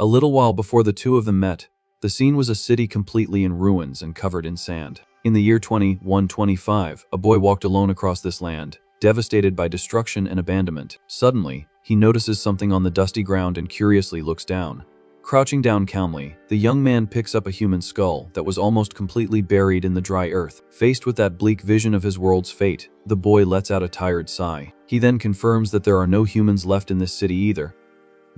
A little while before the two of them met, the scene was a city completely in ruins and covered in sand. In the year 2125, a boy walked alone across this land, devastated by destruction and abandonment. Suddenly, he notices something on the dusty ground and curiously looks down. Crouching down calmly, the young man picks up a human skull that was almost completely buried in the dry earth. Faced with that bleak vision of his world's fate, the boy lets out a tired sigh. He then confirms that there are no humans left in this city either.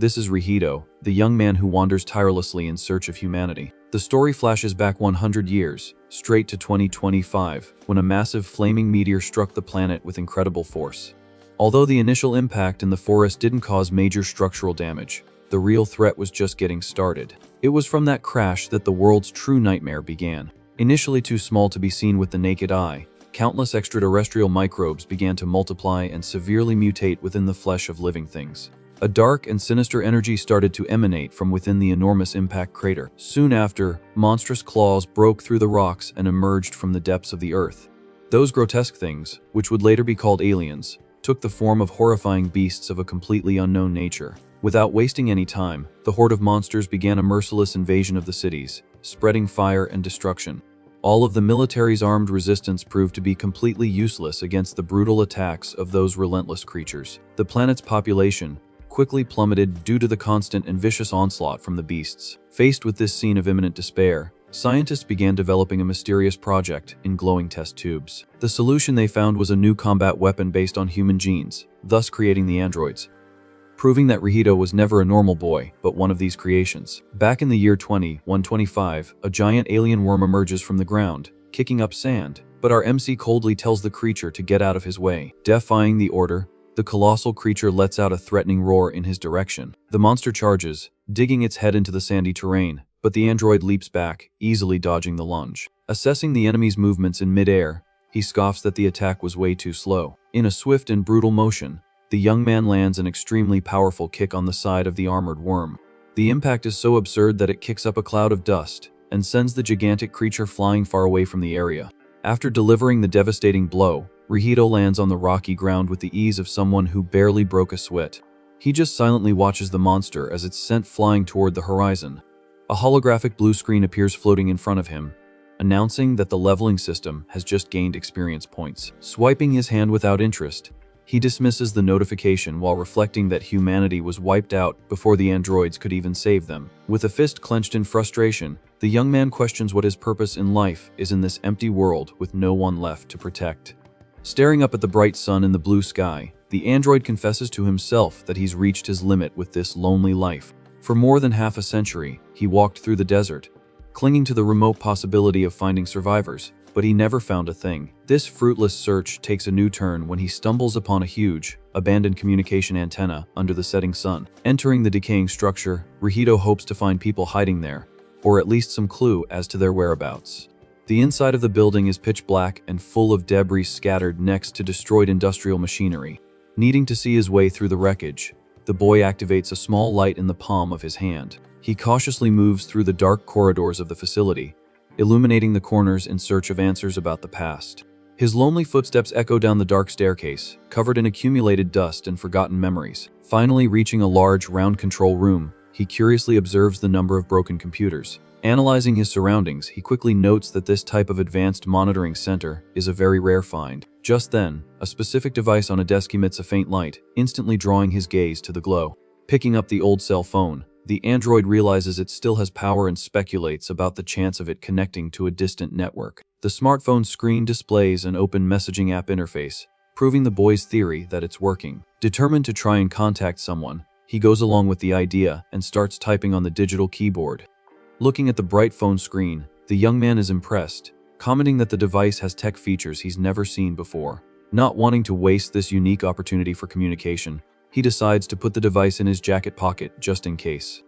This is Reunited, the young man who wanders tirelessly in search of humanity. The story flashes back 100 years, straight to 2025, when a massive flaming meteor struck the planet with incredible force. Although the initial impact in the forest didn't cause major structural damage, the real threat was just getting started. It was from that crash that the world's true nightmare began. Initially too small to be seen with the naked eye, countless extraterrestrial microbes began to multiply and severely mutate within the flesh of living things. A dark and sinister energy started to emanate from within the enormous impact crater. Soon after, monstrous claws broke through the rocks and emerged from the depths of the earth. Those grotesque things, which would later be called aliens, took the form of horrifying beasts of a completely unknown nature. Without wasting any time, the horde of monsters began a merciless invasion of the cities, spreading fire and destruction. All of the military's armed resistance proved to be completely useless against the brutal attacks of those relentless creatures. The planet's population quickly plummeted due to the constant and vicious onslaught from the beasts. Faced with this scene of imminent despair, scientists began developing a mysterious project in glowing test tubes. The solution they found was a new combat weapon based on human genes, thus creating the androids, proving that Reunited was never a normal boy, but one of these creations. Back in the year 2125, a giant alien worm emerges from the ground, kicking up sand, but our MC coldly tells the creature to get out of his way. Defying the order, the colossal creature lets out a threatening roar in his direction. The monster charges, digging its head into the sandy terrain, but the android leaps back, easily dodging the lunge. Assessing the enemy's movements in mid-air, he scoffs that the attack was way too slow. In a swift and brutal motion, the young man lands an extremely powerful kick on the side of the armored worm. The impact is so absurd that it kicks up a cloud of dust and sends the gigantic creature flying far away from the area. After delivering the devastating blow, Reunited lands on the rocky ground with the ease of someone who barely broke a sweat. He just silently watches the monster as it's sent flying toward the horizon. A holographic blue screen appears floating in front of him, announcing that the leveling system has just gained experience points. Swiping his hand without interest, he dismisses the notification while reflecting that humanity was wiped out before the androids could even save them. With a fist clenched in frustration, the young man questions what his purpose in life is in this empty world with no one left to protect. Staring up at the bright sun in the blue sky, the android confesses to himself that he's reached his limit with this lonely life. For more than half a century, he walked through the desert, clinging to the remote possibility of finding survivors, but he never found a thing. This fruitless search takes a new turn when he stumbles upon a huge, abandoned communication antenna under the setting sun. Entering the decaying structure, Reunited hopes to find people hiding there, or at least some clue as to their whereabouts. The inside of the building is pitch black and full of debris scattered next to destroyed industrial machinery. Needing to see his way through the wreckage, the boy activates a small light in the palm of his hand. He cautiously moves through the dark corridors of the facility, illuminating the corners in search of answers about the past. His lonely footsteps echo down the dark staircase, covered in accumulated dust and forgotten memories. Finally reaching a large, round control room, he curiously observes the number of broken computers. Analyzing his surroundings, he quickly notes that this type of advanced monitoring center is a very rare find. Just then, a specific device on a desk emits a faint light, instantly drawing his gaze to the glow. Picking up the old cell phone, the android realizes it still has power and speculates about the chance of it connecting to a distant network. The smartphone screen displays an open messaging app interface, proving the boy's theory that it's working. Determined to try and contact someone, he goes along with the idea and starts typing on the digital keyboard. Looking at the bright phone screen, the young man is impressed, commenting that the device has tech features he's never seen before. Not wanting to waste this unique opportunity for communication, he decides to put the device in his jacket pocket just in case.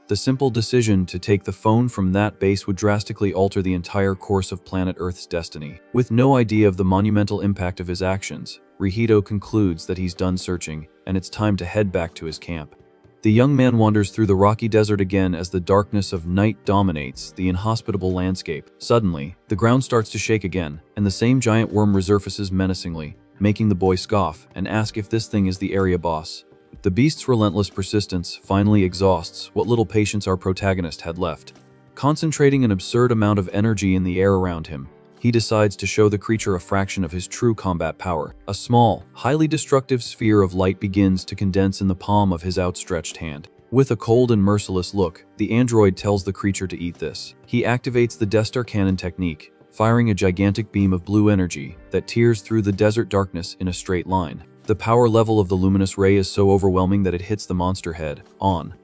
The simple decision to take the phone from that base would drastically alter the entire course of planet Earth's destiny. With no idea of the monumental impact of his actions, Reunited concludes that he's done searching and it's time to head back to his camp. The young man wanders through the rocky desert again as the darkness of night dominates the inhospitable landscape. Suddenly, the ground starts to shake again, and the same giant worm resurfaces menacingly, making the boy scoff and ask if this thing is the area boss. The beast's relentless persistence finally exhausts what little patience our protagonist had left. Concentrating an absurd amount of energy in the air around him, he decides to show the creature a fraction of his true combat power. A small, highly destructive sphere of light begins to condense in the palm of his outstretched hand. With a cold and merciless look, the android tells the creature to eat this. He activates the Destar Cannon technique, firing a gigantic beam of blue energy that tears through the desert darkness in a straight line. The power level of the luminous ray is so overwhelming that it hits the monster head on,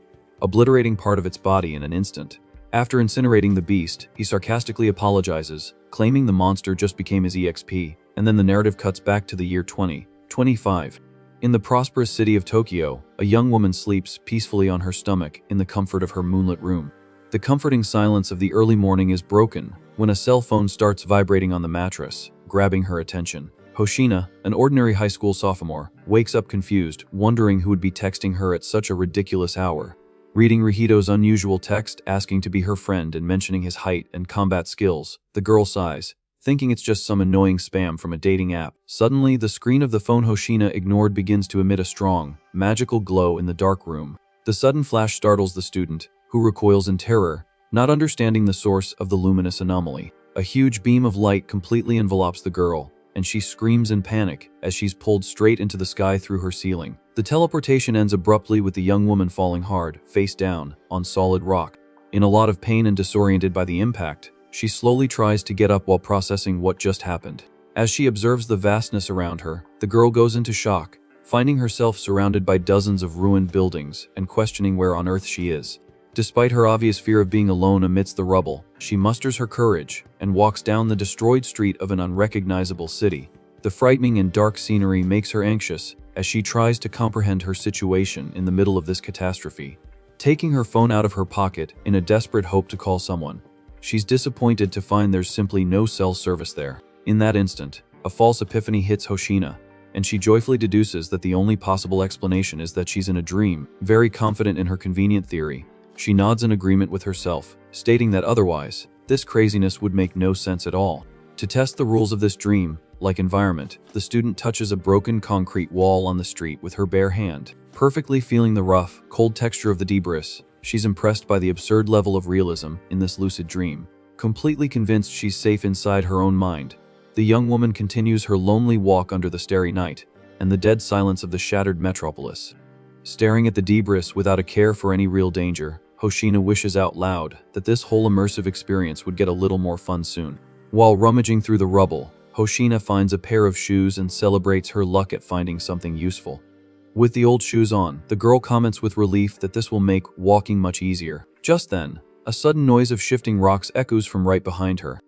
obliterating part of its body in an instant. After incinerating the beast, he sarcastically apologizes, claiming the monster just became his EXP, and then the narrative cuts back to the year 2025. In the prosperous city of Tokyo, a young woman sleeps peacefully on her stomach in the comfort of her moonlit room. The comforting silence of the early morning is broken when a cell phone starts vibrating on the mattress, grabbing her attention. Hoshina, an ordinary high school sophomore, wakes up confused, wondering who would be texting her at such a ridiculous hour. Reading Rihito's unusual text asking to be her friend and mentioning his height and combat skills, the girl sighs, thinking it's just some annoying spam from a dating app. Suddenly, the screen of the phone Hoshina ignored begins to emit a strong, magical glow in the dark room. The sudden flash startles the student, who recoils in terror, not understanding the source of the luminous anomaly. A huge beam of light completely envelops the girl, and she screams in panic as she's pulled straight into the sky through her ceiling. The teleportation ends abruptly with the young woman falling hard, face down, on solid rock. In a lot of pain and disoriented by the impact, she slowly tries to get up while processing what just happened. As she observes the vastness around her, the girl goes into shock, finding herself surrounded by dozens of ruined buildings and questioning where on earth she is. Despite her obvious fear of being alone amidst the rubble, she musters her courage and walks down the destroyed street of an unrecognizable city. The frightening and dark scenery makes her anxious as she tries to comprehend her situation in the middle of this catastrophe. Taking her phone out of her pocket in a desperate hope to call someone, she's disappointed to find there's simply no cell service there. In that instant, a false epiphany hits Hoshina, and she joyfully deduces that the only possible explanation is that she's in a dream. Very confident in her convenient theory, she nods in agreement with herself, stating that otherwise, this craziness would make no sense at all. To test the rules of this dream-like environment, the student touches a broken concrete wall on the street with her bare hand. Perfectly feeling the rough, cold texture of the debris, she's impressed by the absurd level of realism in this lucid dream. Completely convinced she's safe inside her own mind, the young woman continues her lonely walk under the starry night and the dead silence of the shattered metropolis. Staring at the debris without a care for any real danger, Hoshina wishes out loud that this whole immersive experience would get a little more fun soon. While rummaging through the rubble, Hoshina finds a pair of shoes and celebrates her luck at finding something useful. With the old shoes on, the girl comments with relief that this will make walking much easier. Just then, a sudden noise of shifting rocks echoes from right behind her.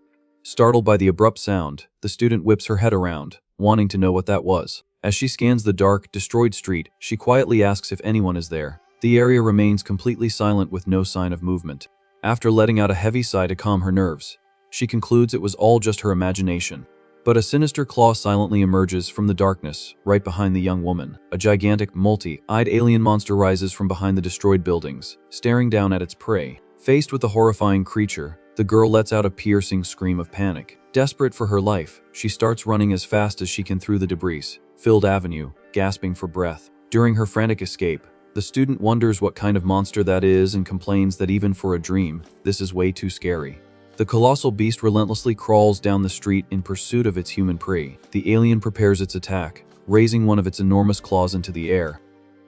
Startled by the abrupt sound, the student whips her head around, wanting to know what that was. As she scans the dark, destroyed street, she quietly asks if anyone is there. The area remains completely silent with no sign of movement. After letting out a heavy sigh to calm her nerves, she concludes it was all just her imagination. But a sinister claw silently emerges from the darkness, right behind the young woman. A gigantic, multi-eyed alien monster rises from behind the destroyed buildings, staring down at its prey. Faced with the horrifying creature, the girl lets out a piercing scream of panic. Desperate for her life, she starts running as fast as she can through the debris-filled avenue, gasping for breath. During her frantic escape, the student wonders what kind of monster that is and complains that even for a dream, this is way too scary. The colossal beast relentlessly crawls down the street in pursuit of its human prey. The alien prepares its attack, raising one of its enormous claws into the air.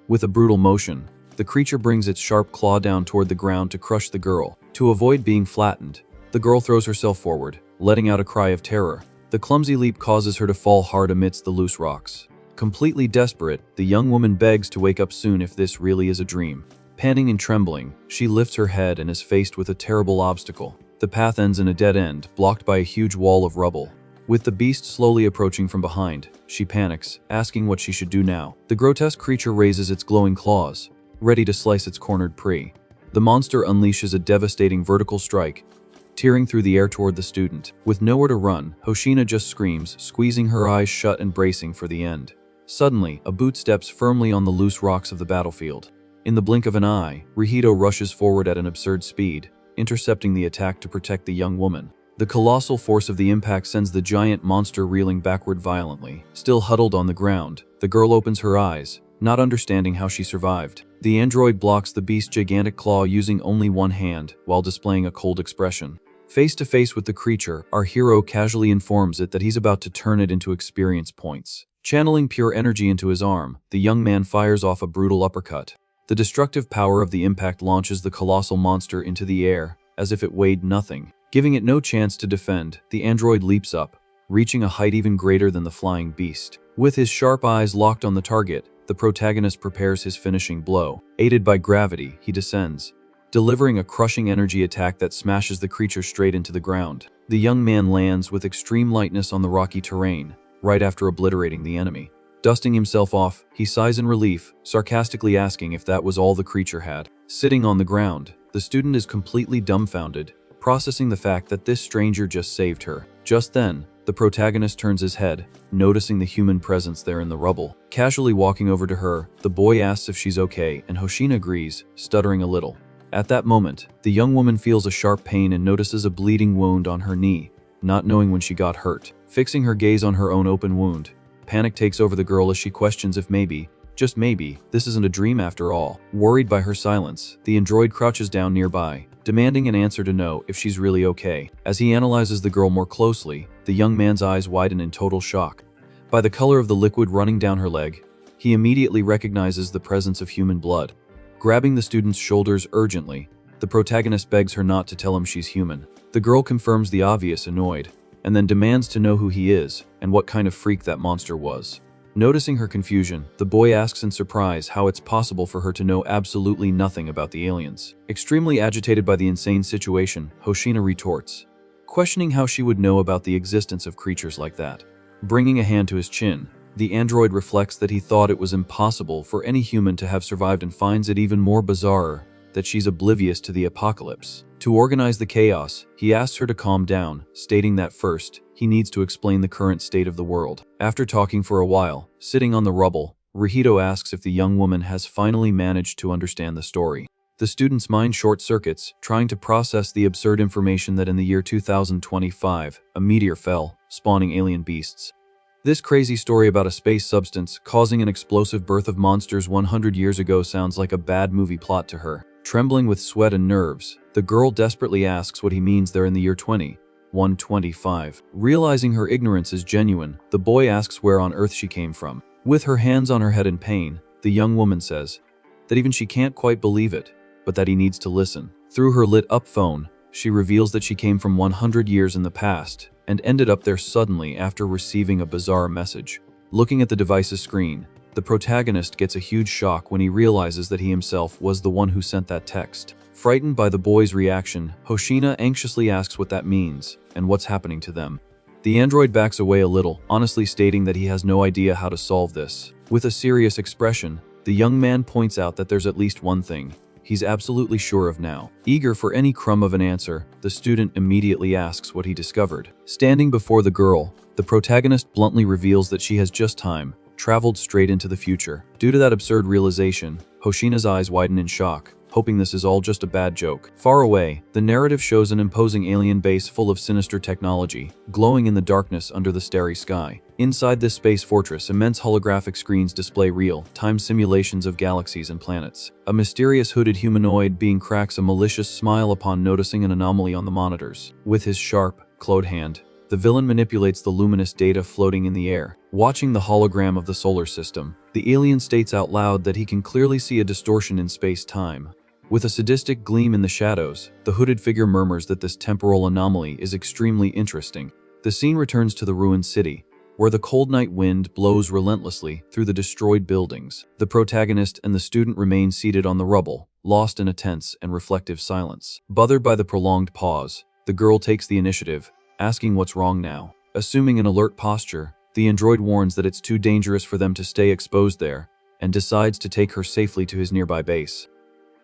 With a brutal motion, the creature brings its sharp claw down toward the ground to crush the girl. To avoid being flattened, the girl throws herself forward, letting out a cry of terror. The clumsy leap causes her to fall hard amidst the loose rocks. Completely desperate, the young woman begs to wake up soon if this really is a dream. Panting and trembling, she lifts her head and is faced with a terrible obstacle. The path ends in a dead end, blocked by a huge wall of rubble. With the beast slowly approaching from behind, she panics, asking what she should do now. The grotesque creature raises its glowing claws, ready to slice its cornered prey. The monster unleashes a devastating vertical strike, tearing through the air toward the student. With nowhere to run, Hoshina just screams, squeezing her eyes shut and bracing for the end. Suddenly, a boot steps firmly on the loose rocks of the battlefield. In the blink of an eye, Rihito rushes forward at an absurd speed, intercepting the attack to protect the young woman. The colossal force of the impact sends the giant monster reeling backward violently. Still huddled on the ground, the girl opens her eyes, not understanding how she survived. The android blocks the beast's gigantic claw using only one hand, while displaying a cold expression. Face to face with the creature, our hero casually informs it that he's about to turn it into experience points. Channeling pure energy into his arm, the young man fires off a brutal uppercut. The destructive power of the impact launches the colossal monster into the air, as if it weighed nothing. Giving it no chance to defend, the android leaps up, reaching a height even greater than the flying beast. With his sharp eyes locked on the target, the protagonist prepares his finishing blow. Aided by gravity, he descends, delivering a crushing energy attack that smashes the creature straight into the ground. The young man lands with extreme lightness on the rocky terrain, right after obliterating the enemy. Dusting himself off, he sighs in relief, sarcastically asking if that was all the creature had. Sitting on the ground, the student is completely dumbfounded, processing the fact that this stranger just saved her. Just then, the protagonist turns his head, noticing the human presence there in the rubble. Casually walking over to her, the boy asks if she's okay, and Hoshina agrees, stuttering a little. At that moment, the young woman feels a sharp pain and notices a bleeding wound on her knee, not knowing when she got hurt. Fixing her gaze on her own open wound, panic takes over the girl as she questions if maybe, just maybe, this isn't a dream after all. Worried by her silence, the android crouches down nearby, demanding an answer to know if she's really okay. As he analyzes the girl more closely, the young man's eyes widen in total shock. By the color of the liquid running down her leg, he immediately recognizes the presence of human blood. Grabbing the student's shoulders urgently, the protagonist begs her not to tell him she's human. The girl confirms the obvious, annoyed, and then demands to know who he is and what kind of freak that monster was. Noticing her confusion, the boy asks in surprise how it's possible for her to know absolutely nothing about the aliens. Extremely agitated by the insane situation, Hoshina retorts, questioning how she would know about the existence of creatures like that. Bringing a hand to his chin, the android reflects that he thought it was impossible for any human to have survived and finds it even more bizarre that she's oblivious to the apocalypse. To organize the chaos, he asks her to calm down, stating that first, he needs to explain the current state of the world. After talking for a while, sitting on the rubble, Reunited asks if the young woman has finally managed to understand the story. The student's mind short-circuits, trying to process the absurd information that in the year 2025, a meteor fell, spawning alien beasts. This crazy story about a space substance causing an explosive birth of monsters 100 years ago sounds like a bad movie plot to her. Trembling with sweat and nerves, the girl desperately asks what he means there in the year 2125. Realizing her ignorance is genuine, the boy asks where on earth she came from. With her hands on her head in pain, the young woman says that even she can't quite believe it, but that he needs to listen. Through her lit-up phone, she reveals that she came from 100 years in the past and ended up there suddenly after receiving a bizarre message. Looking at the device's screen, the protagonist gets a huge shock when he realizes that he himself was the one who sent that text. Frightened by the boy's reaction, Hoshina anxiously asks what that means and what's happening to them. The android backs away a little, honestly stating that he has no idea how to solve this. With a serious expression, the young man points out that there's at least one thing he's absolutely sure of now. Eager for any crumb of an answer, the student immediately asks what he discovered. Standing before the girl, the protagonist bluntly reveals that she has just traveled straight into the future. Due to that absurd realization, Hoshina's eyes widen in shock, hoping this is all just a bad joke. Far away, the narrative shows an imposing alien base full of sinister technology, glowing in the darkness under the starry sky. Inside this space fortress, immense holographic screens display real-time simulations of galaxies and planets. A mysterious hooded humanoid being cracks a malicious smile upon noticing an anomaly on the monitors. With his sharp, clawed hand, the villain manipulates the luminous data floating in the air. Watching the hologram of the solar system, the alien states out loud that he can clearly see a distortion in space-time. With a sadistic gleam in the shadows, the hooded figure murmurs that this temporal anomaly is extremely interesting. The scene returns to the ruined city, where the cold night wind blows relentlessly through the destroyed buildings. The protagonist and the student remain seated on the rubble, lost in a tense and reflective silence. Bothered by the prolonged pause, the girl takes the initiative, asking what's wrong now. Assuming an alert posture, the android warns that it's too dangerous for them to stay exposed there, and decides to take her safely to his nearby base.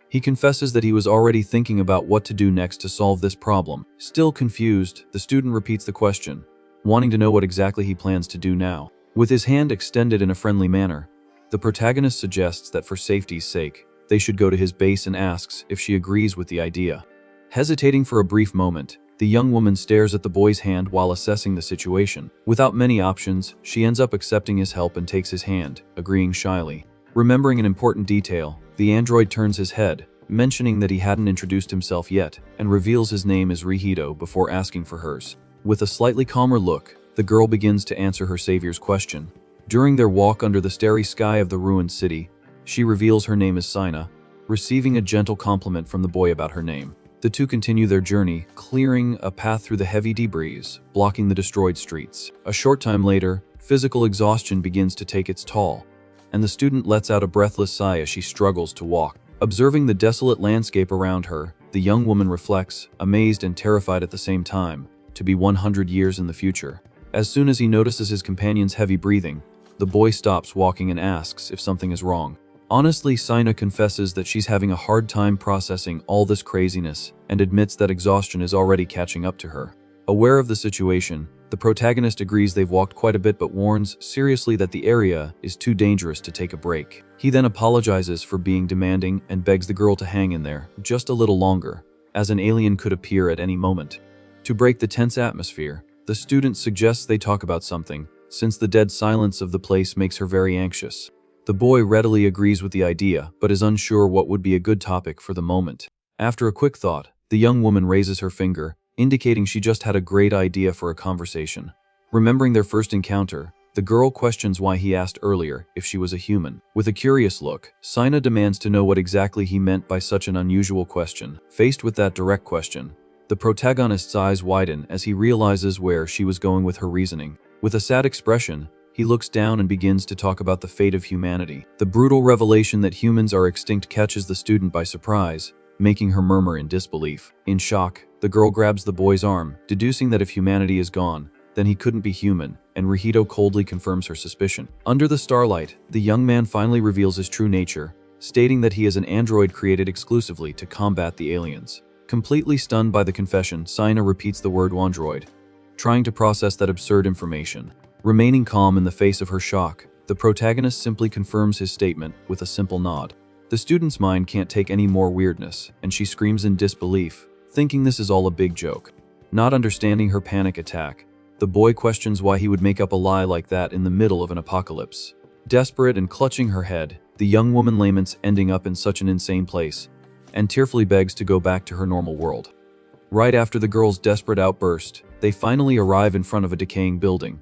He confesses that he was already thinking about what to do next to solve this problem. Still confused, the student repeats the question, wanting to know what exactly he plans to do now. With his hand extended in a friendly manner, the protagonist suggests that for safety's sake, they should go to his base and asks if she agrees with the idea. Hesitating for a brief moment, the young woman stares at the boy's hand while assessing the situation. Without many options, she ends up accepting his help and takes his hand, agreeing shyly. Remembering an important detail, the android turns his head, mentioning that he hadn't introduced himself yet, and reveals his name is Reunited before asking for hers. With a slightly calmer look, the girl begins to answer her savior's question. During their walk under the starry sky of the ruined city, she reveals her name is Seina, receiving a gentle compliment from the boy about her name. The two continue their journey, clearing a path through the heavy debris, blocking the destroyed streets. A short time later, physical exhaustion begins to take its toll, and the student lets out a breathless sigh as she struggles to walk. Observing the desolate landscape around her, the young woman reflects, amazed and terrified at the same time, to be 100 years in the future. As soon as he notices his companion's heavy breathing, the boy stops walking and asks if something is wrong. Honestly, Seina confesses that she's having a hard time processing all this craziness and admits that exhaustion is already catching up to her. Aware of the situation, the protagonist agrees they've walked quite a bit but warns seriously that the area is too dangerous to take a break. He then apologizes for being demanding and begs the girl to hang in there just a little longer, as an alien could appear at any moment. To break the tense atmosphere, the student suggests they talk about something, since the dead silence of the place makes her very anxious. The boy readily agrees with the idea, but is unsure what would be a good topic for the moment. After a quick thought, the young woman raises her finger, indicating she just had a great idea for a conversation. Remembering their first encounter, the girl questions why he asked earlier if she was a human. With a curious look, Seina demands to know what exactly he meant by such an unusual question. Faced with that direct question, the protagonist's eyes widen as he realizes where she was going with her reasoning. With a sad expression, he looks down and begins to talk about the fate of humanity. The brutal revelation that humans are extinct catches the student by surprise, making her murmur in disbelief. In shock, the girl grabs the boy's arm, deducing that if humanity is gone, then he couldn't be human, and Reunited coldly confirms her suspicion. Under the starlight, the young man finally reveals his true nature, stating that he is an android created exclusively to combat the aliens. Completely stunned by the confession, Seina repeats the word "android," trying to process that absurd information. Remaining calm in the face of her shock, the protagonist simply confirms his statement with a simple nod. The student's mind can't take any more weirdness, and she screams in disbelief, thinking this is all a big joke. Not understanding her panic attack, the boy questions why he would make up a lie like that in the middle of an apocalypse. Desperate and clutching her head, the young woman laments ending up in such an insane place, and tearfully begs to go back to her normal world. Right after the girl's desperate outburst, they finally arrive in front of a decaying building,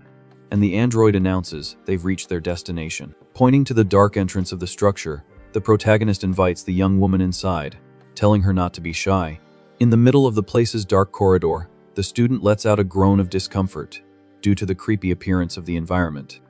and the android announces they've reached their destination. Pointing to the dark entrance of the structure, the protagonist invites the young woman inside, telling her not to be shy. In the middle of the place's dark corridor, the student lets out a groan of discomfort due to the creepy appearance of the environment.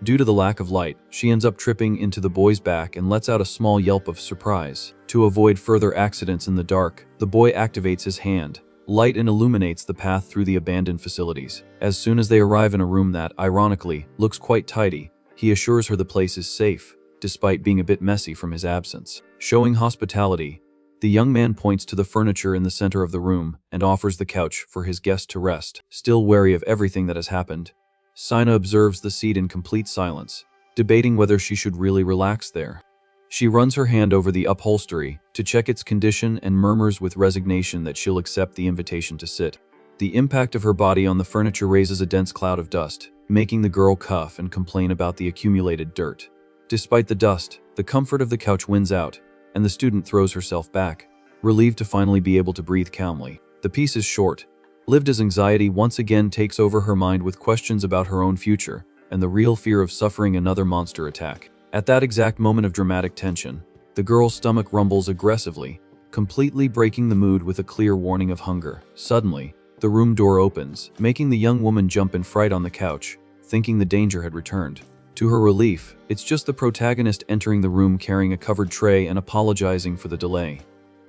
Due to the lack of light, she ends up tripping into the boy's back and lets out a small yelp of surprise. To avoid further accidents in the dark, the boy activates his hand, light, and illuminates the path through the abandoned facilities. As soon as they arrive in a room that, ironically, looks quite tidy, he assures her the place is safe, despite being a bit messy from his absence. Showing hospitality, the young man points to the furniture in the center of the room and offers the couch for his guest to rest. Still wary of everything that has happened, Seina observes the seat in complete silence, debating whether she should really relax there. She runs her hand over the upholstery to check its condition and murmurs with resignation that she'll accept the invitation to sit. The impact of her body on the furniture raises a dense cloud of dust, making the girl cough and complain about the accumulated dirt. Despite the dust, the comfort of the couch wins out, and the student throws herself back, relieved to finally be able to breathe calmly. The piece is short, lived as anxiety once again takes over her mind with questions about her own future and the real fear of suffering another monster attack. At that exact moment of dramatic tension, the girl's stomach rumbles aggressively, completely breaking the mood with a clear warning of hunger. Suddenly, the room door opens, making the young woman jump in fright on the couch, thinking the danger had returned. To her relief, it's just the protagonist entering the room carrying a covered tray and apologizing for the delay.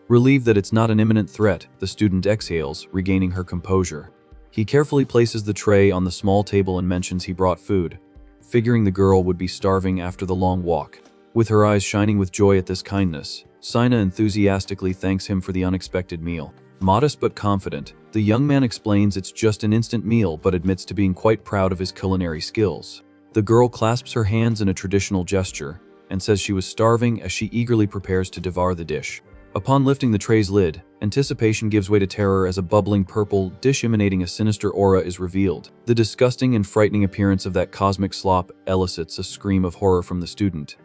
Relieved that it's not an imminent threat, the student exhales, regaining her composure. He carefully places the tray on the small table and mentions he brought food, figuring the girl would be starving after the long walk. With her eyes shining with joy at this kindness, Seina enthusiastically thanks him for the unexpected meal. Modest but confident, the young man explains it's just an instant meal but admits to being quite proud of his culinary skills. The girl clasps her hands in a traditional gesture and says she was starving as she eagerly prepares to devour the dish. Upon lifting the tray's lid, anticipation gives way to terror as a bubbling purple dish emanating a sinister aura is revealed. The disgusting and frightening appearance of that cosmic slop elicits a scream of horror from the student,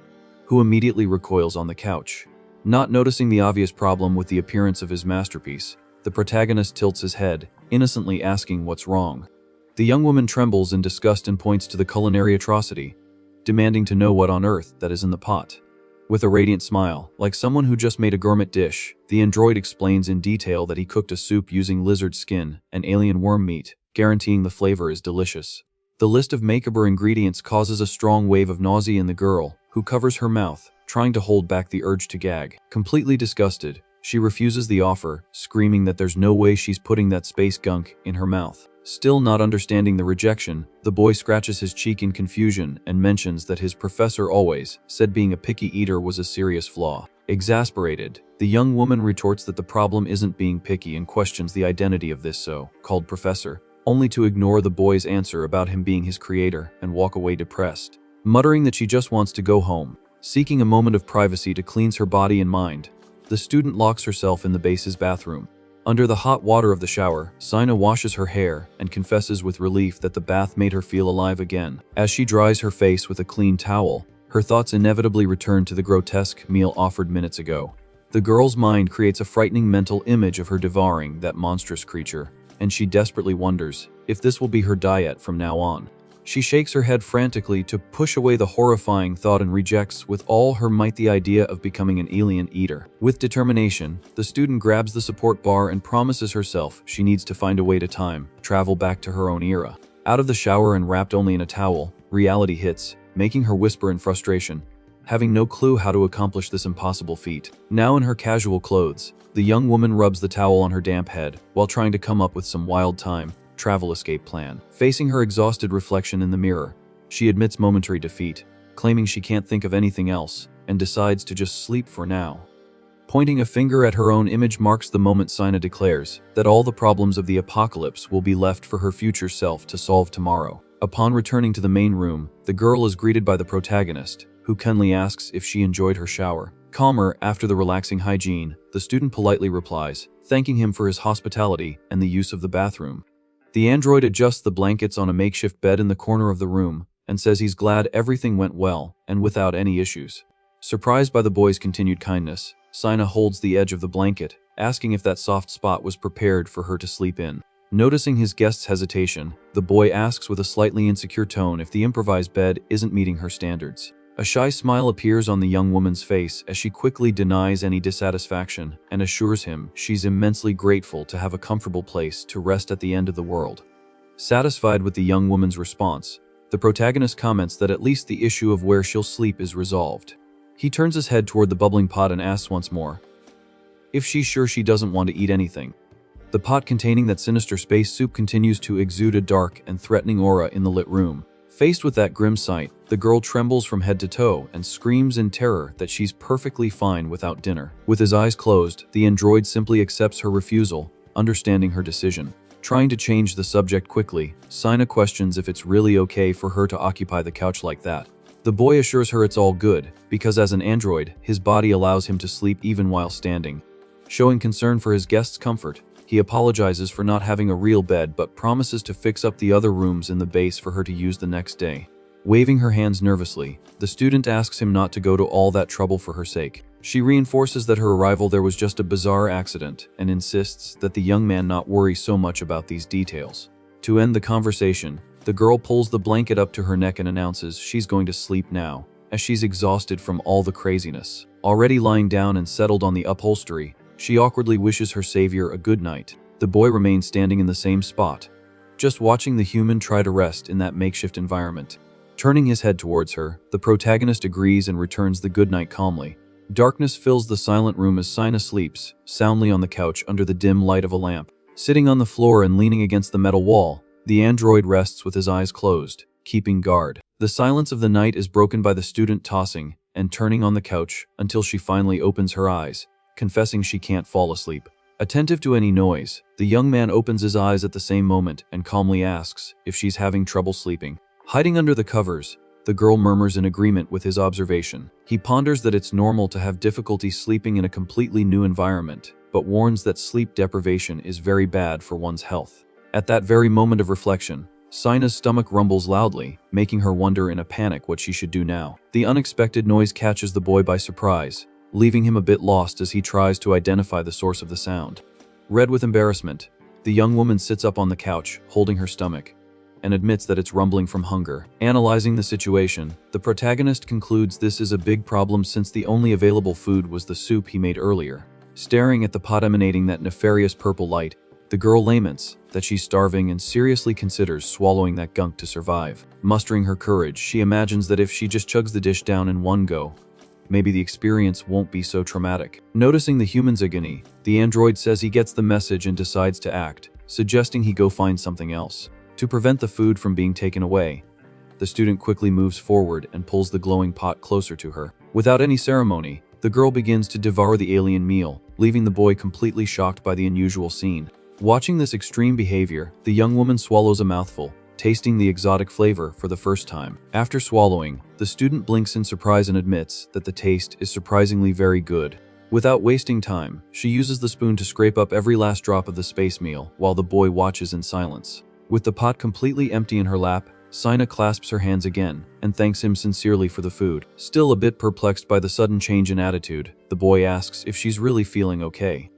who immediately recoils on the couch. Not noticing the obvious problem with the appearance of his masterpiece, the protagonist tilts his head, innocently asking what's wrong. The young woman trembles in disgust and points to the culinary atrocity, demanding to know what on earth that is in the pot. With a radiant smile, like someone who just made a gourmet dish, the android explains in detail that he cooked a soup using lizard skin and alien worm meat, guaranteeing the flavor is delicious. The list of macabre ingredients causes a strong wave of nausea in the girl, who covers her mouth, trying to hold back the urge to gag. Completely disgusted, she refuses the offer, screaming that there's no way she's putting that space gunk in her mouth. Still not understanding the rejection, the boy scratches his cheek in confusion and mentions that his professor always said being a picky eater was a serious flaw. Exasperated, the young woman retorts that the problem isn't being picky and questions the identity of this so-called professor, only to ignore the boy's answer about him being his creator and walk away depressed. Muttering that she just wants to go home, seeking a moment of privacy to cleanse her body and mind, the student locks herself in the base's bathroom. Under the hot water of the shower, Seina washes her hair and confesses with relief that the bath made her feel alive again. As she dries her face with a clean towel, her thoughts inevitably return to the grotesque meal offered minutes ago. The girl's mind creates a frightening mental image of her devouring that monstrous creature, and she desperately wonders if this will be her diet from now on. She shakes her head frantically to push away the horrifying thought and rejects with all her might the idea of becoming an alien eater. With determination, the student grabs the support bar and promises herself she needs to find a way to travel back to her own era. Out of the shower and wrapped only in a towel, reality hits, making her whisper in frustration, having no clue how to accomplish this impossible feat. Now in her casual clothes, the young woman rubs the towel on her damp head while trying to come up with some wild travel escape plan. Facing her exhausted reflection in the mirror, she admits momentary defeat, claiming she can't think of anything else, and decides to just sleep for now. Pointing a finger at her own image marks the moment Seina declares that all the problems of the apocalypse will be left for her future self to solve tomorrow. Upon returning to the main room, the girl is greeted by the protagonist, who kindly asks if she enjoyed her shower. Calmer after the relaxing hygiene, the student politely replies, thanking him for his hospitality and the use of the bathroom. The android adjusts the blankets on a makeshift bed in the corner of the room and says he's glad everything went well and without any issues. Surprised by the boy's continued kindness, Seina holds the edge of the blanket, asking if that soft spot was prepared for her to sleep in. Noticing his guest's hesitation, the boy asks with a slightly insecure tone if the improvised bed isn't meeting her standards. A shy smile appears on the young woman's face as she quickly denies any dissatisfaction and assures him she's immensely grateful to have a comfortable place to rest at the end of the world. Satisfied with the young woman's response, the protagonist comments that at least the issue of where she'll sleep is resolved. He turns his head toward the bubbling pot and asks once more if she's sure she doesn't want to eat anything. The pot containing that sinister space soup continues to exude a dark and threatening aura in the lit room. Faced with that grim sight, the girl trembles from head to toe and screams in terror that she's perfectly fine without dinner. With his eyes closed, the android simply accepts her refusal, understanding her decision. Trying to change the subject quickly, Seina questions if it's really okay for her to occupy the couch like that. The boy assures her it's all good, because as an android, his body allows him to sleep even while standing. Showing concern for his guest's comfort, he apologizes for not having a real bed but promises to fix up the other rooms in the base for her to use the next day. Waving her hands nervously, the student asks him not to go to all that trouble for her sake. She reinforces that her arrival there was just a bizarre accident and insists that the young man not worry so much about these details. To end the conversation, the girl pulls the blanket up to her neck and announces she's going to sleep now, as she's exhausted from all the craziness. Already lying down and settled on the upholstery, she awkwardly wishes her savior a good night. The boy remains standing in the same spot, just watching the human try to rest in that makeshift environment. Turning his head towards her, the protagonist agrees and returns the goodnight calmly. Darkness fills the silent room as Seina sleeps, soundly on the couch under the dim light of a lamp. Sitting on the floor and leaning against the metal wall, the android rests with his eyes closed, keeping guard. The silence of the night is broken by the student tossing and turning on the couch until she finally opens her eyes, confessing she can't fall asleep. Attentive to any noise, the young man opens his eyes at the same moment and calmly asks if she's having trouble sleeping. Hiding under the covers, the girl murmurs in agreement with his observation. He ponders that it's normal to have difficulty sleeping in a completely new environment, but warns that sleep deprivation is very bad for one's health. At that very moment of reflection, Seina's stomach rumbles loudly, making her wonder in a panic what she should do now. The unexpected noise catches the boy by surprise, leaving him a bit lost as he tries to identify the source of the sound. Red with embarrassment, the young woman sits up on the couch, holding her stomach, and admits that it's rumbling from hunger. Analyzing the situation, the protagonist concludes this is a big problem since the only available food was the soup he made earlier. Staring at the pot emanating that nefarious purple light, the girl laments that she's starving and seriously considers swallowing that gunk to survive. Mustering her courage, she imagines that if she just chugs the dish down in one go, maybe the experience won't be so traumatic. Noticing the human's agony, the android says he gets the message and decides to act, suggesting he go find something else. To prevent the food from being taken away, the student quickly moves forward and pulls the glowing pot closer to her. Without any ceremony, the girl begins to devour the alien meal, leaving the boy completely shocked by the unusual scene. Watching this extreme behavior, the young woman swallows a mouthful, tasting the exotic flavor for the first time. After swallowing, the student blinks in surprise and admits that the taste is surprisingly very good. Without wasting time, she uses the spoon to scrape up every last drop of the space meal while the boy watches in silence. With the pot completely empty in her lap, Seina clasps her hands again and thanks him sincerely for the food. Still a bit perplexed by the sudden change in attitude, the boy asks if she's really feeling okay.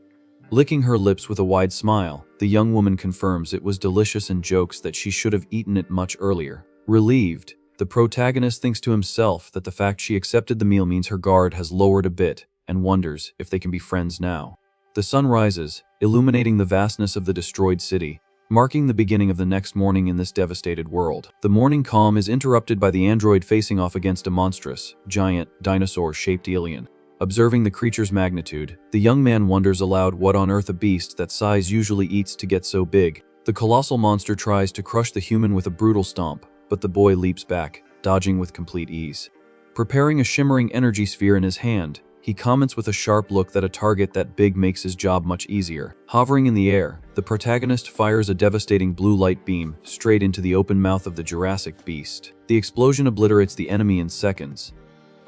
Licking her lips with a wide smile, the young woman confirms it was delicious and jokes that she should have eaten it much earlier. Relieved, the protagonist thinks to himself that the fact she accepted the meal means her guard has lowered a bit and wonders if they can be friends now. The sun rises, illuminating the vastness of the destroyed city, marking the beginning of the next morning in this devastated world. The morning calm is interrupted by the android facing off against a monstrous, giant, dinosaur-shaped alien. Observing the creature's magnitude, the young man wonders aloud what on earth a beast that size usually eats to get so big. The colossal monster tries to crush the human with a brutal stomp, but the boy leaps back, dodging with complete ease. Preparing a shimmering energy sphere in his hand, he comments with a sharp look that a target that big makes his job much easier. Hovering in the air, the protagonist fires a devastating blue light beam straight into the open mouth of the Jurassic beast. The explosion obliterates the enemy in seconds,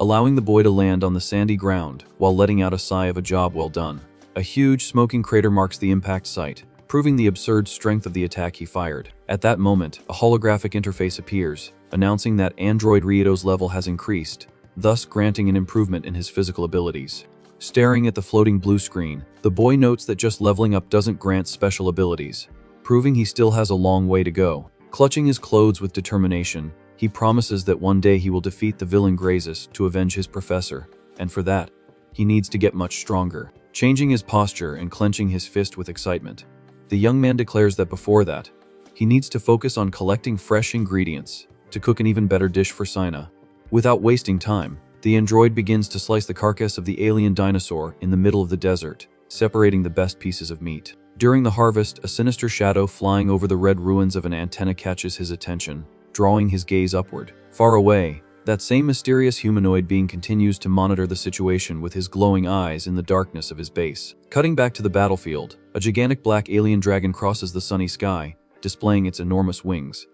allowing the boy to land on the sandy ground while letting out a sigh of a job well done. A huge smoking crater marks the impact site, proving the absurd strength of the attack he fired. At that moment, a holographic interface appears, announcing that android Reunited level has increased, thus granting an improvement in his physical abilities. Staring at the floating blue screen, the boy notes that just leveling up doesn't grant special abilities, proving he still has a long way to go. Clutching his clothes with determination, he promises that one day he will defeat the villain Grazes to avenge his professor, and for that, he needs to get much stronger. Changing his posture and clenching his fist with excitement, the young man declares that before that, he needs to focus on collecting fresh ingredients to cook an even better dish for Seina. Without wasting time, the android begins to slice the carcass of the alien dinosaur in the middle of the desert, separating the best pieces of meat. During the harvest, a sinister shadow flying over the red ruins of an antenna catches his attention, drawing his gaze upward. Far away, that same mysterious humanoid being continues to monitor the situation with his glowing eyes in the darkness of his base. Cutting back to the battlefield, a gigantic black alien dragon crosses the sunny sky, displaying its enormous wings.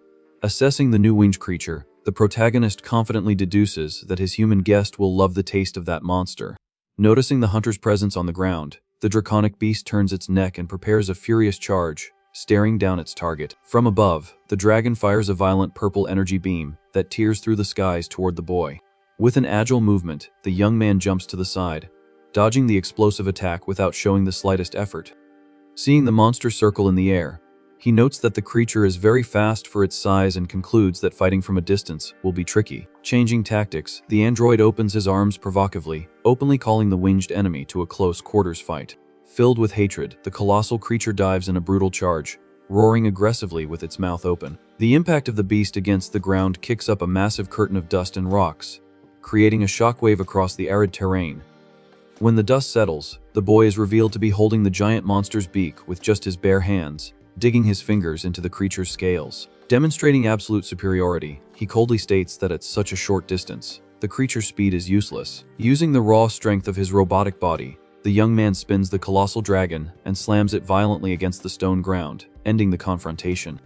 Assessing the new winged creature, the protagonist confidently deduces that his human guest will love the taste of that monster. Noticing the hunter's presence on the ground, the draconic beast turns its neck and prepares a furious charge, staring down its target. From above, the dragon fires a violent purple energy beam that tears through the skies toward the boy. With an agile movement, the young man jumps to the side, dodging the explosive attack without showing the slightest effort. Seeing the monster circle in the air, he notes that the creature is very fast for its size and concludes that fighting from a distance will be tricky. Changing tactics, the android opens his arms provocatively, openly calling the winged enemy to a close quarters fight. Filled with hatred, the colossal creature dives in a brutal charge, roaring aggressively with its mouth open. The impact of the beast against the ground kicks up a massive curtain of dust and rocks, creating a shockwave across the arid terrain. When the dust settles, the boy is revealed to be holding the giant monster's beak with just his bare hands, digging his fingers into the creature's scales. Demonstrating absolute superiority, he coldly states that at such a short distance, the creature's speed is useless. Using the raw strength of his robotic body, the young man spins the colossal dragon and slams it violently against the stone ground, ending the confrontation.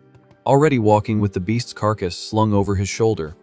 Already walking with the beast's carcass slung over his shoulder,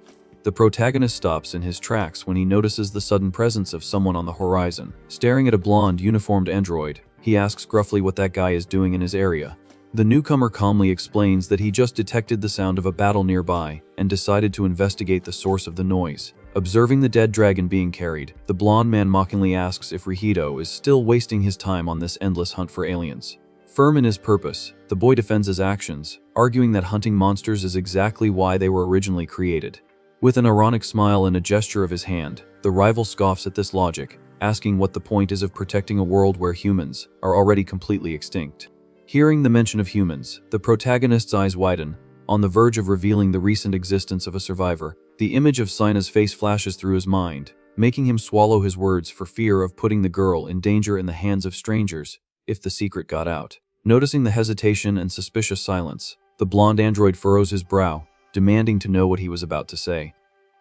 the protagonist stops in his tracks when he notices the sudden presence of someone on the horizon. Staring at a blonde, uniformed android, he asks gruffly what that guy is doing in his area. The newcomer calmly explains that he just detected the sound of a battle nearby and decided to investigate the source of the noise. Observing the dead dragon being carried, the blonde man mockingly asks if Reunited is still wasting his time on this endless hunt for aliens. Firm in his purpose, the boy defends his actions, arguing that hunting monsters is exactly why they were originally created. With an ironic smile and a gesture of his hand, the rival scoffs at this logic, asking what the point is of protecting a world where humans are already completely extinct. Hearing the mention of humans, the protagonist's eyes widen, on the verge of revealing the recent existence of a survivor. The image of Seina's face flashes through his mind, making him swallow his words for fear of putting the girl in danger in the hands of strangers if the secret got out. Noticing the hesitation and suspicious silence, the blonde android furrows his brow, demanding to know what he was about to say.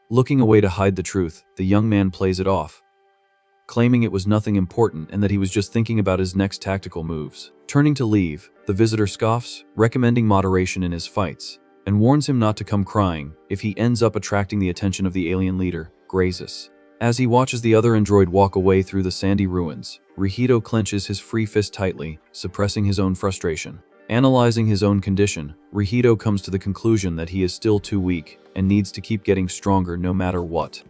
Looking away to hide the truth, the young man plays it off, claiming it was nothing important and that he was just thinking about his next tactical moves. Turning to leave, the visitor scoffs, recommending moderation in his fights, and warns him not to come crying if he ends up attracting the attention of the alien leader, Grazes. As he watches the other android walk away through the sandy ruins, Reunited clenches his free fist tightly, suppressing his own frustration. Analyzing his own condition, Reunited comes to the conclusion that he is still too weak and needs to keep getting stronger no matter what.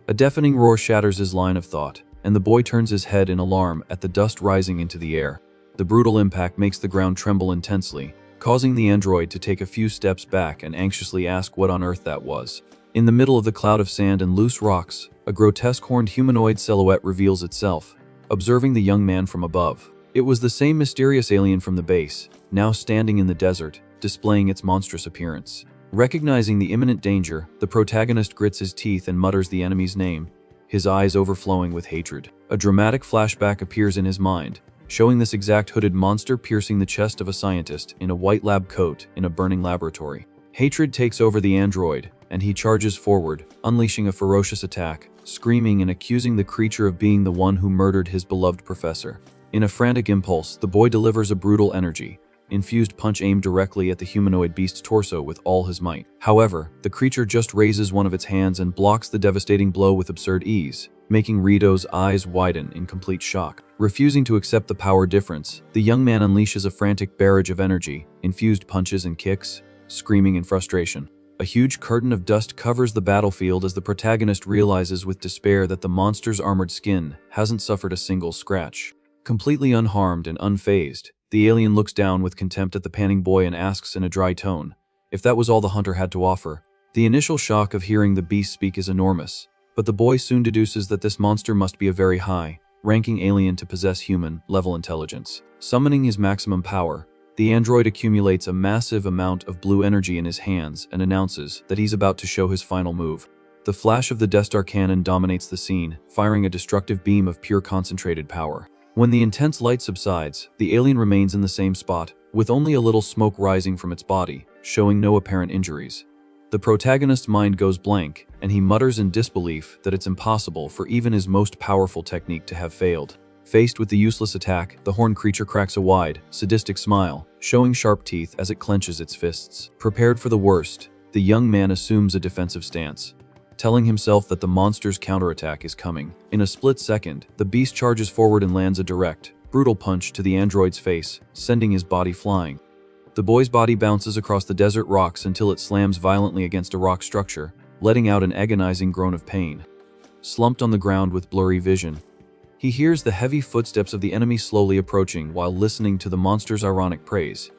A deafening roar shatters his line of thought, and the boy turns his head in alarm at the dust rising into the air. The brutal impact makes the ground tremble intensely, causing the android to take a few steps back and anxiously ask what on earth that was. In the middle of the cloud of sand and loose rocks, a grotesque horned humanoid silhouette reveals itself, observing the young man from above. It was the same mysterious alien from the base, now standing in the desert, displaying its monstrous appearance. Recognizing the imminent danger, the protagonist grits his teeth and mutters the enemy's name, his eyes overflowing with hatred. A dramatic flashback appears in his mind, showing this exact hooded monster piercing the chest of a scientist in a white lab coat in a burning laboratory. Hatred takes over the android, and he charges forward, unleashing a ferocious attack, screaming and accusing the creature of being the one who murdered his beloved professor. In a frantic impulse, the boy delivers a brutal energy-infused punch aimed directly at the humanoid beast's torso with all his might. However, the creature just raises one of its hands and blocks the devastating blow with absurd ease, making Rito's eyes widen in complete shock. Refusing to accept the power difference, the young man unleashes a frantic barrage of energy, infused punches and kicks, screaming in frustration. A huge curtain of dust covers the battlefield as the protagonist realizes with despair that the monster's armored skin hasn't suffered a single scratch. Completely unharmed and unfazed, the alien looks down with contempt at the panting boy and asks in a dry tone if that was all the hunter had to offer. The initial shock of hearing the beast speak is enormous, but the boy soon deduces that this monster must be a very high-ranking alien to possess human-level intelligence. Summoning his maximum power, the android accumulates a massive amount of blue energy in his hands and announces that he's about to show his final move. The flash of the Death Star cannon dominates the scene, firing a destructive beam of pure concentrated power. When the intense light subsides, the alien remains in the same spot, with only a little smoke rising from its body, showing no apparent injuries. The protagonist's mind goes blank, and he mutters in disbelief that it's impossible for even his most powerful technique to have failed. Faced with the useless attack, the horned creature cracks a wide, sadistic smile, showing sharp teeth as it clenches its fists. Prepared for the worst, the young man assumes a defensive stance, telling himself that the monster's counterattack is coming. In a split second, the beast charges forward and lands a direct, brutal punch to the android's face, sending his body flying. The boy's body bounces across the desert rocks until it slams violently against a rock structure, letting out an agonizing groan of pain. Slumped on the ground with blurry vision, he hears the heavy footsteps of the enemy slowly approaching while listening to the monster's ironic praise,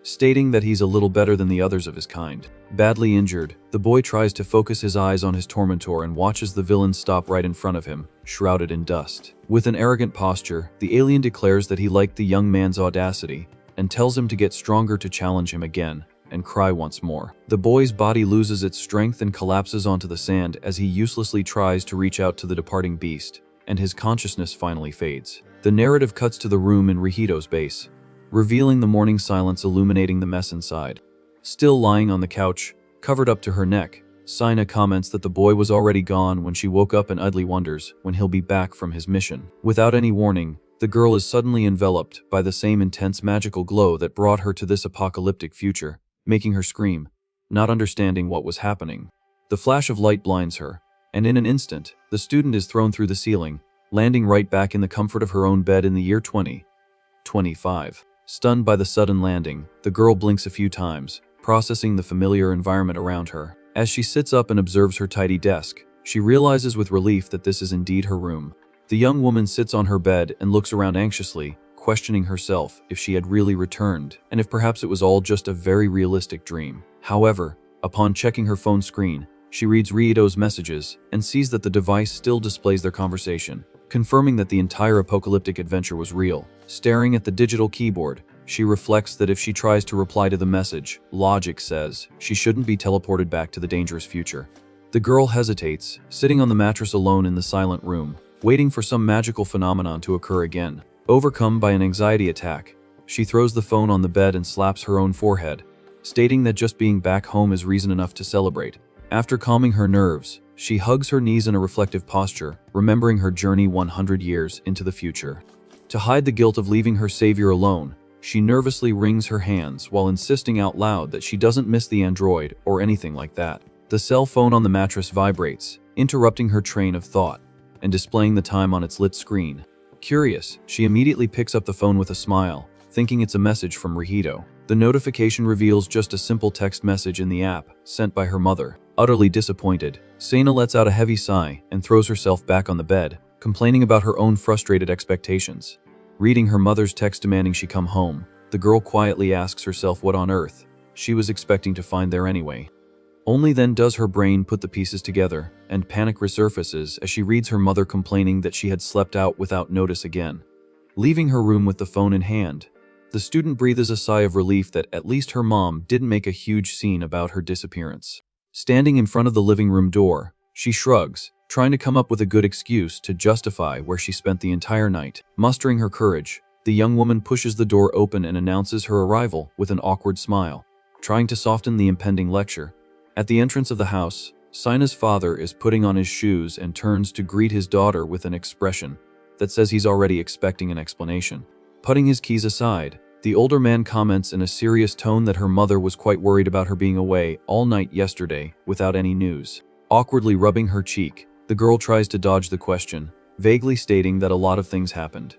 stating that he's a little better than the others of his kind. Badly injured, the boy tries to focus his eyes on his tormentor and watches the villain stop right in front of him, shrouded in dust. With an arrogant posture, the alien declares that he liked the young man's audacity and tells him to get stronger to challenge him again and cry once more. The boy's body loses its strength and collapses onto the sand as he uselessly tries to reach out to the departing beast, and his consciousness finally fades. The narrative cuts to the room in Reunitet's base, revealing the morning silence illuminating the mess inside. Still lying on the couch, covered up to her neck, Seina comments that the boy was already gone when she woke up and idly wonders when he'll be back from his mission. Without any warning, the girl is suddenly enveloped by the same intense magical glow that brought her to this apocalyptic future, making her scream, not understanding what was happening. The flash of light blinds her, and in an instant, the student is thrown through the ceiling, landing right back in the comfort of her own bed in the year 2025. Stunned by the sudden landing, the girl blinks a few times, processing the familiar environment around her. As she sits up and observes her tidy desk, she realizes with relief that this is indeed her room. The young woman sits on her bed and looks around anxiously, questioning herself if she had really returned, and if perhaps it was all just a very realistic dream. However, upon checking her phone screen, she reads Ryudo's messages and sees that the device still displays their conversation, confirming that the entire apocalyptic adventure was real. Staring at the digital keyboard, she reflects that if she tries to reply to the message, logic says she shouldn't be teleported back to the dangerous future. The girl hesitates, sitting on the mattress alone in the silent room, waiting for some magical phenomenon to occur again. Overcome by an anxiety attack, she throws the phone on the bed and slaps her own forehead, stating that just being back home is reason enough to celebrate. After calming her nerves, she hugs her knees in a reflective posture, remembering her journey 100 years into the future. To hide the guilt of leaving her savior alone, she nervously wrings her hands while insisting out loud that she doesn't miss the android or anything like that. The cell phone on the mattress vibrates, interrupting her train of thought and displaying the time on its lit screen. Curious, she immediately picks up the phone with a smile, thinking it's a message from Reunited. The notification reveals just a simple text message in the app, sent by her mother. Utterly disappointed, Seina lets out a heavy sigh and throws herself back on the bed, complaining about her own frustrated expectations. Reading her mother's text demanding she come home, the girl quietly asks herself what on earth she was expecting to find there anyway. Only then does her brain put the pieces together, and panic resurfaces as she reads her mother complaining that she had slept out without notice again. Leaving her room with the phone in hand, the student breathes a sigh of relief that at least her mom didn't make a huge scene about her disappearance. Standing in front of the living room door, she shrugs, trying to come up with a good excuse to justify where she spent the entire night. Mustering her courage, the young woman pushes the door open and announces her arrival with an awkward smile, trying to soften the impending lecture. At the entrance of the house, Seina's father is putting on his shoes and turns to greet his daughter with an expression that says he's already expecting an explanation. Putting his keys aside, the older man comments in a serious tone that her mother was quite worried about her being away all night yesterday without any news. Awkwardly rubbing her cheek, the girl tries to dodge the question, vaguely stating that a lot of things happened.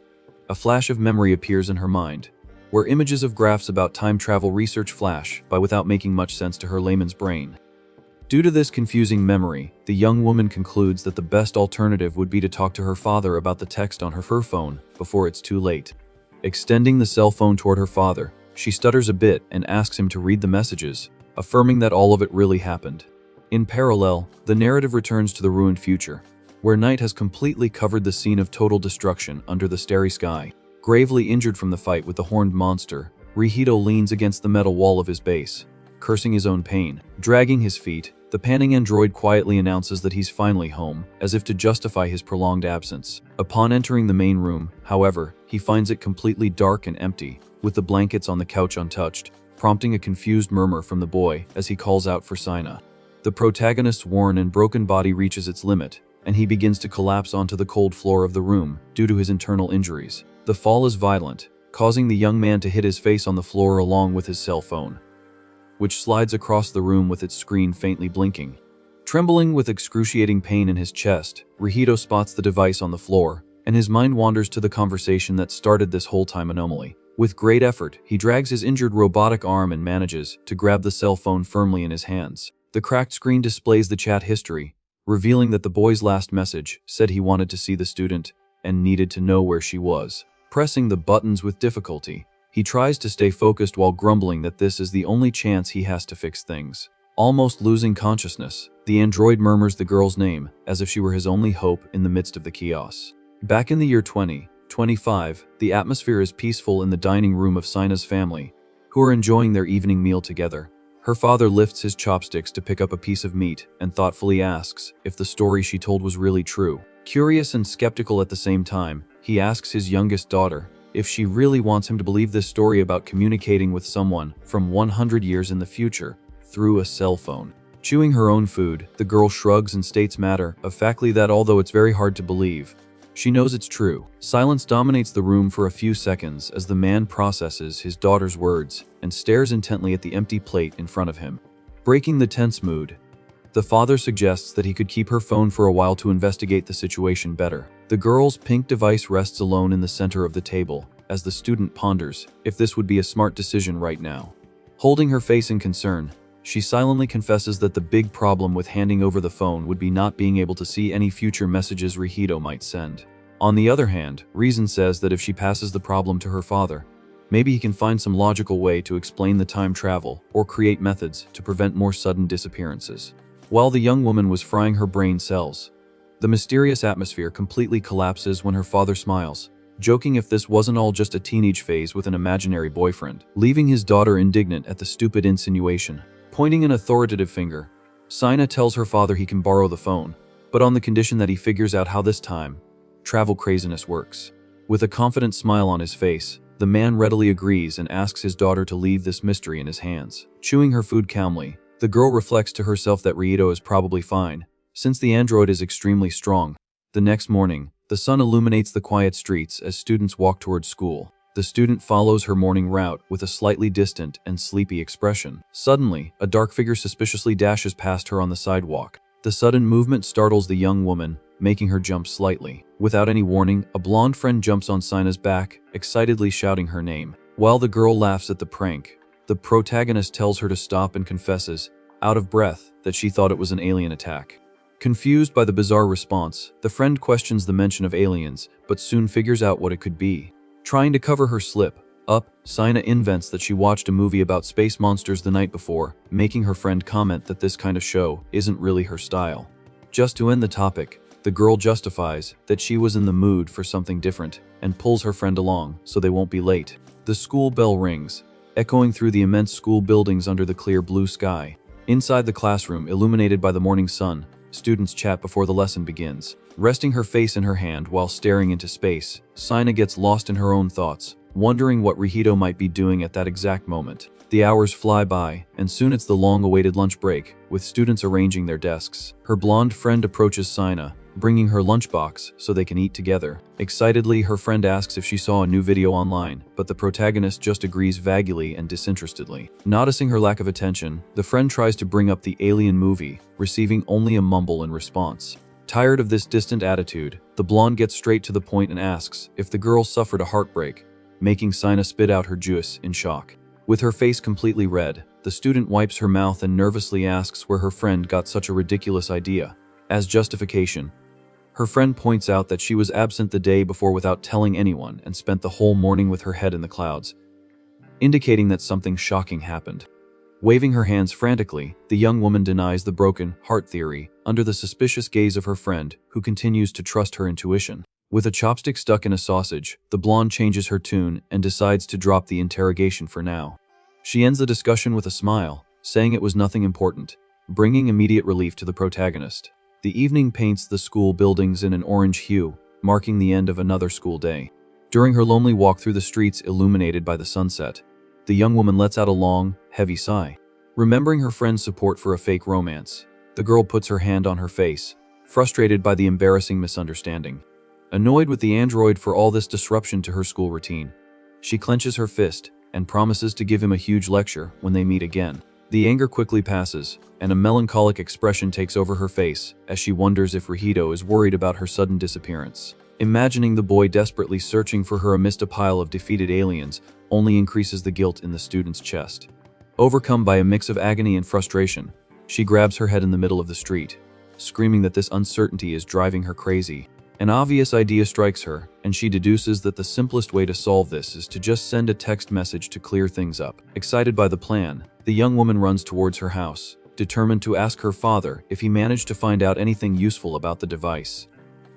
A flash of memory appears in her mind, where images of graphs about time travel research flash by without making much sense to her layman's brain. Due to this confusing memory, the young woman concludes that the best alternative would be to talk to her father about the text on her phone before it's too late. Extending the cell phone toward her father, she stutters a bit and asks him to read the messages, affirming that all of it really happened. In parallel, the narrative returns to the ruined future, where night has completely covered the scene of total destruction under the starry sky. Gravely injured from the fight with the horned monster, Reunited leans against the metal wall of his base, cursing his own pain. Dragging his feet, the panting android quietly announces that he's finally home, as if to justify his prolonged absence. Upon entering the main room, however, he finds it completely dark and empty, with the blankets on the couch untouched, prompting a confused murmur from the boy as he calls out for Seina. The protagonist's worn and broken body reaches its limit, and he begins to collapse onto the cold floor of the room due to his internal injuries. The fall is violent, causing the young man to hit his face on the floor along with his cell phone, which slides across the room with its screen faintly blinking. Trembling with excruciating pain in his chest, Reunited spots the device on the floor, and his mind wanders to the conversation that started this whole time anomaly. With great effort, he drags his injured robotic arm and manages to grab the cell phone firmly in his hands. The cracked screen displays the chat history, revealing that the boy's last message said he wanted to see the student and needed to know where she was. Pressing the buttons with difficulty, he tries to stay focused while grumbling that this is the only chance he has to fix things. Almost losing consciousness, the android murmurs the girl's name as if she were his only hope in the midst of the chaos. Back in the year 2025, the atmosphere is peaceful in the dining room of Seina's family, who are enjoying their evening meal together. Her father lifts his chopsticks to pick up a piece of meat and thoughtfully asks if the story she told was really true. Curious and skeptical at the same time, he asks his youngest daughter if she really wants him to believe this story about communicating with someone from 100 years in the future through a cell phone. Chewing her own food, the girl shrugs and states matter of factly that although it's very hard to believe, she knows it's true. Silence dominates the room for a few seconds as the man processes his daughter's words and stares intently at the empty plate in front of him. Breaking the tense mood, the father suggests that he could keep her phone for a while to investigate the situation better. The girl's pink device rests alone in the center of the table, as the student ponders if this would be a smart decision right now. Holding her face in concern, she silently confesses that the big problem with handing over the phone would be not being able to see any future messages Reunited might send. On the other hand, reason says that if she passes the problem to her father, maybe he can find some logical way to explain the time travel or create methods to prevent more sudden disappearances. While the young woman was frying her brain cells, the mysterious atmosphere completely collapses when her father smiles, joking if this wasn't all just a teenage phase with an imaginary boyfriend, leaving his daughter indignant at the stupid insinuation. Pointing an authoritative finger, Seina tells her father he can borrow the phone, but on the condition that he figures out how this time travel craziness works. With a confident smile on his face, the man readily agrees and asks his daughter to leave this mystery in his hands. Chewing her food calmly, the girl reflects to herself that Reunited is probably fine, since the android is extremely strong. The next morning, the sun illuminates the quiet streets as students walk towards school. The student follows her morning route with a slightly distant and sleepy expression. Suddenly, a dark figure suspiciously dashes past her on the sidewalk. The sudden movement startles the young woman, making her jump slightly. Without any warning, a blonde friend jumps on Seina's back, excitedly shouting her name. While the girl laughs at the prank, the protagonist tells her to stop and confesses, out of breath, that she thought it was an alien attack. Confused by the bizarre response, the friend questions the mention of aliens, but soon figures out what it could be. Trying to cover her slip-up, Seina invents that she watched a movie about space monsters the night before, making her friend comment that this kind of show isn't really her style. Just to end the topic, the girl justifies that she was in the mood for something different and pulls her friend along so they won't be late. The school bell rings, echoing through the immense school buildings under the clear blue sky. Inside the classroom, illuminated by the morning sun, students chat before the lesson begins. Resting her face in her hand while staring into space, Seina gets lost in her own thoughts, wondering what Reunited might be doing at that exact moment. The hours fly by, and soon it's the long-awaited lunch break, with students arranging their desks. Her blonde friend approaches Seina, bringing her lunchbox so they can eat together. Excitedly, her friend asks if she saw a new video online, but the protagonist just agrees vaguely and disinterestedly. Noticing her lack of attention, the friend tries to bring up the alien movie, receiving only a mumble in response. Tired of this distant attitude, the blonde gets straight to the point and asks if the girl suffered a heartbreak, making Seina spit out her juice in shock. With her face completely red, the student wipes her mouth and nervously asks where her friend got such a ridiculous idea. As justification, her friend points out that she was absent the day before without telling anyone and spent the whole morning with her head in the clouds, indicating that something shocking happened. Waving her hands frantically, the young woman denies the broken heart theory under the suspicious gaze of her friend, who continues to trust her intuition. With a chopstick stuck in a sausage, the blonde changes her tune and decides to drop the interrogation for now. She ends the discussion with a smile, saying it was nothing important, bringing immediate relief to the protagonist. The evening paints the school buildings in an orange hue, marking the end of another school day. During her lonely walk through the streets illuminated by the sunset, the young woman lets out a long, heavy sigh. Remembering her friend's support for a fake romance, the girl puts her hand on her face, frustrated by the embarrassing misunderstanding. Annoyed with the android for all this disruption to her school routine, she clenches her fist and promises to give him a huge lecture when they meet again. The anger quickly passes, and a melancholic expression takes over her face as she wonders if Reunited is worried about her sudden disappearance. Imagining the boy desperately searching for her amidst a pile of defeated aliens only increases the guilt in the student's chest. Overcome by a mix of agony and frustration, she grabs her head in the middle of the street, screaming that this uncertainty is driving her crazy. An obvious idea strikes her, and she deduces that the simplest way to solve this is to just send a text message to clear things up. Excited by the plan, the young woman runs towards her house, determined to ask her father if he managed to find out anything useful about the device.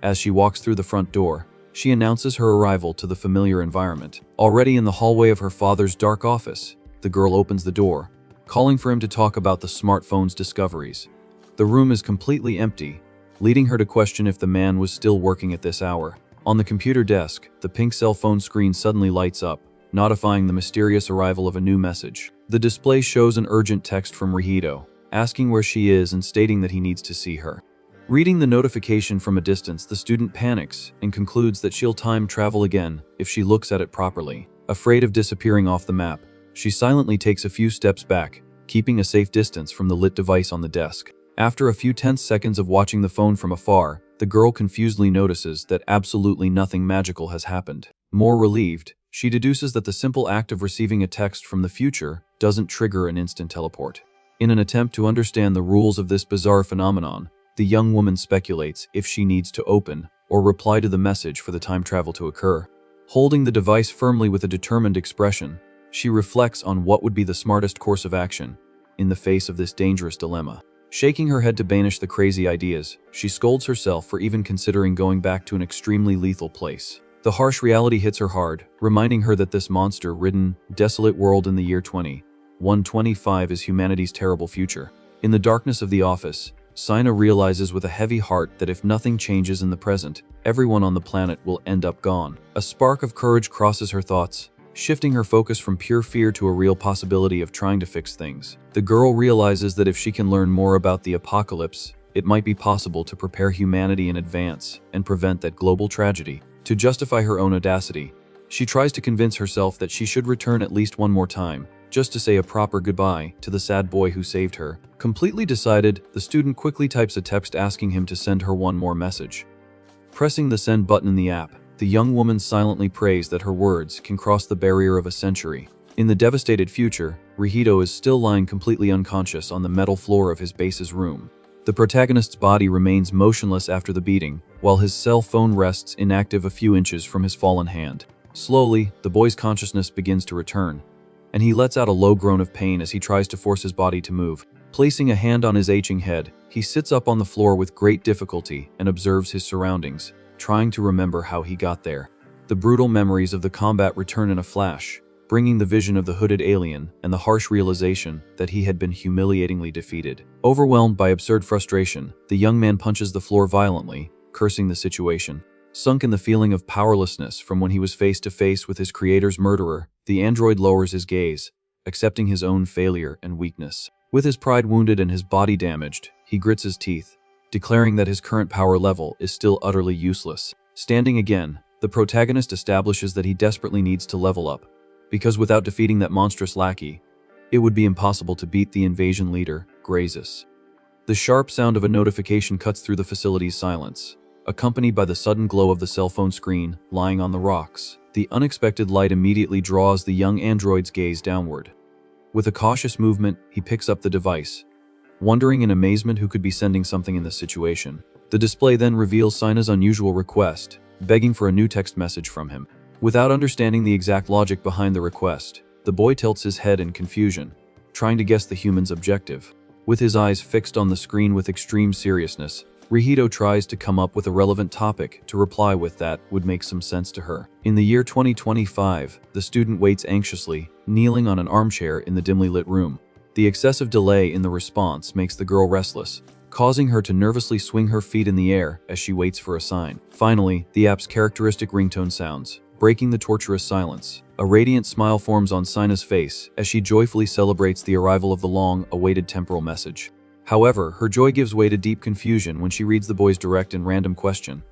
As she walks through the front door, she announces her arrival to the familiar environment. Already in the hallway of her father's dark office, the girl opens the door, calling for him to talk about the smartphone's discoveries. The room is completely empty, leading her to question if the man was still working at this hour. On the computer desk, the pink cell phone screen suddenly lights up, notifying the mysterious arrival of a new message. The display shows an urgent text from Reunited, asking where she is and stating that he needs to see her. Reading the notification from a distance, the student panics and concludes that she'll time travel again if she looks at it properly. Afraid of disappearing off the map, she silently takes a few steps back, keeping a safe distance from the lit device on the desk. After a few tense seconds of watching the phone from afar, the girl confusedly notices that absolutely nothing magical has happened. More relieved, She deduces that the simple act of receiving a text from the future doesn't trigger an instant teleport. In an attempt to understand the rules of this bizarre phenomenon, the young woman speculates if she needs to open or reply to the message for the time travel to occur. Holding the device firmly with a determined expression, she reflects on what would be the smartest course of action in the face of this dangerous dilemma. Shaking her head to banish the crazy ideas, she scolds herself for even considering going back to an extremely lethal place. The harsh reality hits her hard, reminding her that this monster-ridden, desolate world in the year 2125 is humanity's terrible future. In the darkness of the office, Seina realizes with a heavy heart that if nothing changes in the present, everyone on the planet will end up gone. A spark of courage crosses her thoughts, shifting her focus from pure fear to a real possibility of trying to fix things. The girl realizes that if she can learn more about the apocalypse, it might be possible to prepare humanity in advance and prevent that global tragedy. To justify her own audacity, she tries to convince herself that she should return at least one more time, just to say a proper goodbye to the sad boy who saved her. Completely decided, the student quickly types a text asking him to send her one more message. Pressing the send button in the app, the young woman silently prays that her words can cross the barrier of a century. In the devastated future, Reunited is still lying completely unconscious on the metal floor of his base's room. The protagonist's body remains motionless after the beating, while his cell phone rests inactive a few inches from his fallen hand. Slowly, the boy's consciousness begins to return, and he lets out a low groan of pain as he tries to force his body to move. Placing a hand on his aching head, he sits up on the floor with great difficulty and observes his surroundings, trying to remember how he got there. The brutal memories of the combat return in a flash, bringing the vision of the hooded alien and the harsh realization that he had been humiliatingly defeated. Overwhelmed by absurd frustration, the young man punches the floor violently, cursing the situation. Sunk in the feeling of powerlessness from when he was face to face with his creator's murderer, the android lowers his gaze, accepting his own failure and weakness. With his pride wounded and his body damaged, he grits his teeth, declaring that his current power level is still utterly useless. Standing again, the protagonist establishes that he desperately needs to level up, because without defeating that monstrous lackey, it would be impossible to beat the invasion leader, Grazes. The sharp sound of a notification cuts through the facility's silence, accompanied by the sudden glow of the cell phone screen lying on the rocks. The unexpected light immediately draws the young android's gaze downward. With a cautious movement, he picks up the device, wondering in amazement who could be sending something in this situation. The display then reveals Seina's unusual request, begging for a new text message from him. Without understanding the exact logic behind the request, the boy tilts his head in confusion, trying to guess the human's objective. With his eyes fixed on the screen with extreme seriousness, Reunited tries to come up with a relevant topic to reply with that would make some sense to her. In the year 2025, the student waits anxiously, kneeling on an armchair in the dimly lit room. The excessive delay in the response makes the girl restless, causing her to nervously swing her feet in the air as she waits for a sign. Finally, the app's characteristic ringtone sounds, breaking the torturous silence. A radiant smile forms on Seina's face as she joyfully celebrates the arrival of the long-awaited temporal message. However, her joy gives way to deep confusion when she reads the boy's direct and random question.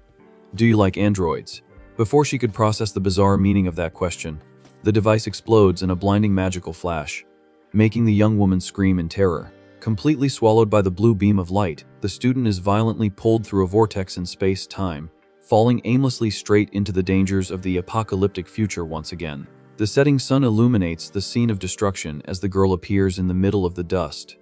"Do you like androids?" Before she could process the bizarre meaning of that question, the device explodes in a blinding magical flash, making the young woman scream in terror. Completely swallowed by the blue beam of light, the student is violently pulled through a vortex in space-time, falling aimlessly straight into the dangers of the apocalyptic future once again. The setting sun illuminates the scene of destruction as the girl appears in the middle of the dust,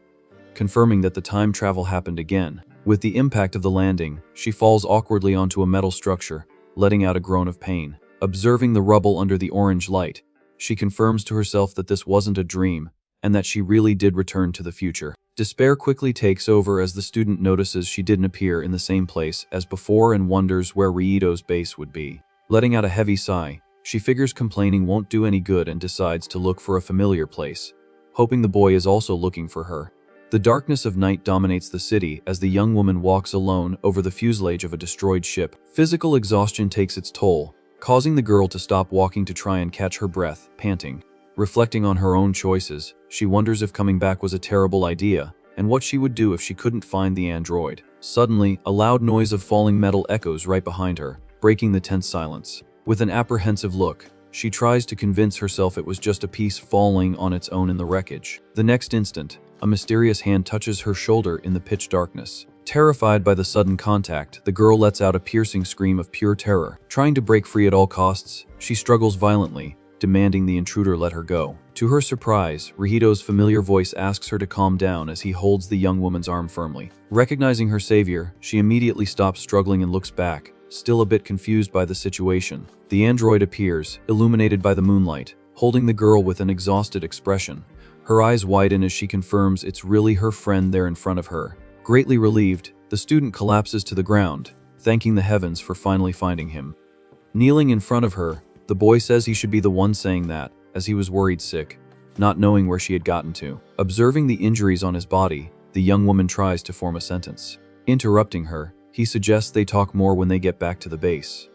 confirming that the time travel happened again. With the impact of the landing, she falls awkwardly onto a metal structure, letting out a groan of pain. Observing the rubble under the orange light, she confirms to herself that this wasn't a dream, and that she really did return to the future. Despair quickly takes over as the student notices she didn't appear in the same place as before and wonders where Reunited's base would be. Letting out a heavy sigh, she figures complaining won't do any good and decides to look for a familiar place, hoping the boy is also looking for her. The darkness of night dominates the city as the young woman walks alone over the fuselage of a destroyed ship. Physical exhaustion takes its toll, causing the girl to stop walking to try and catch her breath, panting. Reflecting on her own choices, she wonders if coming back was a terrible idea, and what she would do if she couldn't find the android. Suddenly, a loud noise of falling metal echoes right behind her, breaking the tense silence. With an apprehensive look, she tries to convince herself it was just a piece falling on its own in the wreckage. The next instant, a mysterious hand touches her shoulder in the pitch darkness. Terrified by the sudden contact, the girl lets out a piercing scream of pure terror. Trying to break free at all costs, she struggles violently, demanding the intruder let her go. To her surprise, Rihito's familiar voice asks her to calm down as he holds the young woman's arm firmly. Recognizing her savior, she immediately stops struggling and looks back, still a bit confused by the situation. The android appears, illuminated by the moonlight, holding the girl with an exhausted expression. Her eyes widen as she confirms it's really her friend there in front of her. Greatly relieved, the student collapses to the ground, thanking the heavens for finally finding him. Kneeling in front of her, the boy says he should be the one saying that, as he was worried sick, not knowing where she had gotten to. Observing the injuries on his body, the young woman tries to form a sentence. Interrupting her, he suggests they talk more when they get back to the base.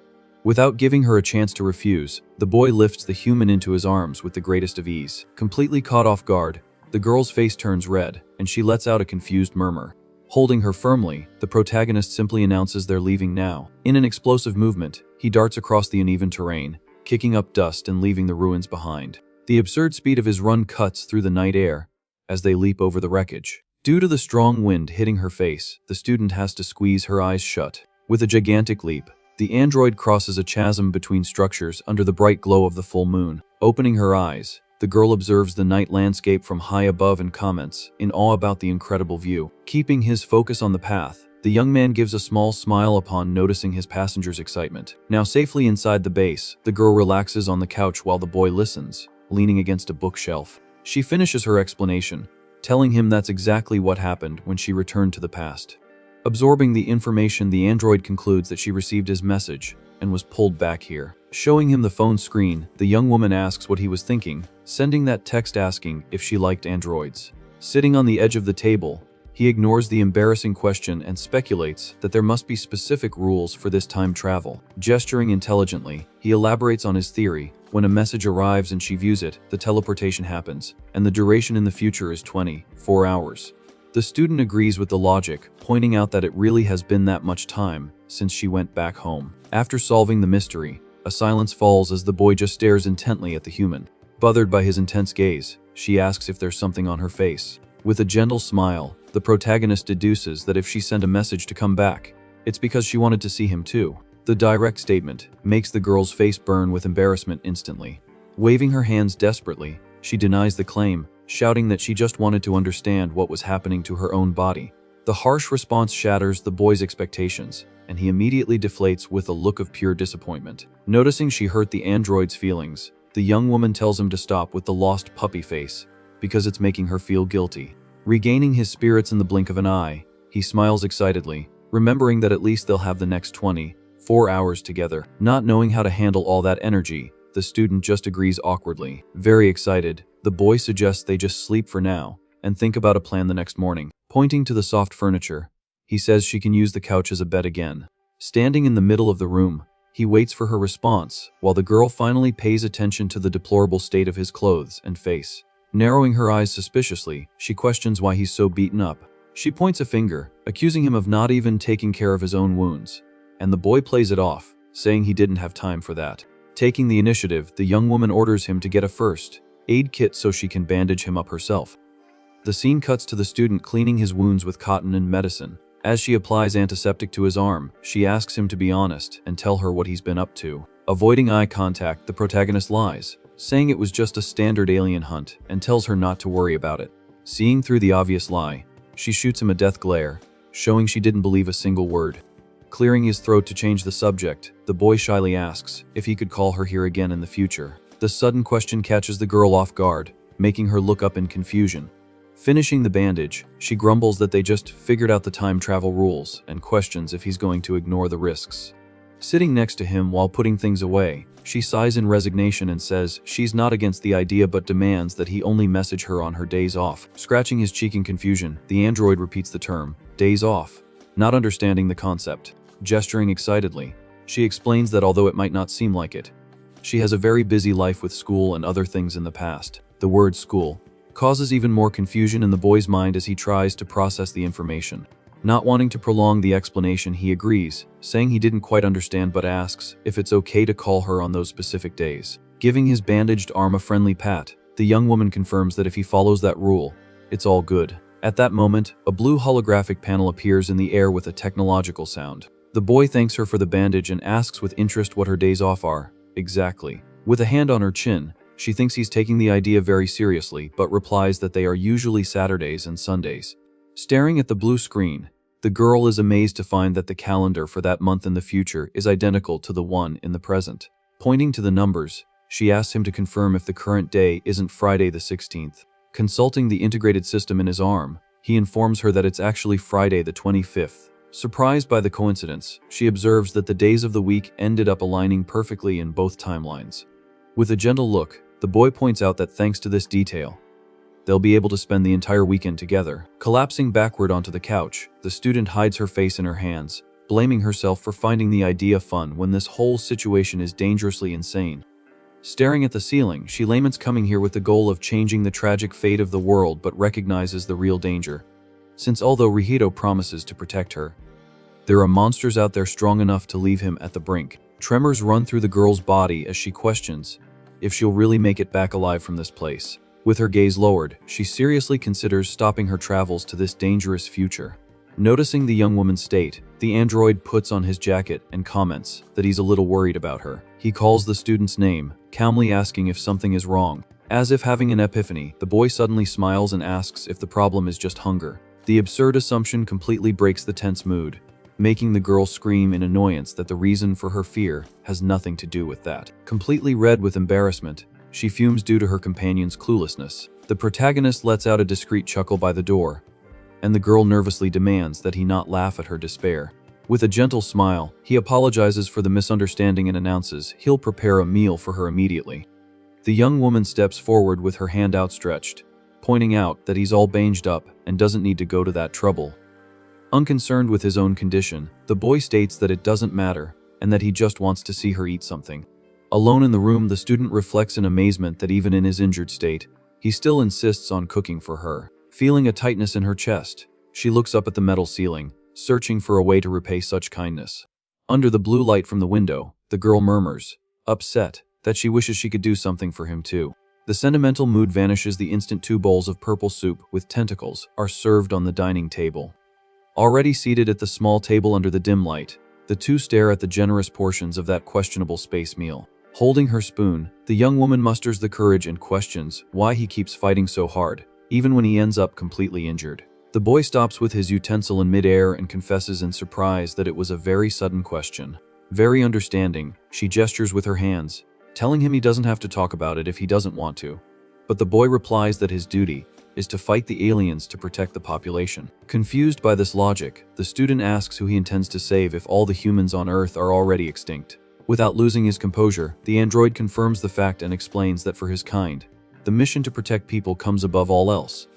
Without giving her a chance to refuse, the boy lifts the human into his arms with the greatest of ease. Completely caught off guard, the girl's face turns red, and she lets out a confused murmur. Holding her firmly, the protagonist simply announces they're leaving now. In an explosive movement, he darts across the uneven terrain, kicking up dust and leaving the ruins behind. The absurd speed of his run cuts through the night air as they leap over the wreckage. Due to the strong wind hitting her face, the student has to squeeze her eyes shut. With a gigantic leap, the android crosses a chasm between structures under the bright glow of the full moon. Opening her eyes, the girl observes the night landscape from high above and comments in awe about the incredible view. Keeping his focus on the path, the young man gives a small smile upon noticing his passenger's excitement. Now safely inside the base, the girl relaxes on the couch while the boy listens, leaning against a bookshelf. She finishes her explanation, telling him that's exactly what happened when she returned to the past. Absorbing the information, the android concludes that she received his message and was pulled back here. Showing him the phone screen, the young woman asks what he was thinking, sending that text asking if she liked androids. Sitting on the edge of the table, he ignores the embarrassing question and speculates that there must be specific rules for this time travel. Gesturing intelligently, he elaborates on his theory. When a message arrives and she views it, the teleportation happens, and the duration in the future is 24 hours. The student agrees with the logic, pointing out that it really has been that much time since she went back home. After solving the mystery, a silence falls as the boy just stares intently at the human. Bothered by his intense gaze, she asks if there's something on her face. With a gentle smile, the protagonist deduces that if she sent a message to come back, it's because she wanted to see him too. The direct statement makes the girl's face burn with embarrassment instantly. Waving her hands desperately, she denies the claim, shouting that she just wanted to understand what was happening to her own body. The harsh response shatters the boy's expectations, and he immediately deflates with a look of pure disappointment. Noticing she hurt the android's feelings, the young woman tells him to stop with the lost puppy face, because it's making her feel guilty. Regaining his spirits in the blink of an eye, he smiles excitedly, remembering that at least they'll have the next 24 hours together. Not knowing how to handle all that energy, the student just agrees awkwardly. Very excited, the boy suggests they just sleep for now and think about a plan the next morning. Pointing to the soft furniture, he says she can use the couch as a bed again. Standing in the middle of the room, he waits for her response while the girl finally pays attention to the deplorable state of his clothes and face. Narrowing her eyes suspiciously, she questions why he's so beaten up. She points a finger, accusing him of not even taking care of his own wounds, and the boy plays it off, saying he didn't have time for that. Taking the initiative, the young woman orders him to get a first aid kit so she can bandage him up herself. The scene cuts to the student cleaning his wounds with cotton and medicine. As she applies antiseptic to his arm, she asks him to be honest and tell her what he's been up to. Avoiding eye contact, the protagonist lies, saying it was just a standard alien hunt, and tells her not to worry about it. Seeing through the obvious lie, she shoots him a death glare, showing she didn't believe a single word. Clearing his throat to change the subject, the boy shyly asks if he could call her here again in the future. The sudden question catches the girl off guard, making her look up in confusion. Finishing the bandage, she grumbles that they just figured out the time travel rules and questions if he's going to ignore the risks. Sitting next to him while putting things away, she sighs in resignation and says she's not against the idea but demands that he only message her on her days off. Scratching his cheek in confusion, the android repeats the term, days off, not understanding the concept. Gesturing excitedly, she explains that although it might not seem like it, she has a very busy life with school and other things in the past. The word school causes even more confusion in the boy's mind as he tries to process the information. Not wanting to prolong the explanation, he agrees, saying he didn't quite understand but asks if it's okay to call her on those specific days. Giving his bandaged arm a friendly pat, the young woman confirms that if he follows that rule, it's all good. At that moment, a blue holographic panel appears in the air with a technological sound. The boy thanks her for the bandage and asks with interest what her days off are. Exactly. With a hand on her chin, She thinks he's taking the idea very seriously, but replies that they are usually Saturdays and Sundays. Staring at the blue screen, the girl is amazed to find that the calendar for that month in the future is identical to the one in the present. Pointing to the numbers, she asks him to confirm if the current day isn't Friday the 16th. Consulting the integrated system in his arm, he informs her that it's actually Friday the 25th. Surprised by the coincidence, she observes that the days of the week ended up aligning perfectly in both timelines. With a gentle look, the boy points out that thanks to this detail, they'll be able to spend the entire weekend together. Collapsing backward onto the couch, the student hides her face in her hands, blaming herself for finding the idea fun when this whole situation is dangerously insane. Staring at the ceiling, she laments coming here with the goal of changing the tragic fate of the world, but recognizes the real danger. Since although Reunited promises to protect her, there are monsters out there strong enough to leave him at the brink. Tremors run through the girl's body as she questions if she'll really make it back alive from this place. With her gaze lowered, she seriously considers stopping her travels to this dangerous future. Noticing the young woman's state, the android puts on his jacket and comments that he's a little worried about her. He calls the student's name, calmly asking if something is wrong. As if having an epiphany, the boy suddenly smiles and asks if the problem is just hunger. The absurd assumption completely breaks the tense mood, making the girl scream in annoyance that the reason for her fear has nothing to do with that. Completely red with embarrassment, she fumes due to her companion's cluelessness. The protagonist lets out a discreet chuckle by the door, and the girl nervously demands that he not laugh at her despair. With a gentle smile, he apologizes for the misunderstanding and announces he'll prepare a meal for her immediately. The young woman steps forward with her hand outstretched, pointing out that he's all banged up and doesn't need to go to that trouble. Unconcerned with his own condition, the boy states that it doesn't matter and that he just wants to see her eat something. Alone in the room, the student reflects in amazement that even in his injured state, he still insists on cooking for her. Feeling a tightness in her chest, she looks up at the metal ceiling, searching for a way to repay such kindness. Under the blue light from the window, the girl murmurs, upset, that she wishes she could do something for him too. The sentimental mood vanishes the instant 2 bowls of purple soup with tentacles are served on the dining table. Already seated at the small table under the dim light, the two stare at the generous portions of that questionable space meal. Holding her spoon, the young woman musters the courage and questions why he keeps fighting so hard, even when he ends up completely injured. The boy stops with his utensil in midair and confesses in surprise that it was a very sudden question. Very understanding, she gestures with her hands, telling him he doesn't have to talk about it if he doesn't want to. But the boy replies that his duty is to fight the aliens to protect the population. Confused by this logic, the student asks who he intends to save if all the humans on Earth are already extinct. Without losing his composure, the android confirms the fact and explains that for his kind, the mission to protect people comes above all else,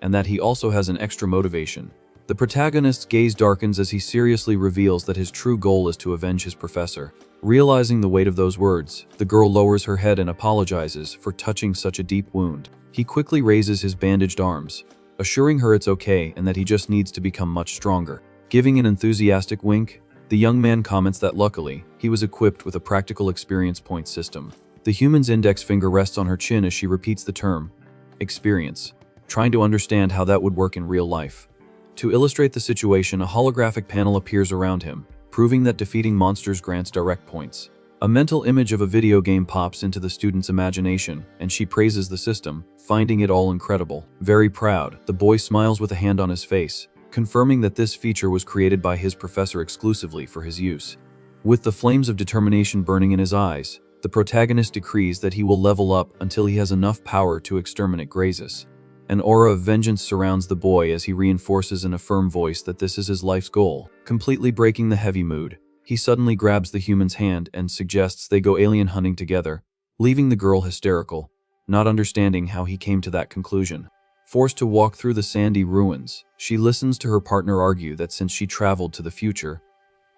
and that he also has an extra motivation. The protagonist's gaze darkens as he seriously reveals that his true goal is to avenge his professor. Realizing the weight of those words, the girl lowers her head and apologizes for touching such a deep wound. He quickly raises his bandaged arms, assuring her it's okay and that he just needs to become much stronger. Giving an enthusiastic wink, the young man comments that luckily, he was equipped with a practical experience point system. The human's index finger rests on her chin as she repeats the term, experience, trying to understand how that would work in real life. To illustrate the situation, a holographic panel appears around him, proving that defeating monsters grants direct points. A mental image of a video game pops into the student's imagination, and she praises the system, finding it all incredible. Very proud, the boy smiles with a hand on his face, confirming that this feature was created by his professor exclusively for his use. With the flames of determination burning in his eyes, the protagonist decrees that he will level up until he has enough power to exterminate Grazes. An aura of vengeance surrounds the boy as he reinforces in a firm voice that this is his life's goal. Completely breaking the heavy mood, he suddenly grabs the human's hand and suggests they go alien hunting together, leaving the girl hysterical, not understanding how he came to that conclusion. Forced to walk through the sandy ruins, she listens to her partner argue that since she traveled to the future,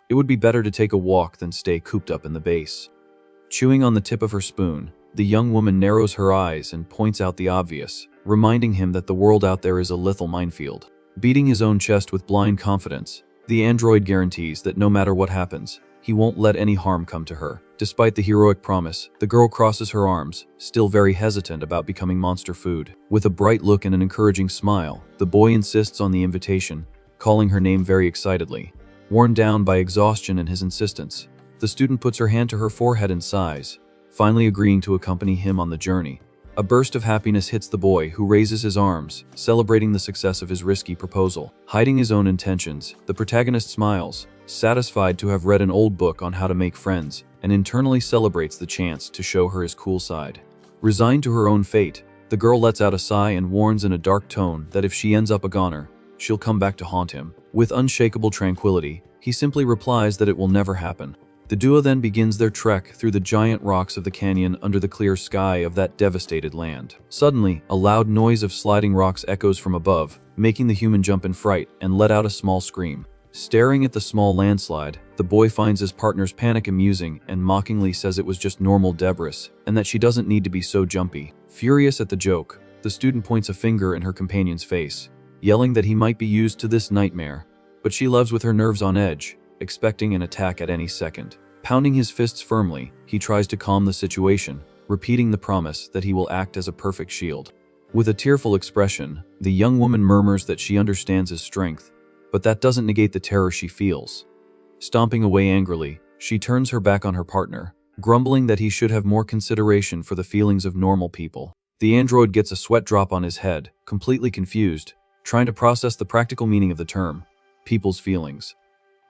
it would be better to take a walk than stay cooped up in the base. Chewing on the tip of her spoon, the young woman narrows her eyes and points out the obvious, reminding him that the world out there is a lethal minefield. Beating his own chest with blind confidence, the android guarantees that no matter what happens, he won't let any harm come to her. Despite the heroic promise, the girl crosses her arms, still very hesitant about becoming monster food. With a bright look and an encouraging smile, the boy insists on the invitation, calling her name very excitedly. Worn down by exhaustion and his insistence, the student puts her hand to her forehead and sighs, finally agreeing to accompany him on the journey. A burst of happiness hits the boy, who raises his arms, celebrating the success of his risky proposal. Hiding his own intentions, the protagonist smiles, satisfied to have read an old book on how to make friends, and internally celebrates the chance to show her his cool side. Resigned to her own fate, the girl lets out a sigh and warns in a dark tone that if she ends up a goner, she'll come back to haunt him. With unshakable tranquility, he simply replies that it will never happen. The duo then begins their trek through the giant rocks of the canyon under the clear sky of that devastated land. Suddenly, a loud noise of sliding rocks echoes from above, making the human jump in fright and let out a small scream. Staring at the small landslide, the boy finds his partner's panic amusing and mockingly says it was just normal debris and that she doesn't need to be so jumpy. Furious at the joke, the student points a finger in her companion's face, yelling that he might be used to this nightmare, but she loves with her nerves on edge, expecting an attack at any second. Pounding his fists firmly, he tries to calm the situation, repeating the promise that he will act as a perfect shield. With a tearful expression, the young woman murmurs that she understands his strength, but that doesn't negate the terror she feels. Stomping away angrily, she turns her back on her partner, grumbling that he should have more consideration for the feelings of normal people. The android gets a sweat drop on his head, completely confused, trying to process the practical meaning of the term, people's feelings.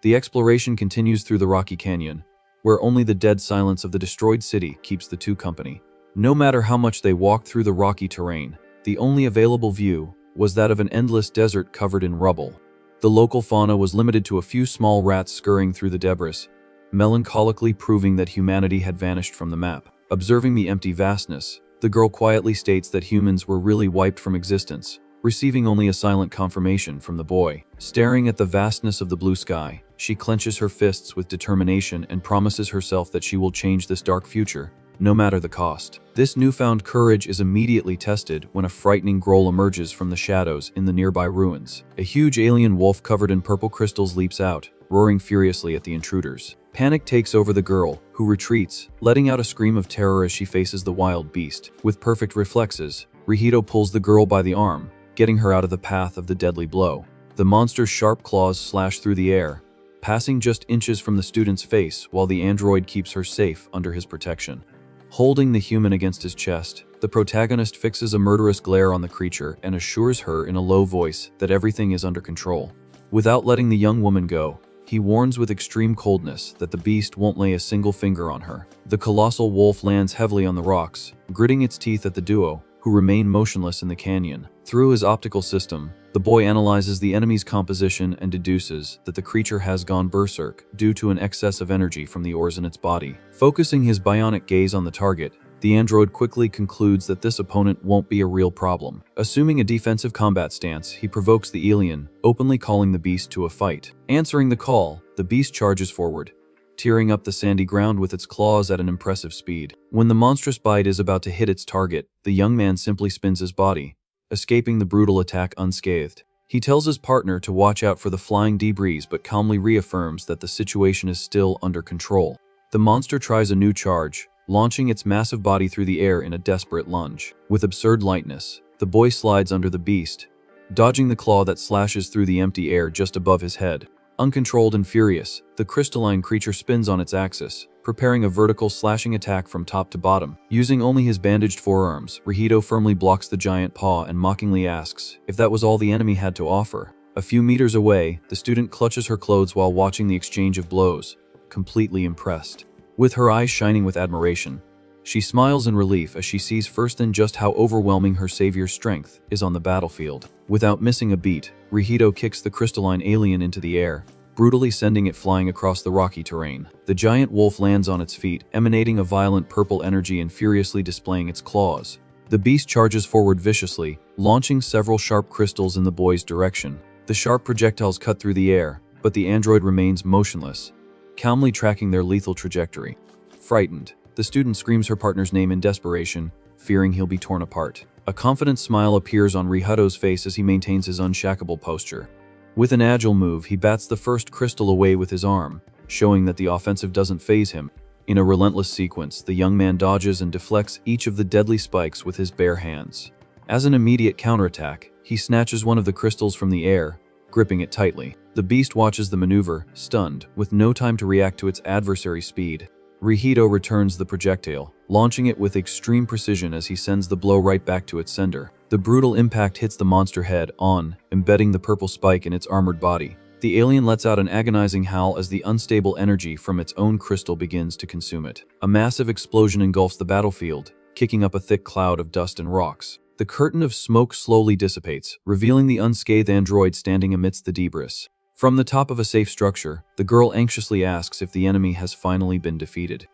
The exploration continues through the rocky canyon, where only the dead silence of the destroyed city keeps the two company. No matter how much they walked through the rocky terrain, the only available view was that of an endless desert covered in rubble. The local fauna was limited to a few small rats scurrying through the debris, melancholically proving that humanity had vanished from the map. Observing the empty vastness, the girl quietly states that humans were really wiped from existence, receiving only a silent confirmation from the boy. Staring at the vastness of the blue sky, she clenches her fists with determination and promises herself that she will change this dark future, no matter the cost. This newfound courage is immediately tested when a frightening growl emerges from the shadows in the nearby ruins. A huge alien wolf covered in purple crystals leaps out, roaring furiously at the intruders. Panic takes over the girl, who retreats, letting out a scream of terror as she faces the wild beast. With perfect reflexes, Rihito pulls the girl by the arm, getting her out of the path of the deadly blow. The monster's sharp claws slash through the air, passing just inches from the student's face while the android keeps her safe under his protection. Holding the human against his chest, the protagonist fixes a murderous glare on the creature and assures her in a low voice that everything is under control. Without letting the young woman go, he warns with extreme coldness that the beast won't lay a single finger on her. The colossal wolf lands heavily on the rocks, gritting its teeth at the duo, who remain motionless in the canyon. Through his optical system, the boy analyzes the enemy's composition and deduces that the creature has gone berserk due to an excess of energy from the ores in its body. Focusing his bionic gaze on the target, the android quickly concludes that this opponent won't be a real problem. Assuming a defensive combat stance, he provokes the alien, openly calling the beast to a fight. Answering the call, the beast charges forward, tearing up the sandy ground with its claws at an impressive speed. When the monstrous bite is about to hit its target, the young man simply spins his body, escaping the brutal attack unscathed. He tells his partner to watch out for the flying debris but calmly reaffirms that the situation is still under control. The monster tries a new charge, launching its massive body through the air in a desperate lunge. With absurd lightness, the boy slides under the beast, dodging the claw that slashes through the empty air just above his head. Uncontrolled and furious, the crystalline creature spins on its axis, preparing a vertical slashing attack from top to bottom. Using only his bandaged forearms, Rihito firmly blocks the giant paw and mockingly asks if that was all the enemy had to offer. A few meters away, the student clutches her clothes while watching the exchange of blows, completely impressed. With her eyes shining with admiration, she smiles in relief as she sees firsthand just how overwhelming her savior's strength is on the battlefield. Without missing a beat, Rihito kicks the crystalline alien into the air, brutally sending it flying across the rocky terrain. The giant wolf lands on its feet, emanating a violent purple energy and furiously displaying its claws. The beast charges forward viciously, launching several sharp crystals in the boy's direction. The sharp projectiles cut through the air, but the android remains motionless, calmly tracking their lethal trajectory. Frightened, the student screams her partner's name in desperation, fearing he'll be torn apart. A confident smile appears on Rihito's face as he maintains his unshackable posture. With an agile move, he bats the first crystal away with his arm, showing that the offensive doesn't faze him. In a relentless sequence, the young man dodges and deflects each of the deadly spikes with his bare hands. As an immediate counterattack, he snatches one of the crystals from the air, gripping it tightly. The beast watches the maneuver, stunned, with no time to react to its adversary's speed. Rihito returns the projectile, launching it with extreme precision as he sends the blow right back to its sender. The brutal impact hits the monster head on, embedding the purple spike in its armored body. The alien lets out an agonizing howl as the unstable energy from its own crystal begins to consume it. A massive explosion engulfs the battlefield, kicking up a thick cloud of dust and rocks. The curtain of smoke slowly dissipates, revealing the unscathed android standing amidst the debris. From the top of a safe structure, the girl anxiously asks if the enemy has finally been defeated.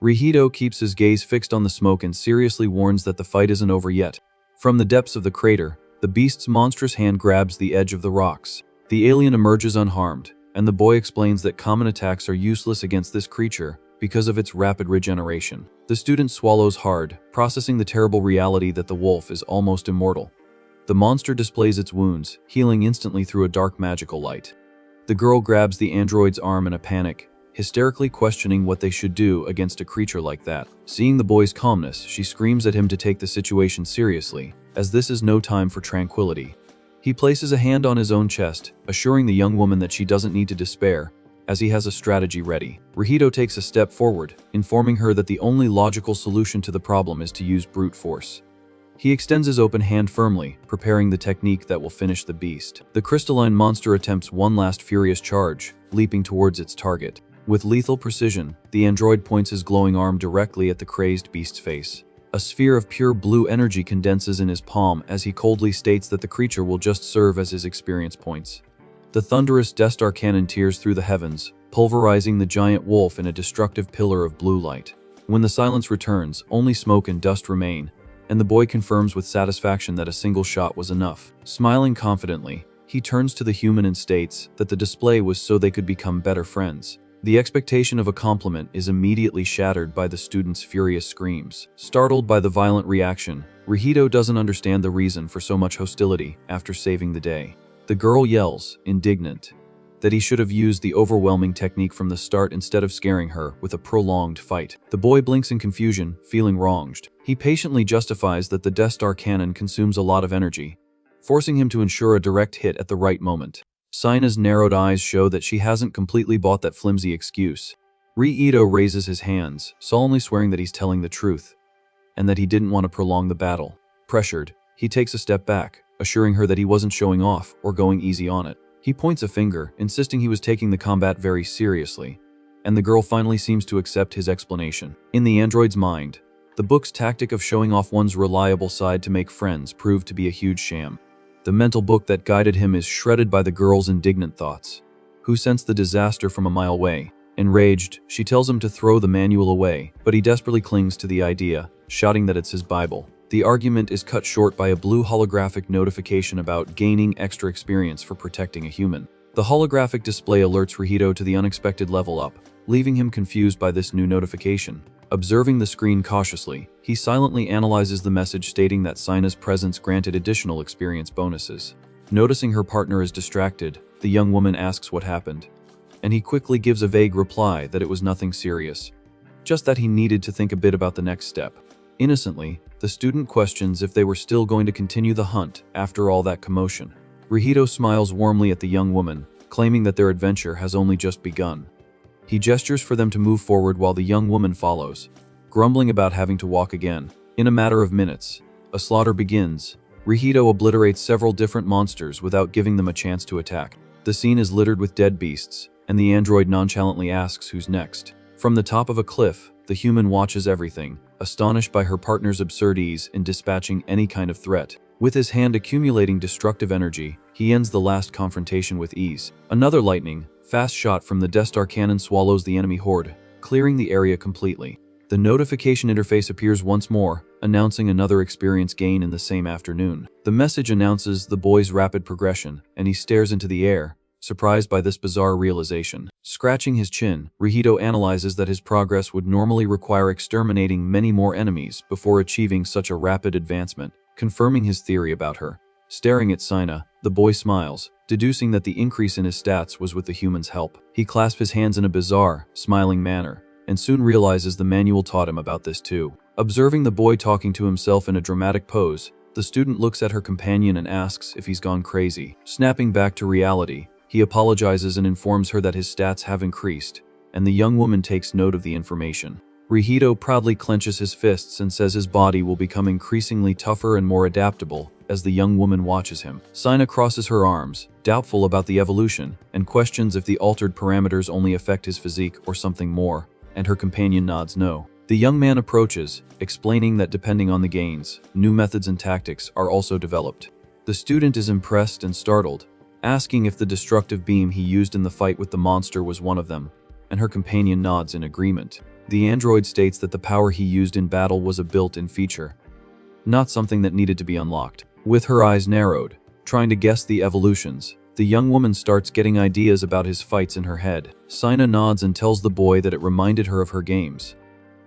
Rihito keeps his gaze fixed on the smoke and seriously warns that the fight isn't over yet. From the depths of the crater, the beast's monstrous hand grabs the edge of the rocks. The alien emerges unharmed, and the boy explains that common attacks are useless against this creature because of its rapid regeneration. The student swallows hard, processing the terrible reality that the wolf is almost immortal. The monster displays its wounds, healing instantly through a dark magical light. The girl grabs the android's arm in a panic, hysterically questioning what they should do against a creature like that. Seeing the boy's calmness, she screams at him to take the situation seriously, as this is no time for tranquility. He places a hand on his own chest, assuring the young woman that she doesn't need to despair, as he has a strategy ready. Rihito takes a step forward, informing her that the only logical solution to the problem is to use brute force. He extends his open hand firmly, preparing the technique that will finish the beast. The crystalline monster attempts one last furious charge, leaping towards its target. With lethal precision, the android points his glowing arm directly at the crazed beast's face. A sphere of pure blue energy condenses in his palm as he coldly states that the creature will just serve as his experience points. The thunderous Death Star cannon tears through the heavens, pulverizing the giant wolf in a destructive pillar of blue light. When the silence returns, only smoke and dust remain, and the boy confirms with satisfaction that a single shot was enough. Smiling confidently, he turns to the human and states that the display was so they could become better friends. The expectation of a compliment is immediately shattered by the student's furious screams. Startled by the violent reaction, Rihito doesn't understand the reason for so much hostility after saving the day. The girl yells, indignant, that he should have used the overwhelming technique from the start instead of scaring her with a prolonged fight. The boy blinks in confusion, feeling wronged. He patiently justifies that the Death Star cannon consumes a lot of energy, forcing him to ensure a direct hit at the right moment. Seina's narrowed eyes show that she hasn't completely bought that flimsy excuse. Rihito raises his hands, solemnly swearing that he's telling the truth, and that he didn't want to prolong the battle. Pressured, he takes a step back, assuring her that he wasn't showing off or going easy on it. He points a finger, insisting he was taking the combat very seriously, and the girl finally seems to accept his explanation. In the android's mind, the book's tactic of showing off one's reliable side to make friends proved to be a huge sham. The mental book that guided him is shredded by the girl's indignant thoughts, who sense the disaster from a mile away. Enraged, she tells him to throw the manual away, but he desperately clings to the idea, shouting that it's his Bible. The argument is cut short by a blue holographic notification about gaining extra experience for protecting a human. The holographic display alerts Rihito to the unexpected level up, leaving him confused by this new notification. Observing the screen cautiously, he silently analyzes the message stating that Seina's presence granted additional experience bonuses. Noticing her partner is distracted, the young woman asks what happened, and he quickly gives a vague reply that it was nothing serious, just that he needed to think a bit about the next step. Innocently, the student questions if they were still going to continue the hunt after all that commotion. Rihito smiles warmly at the young woman, claiming that their adventure has only just begun. He gestures for them to move forward while the young woman follows, grumbling about having to walk again. In a matter of minutes, a slaughter begins. Rihito obliterates several different monsters without giving them a chance to attack. The scene is littered with dead beasts, and the android nonchalantly asks who's next. From the top of a cliff, the human watches everything, astonished by her partner's absurd ease in dispatching any kind of threat. With his hand accumulating destructive energy, he ends the last confrontation with ease. Another lightning, fast shot from the Death Star cannon swallows the enemy horde, clearing the area completely. The notification interface appears once more, announcing another experience gain in the same afternoon. The message announces the boy's rapid progression, and he stares into the air, surprised by this bizarre realization. Scratching his chin, Rihito analyzes that his progress would normally require exterminating many more enemies before achieving such a rapid advancement, confirming his theory about her. Staring at Seina, the boy smiles, deducing that the increase in his stats was with the human's help. He clasps his hands in a bizarre, smiling manner, and soon realizes the manual taught him about this too. Observing the boy talking to himself in a dramatic pose, the student looks at her companion and asks if he's gone crazy. Snapping back to reality, he apologizes and informs her that his stats have increased, and the young woman takes note of the information. Reunited proudly clenches his fists and says his body will become increasingly tougher and more adaptable as the young woman watches him. Seina crosses her arms, doubtful about the evolution, and questions if the altered parameters only affect his physique or something more, and her companion nods no. The young man approaches, explaining that depending on the gains, new methods and tactics are also developed. The student is impressed and startled, asking if the destructive beam he used in the fight with the monster was one of them, and her companion nods in agreement. The android states that the power he used in battle was a built-in feature, not something that needed to be unlocked. With her eyes narrowed, trying to guess the evolutions, the young woman starts getting ideas about his fights in her head. Seina nods and tells the boy that it reminded her of her games.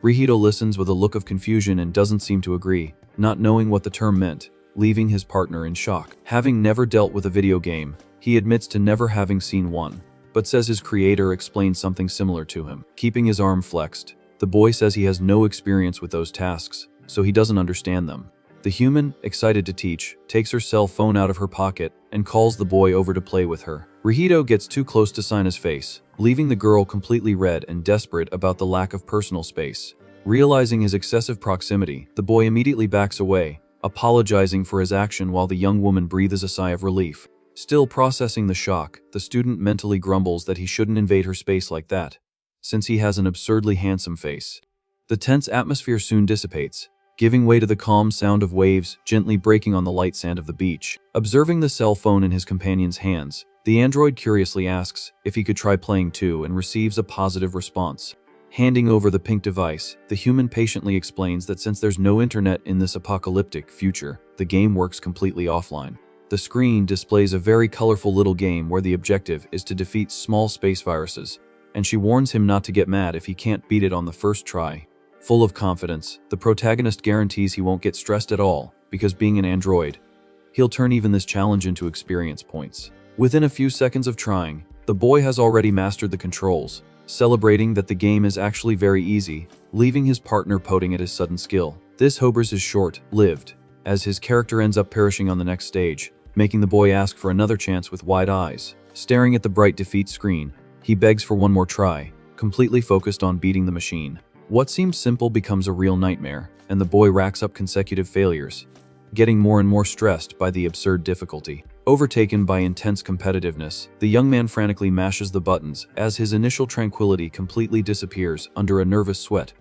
Reunited listens with a look of confusion and doesn't seem to agree, not knowing what the term meant, leaving his partner in shock. Having never dealt with a video game, he admits to never having seen one, but says his creator explained something similar to him. Keeping his arm flexed, the boy says he has no experience with those tasks, so he doesn't understand them. The human, excited to teach, takes her cell phone out of her pocket and calls the boy over to play with her. Reunited gets too close to Seina's face, leaving the girl completely red and desperate about the lack of personal space. Realizing his excessive proximity, the boy immediately backs away, apologizing for his action while the young woman breathes a sigh of relief. Still processing the shock, the student mentally grumbles that he shouldn't invade her space like that, since he has an absurdly handsome face. The tense atmosphere soon dissipates, giving way to the calm sound of waves gently breaking on the light sand of the beach. Observing the cell phone in his companion's hands, the android curiously asks if he could try playing too and receives a positive response. Handing over the pink device, the human patiently explains that since there's no internet in this apocalyptic future, the game works completely offline. The screen displays a very colorful little game where the objective is to defeat small space viruses, and she warns him not to get mad if he can't beat it on the first try. Full of confidence, the protagonist guarantees he won't get stressed at all, because being an android, he'll turn even this challenge into experience points. Within a few seconds of trying, the boy has already mastered the controls, celebrating that the game is actually very easy, leaving his partner pouting at his sudden skill. This hobers is short-lived, as his character ends up perishing on the next stage, making the boy ask for another chance with wide eyes. Staring at the bright defeat screen, he begs for one more try, completely focused on beating the machine. What seems simple becomes a real nightmare, and the boy racks up consecutive failures, getting more and more stressed by the absurd difficulty. Overtaken by intense competitiveness, the young man frantically mashes the buttons as his initial tranquility completely disappears under a nervous sweat.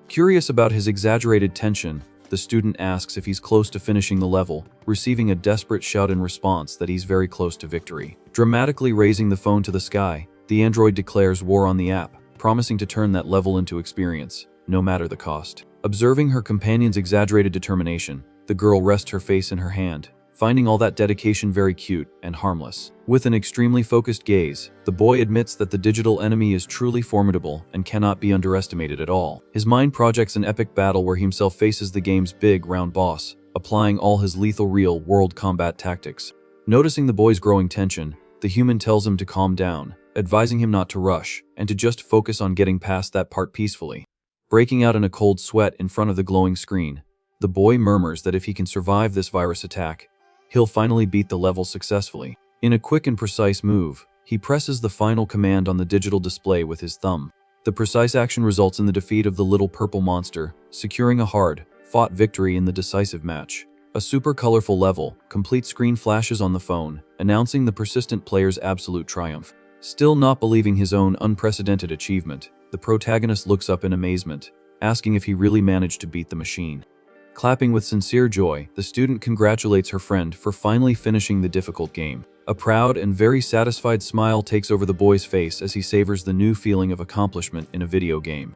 Curious about his exaggerated tension, the student asks if he's close to finishing the level, receiving a desperate shout in response that he's very close to victory. Dramatically raising the phone to the sky, the android declares war on the app, promising to turn that level into experience, no matter the cost. Observing her companion's exaggerated determination, the girl rests her face in her hand, finding all that dedication very cute and harmless. With an extremely focused gaze, the boy admits that the digital enemy is truly formidable and cannot be underestimated at all. His mind projects an epic battle where he himself faces the game's big, round boss, applying all his lethal real-world combat tactics. Noticing the boy's growing tension, the human tells him to calm down, advising him not to rush, and to just focus on getting past that part peacefully. Breaking out in a cold sweat in front of the glowing screen, the boy murmurs that if he can survive this virus attack, he'll finally beat the level successfully. In a quick and precise move, he presses the final command on the digital display with his thumb. The precise action results in the defeat of the little purple monster, securing a hard-fought victory in the decisive match. A super colorful level, complete screen flashes on the phone, announcing the persistent player's absolute triumph. Still not believing his own unprecedented achievement, the protagonist looks up in amazement, asking if he really managed to beat the machine. Clapping with sincere joy, the student congratulates her friend for finally finishing the difficult game. A proud and very satisfied smile takes over the boy's face as he savors the new feeling of accomplishment in a video game.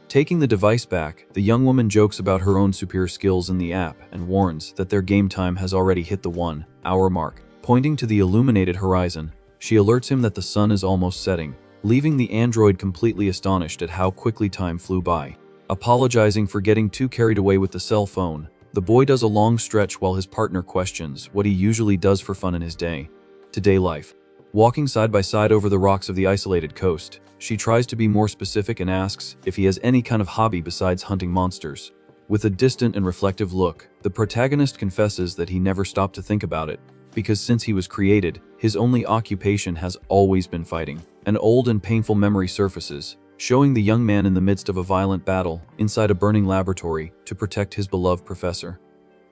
Taking the device back, the young woman jokes about her own superior skills in the app and warns that their game time has already hit the 1-hour mark. Pointing to the illuminated horizon, she alerts him that the sun is almost setting, leaving the android completely astonished at how quickly time flew by. Apologizing for getting too carried away with the cell phone, the boy does a long stretch while his partner questions what he usually does for fun in his day-to-day life. Walking side by side over the rocks of the isolated coast, she tries to be more specific and asks if he has any kind of hobby besides hunting monsters. With a distant and reflective look, the protagonist confesses that he never stopped to think about it, because since he was created, his only occupation has always been fighting. An old and painful memory surfaces, showing the young man in the midst of a violent battle inside a burning laboratory to protect his beloved professor.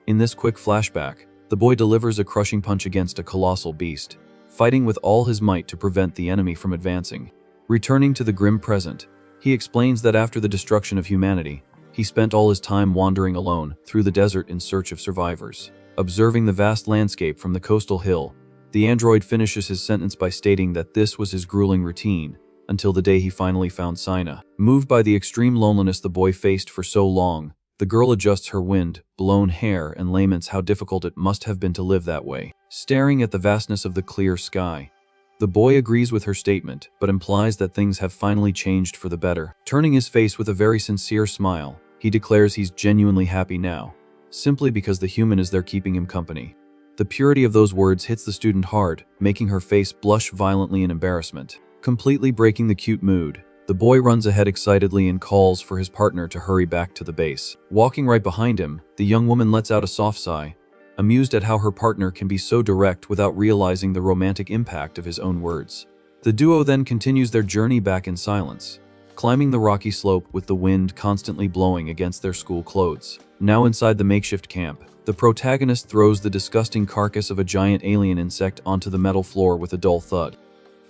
In this quick flashback, the boy delivers a crushing punch against a colossal beast, fighting with all his might to prevent the enemy from advancing. Returning to the grim present, he explains that after the destruction of humanity, he spent all his time wandering alone through the desert in search of survivors. Observing the vast landscape from the coastal hill, the android finishes his sentence by stating that this was his grueling routine until the day he finally found Seina. Moved by the extreme loneliness the boy faced for so long, the girl adjusts her wind-blown hair and laments how difficult it must have been to live that way. Staring at the vastness of the clear sky, the boy agrees with her statement, but implies that things have finally changed for the better. Turning his face with a very sincere smile, he declares he's genuinely happy now, simply because the human is there keeping him company. The purity of those words hits the student hard, making her face blush violently in embarrassment. Completely breaking the cute mood, the boy runs ahead excitedly and calls for his partner to hurry back to the base. Walking right behind him, the young woman lets out a soft sigh, amused at how her partner can be so direct without realizing the romantic impact of his own words. The duo then continues their journey back in silence, climbing the rocky slope with the wind constantly blowing against their school clothes. Now inside the makeshift camp, the protagonist throws the disgusting carcass of a giant alien insect onto the metal floor with a dull thud.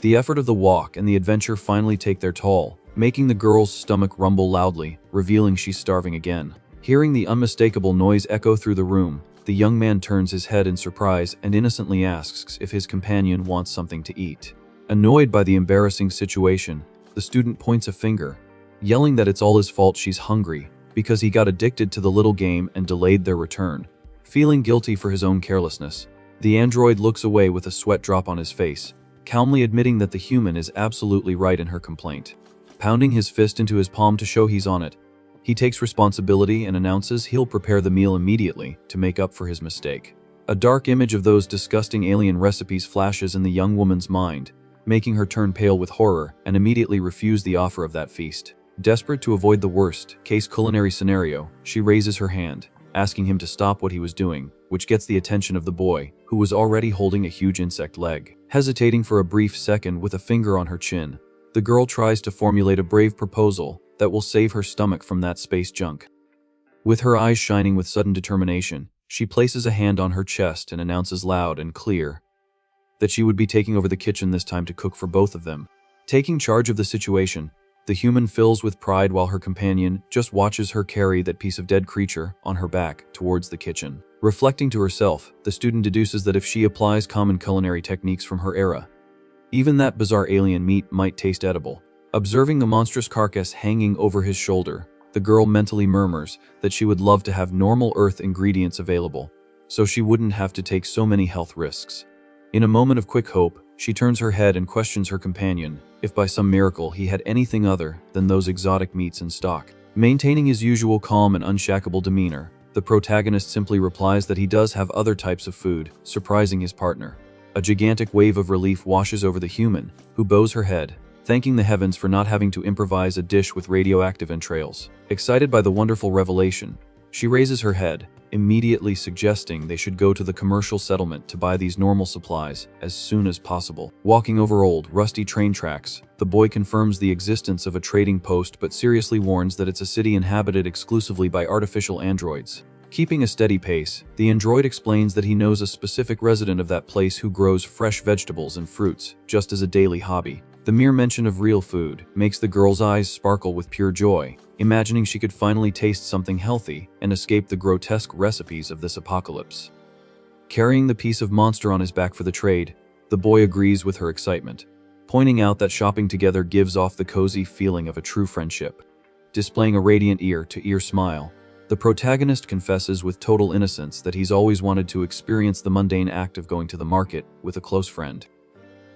The effort of the walk and the adventure finally take their toll, making the girl's stomach rumble loudly, revealing she's starving again. Hearing the unmistakable noise echo through the room, the young man turns his head in surprise and innocently asks if his companion wants something to eat. Annoyed by the embarrassing situation, the student points a finger, yelling that it's all his fault she's hungry because he got addicted to the little game and delayed their return. Feeling guilty for his own carelessness, the android looks away with a sweat drop on his face, calmly admitting that the human is absolutely right in her complaint. Pounding his fist into his palm to show he's on it, he takes responsibility and announces he'll prepare the meal immediately to make up for his mistake. A dark image of those disgusting alien recipes flashes in the young woman's mind, making her turn pale with horror and immediately refuse the offer of that feast. Desperate to avoid the worst-case culinary scenario, she raises her hand, asking him to stop what he was doing, which gets the attention of the boy, who was already holding a huge insect leg. Hesitating for a brief second with a finger on her chin, the girl tries to formulate a brave proposal that will save her stomach from that space junk. With her eyes shining with sudden determination, she places a hand on her chest and announces loud and clear that she would be taking over the kitchen this time to cook for both of them. Taking charge of the situation, the human fills with pride while her companion just watches her carry that piece of dead creature on her back towards the kitchen. Reflecting to herself, the student deduces that if she applies common culinary techniques from her era, even that bizarre alien meat might taste edible. Observing the monstrous carcass hanging over his shoulder, the girl mentally murmurs that she would love to have normal Earth ingredients available, so she wouldn't have to take so many health risks. In a moment of quick hope, she turns her head and questions her companion if by some miracle he had anything other than those exotic meats in stock. Maintaining his usual calm and unshackable demeanor, the protagonist simply replies that he does have other types of food, surprising his partner. A gigantic wave of relief washes over the human, who bows her head, thanking the heavens for not having to improvise a dish with radioactive entrails. Excited by the wonderful revelation, she raises her head, immediately suggesting they should go to the commercial settlement to buy these normal supplies as soon as possible. Walking over old, rusty train tracks, the boy confirms the existence of a trading post but seriously warns that it's a city inhabited exclusively by artificial androids. Keeping a steady pace, the android explains that he knows a specific resident of that place who grows fresh vegetables and fruits, just as a daily hobby. The mere mention of real food makes the girl's eyes sparkle with pure joy, imagining she could finally taste something healthy and escape the grotesque recipes of this apocalypse. Carrying the piece of monster on his back for the trade, the boy agrees with her excitement, pointing out that shopping together gives off the cozy feeling of a true friendship. Displaying a radiant ear-to-ear smile, the protagonist confesses with total innocence that he's always wanted to experience the mundane act of going to the market with a close friend.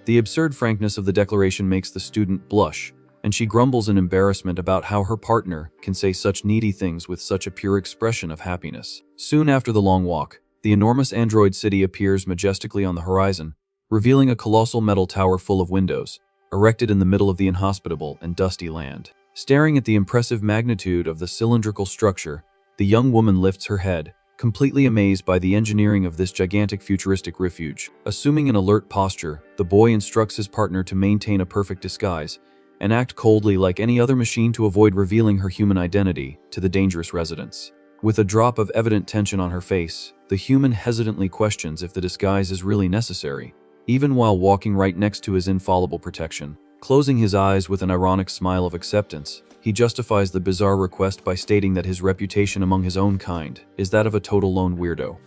The absurd frankness of the declaration makes the student blush, and she grumbles in embarrassment about how her partner can say such needy things with such a pure expression of happiness. Soon after the long walk, the enormous android city appears majestically on the horizon, revealing a colossal metal tower full of windows, erected in the middle of the inhospitable and dusty land. Staring at the impressive magnitude of the cylindrical structure, the young woman lifts her head, completely amazed by the engineering of this gigantic futuristic refuge. Assuming an alert posture, the boy instructs his partner to maintain a perfect disguise, and act coldly like any other machine to avoid revealing her human identity to the dangerous residents. With a drop of evident tension on her face, the human hesitantly questions if the disguise is really necessary, even while walking right next to his infallible protection. Closing his eyes with an ironic smile of acceptance, he justifies the bizarre request by stating that his reputation among his own kind is that of a total lone weirdo.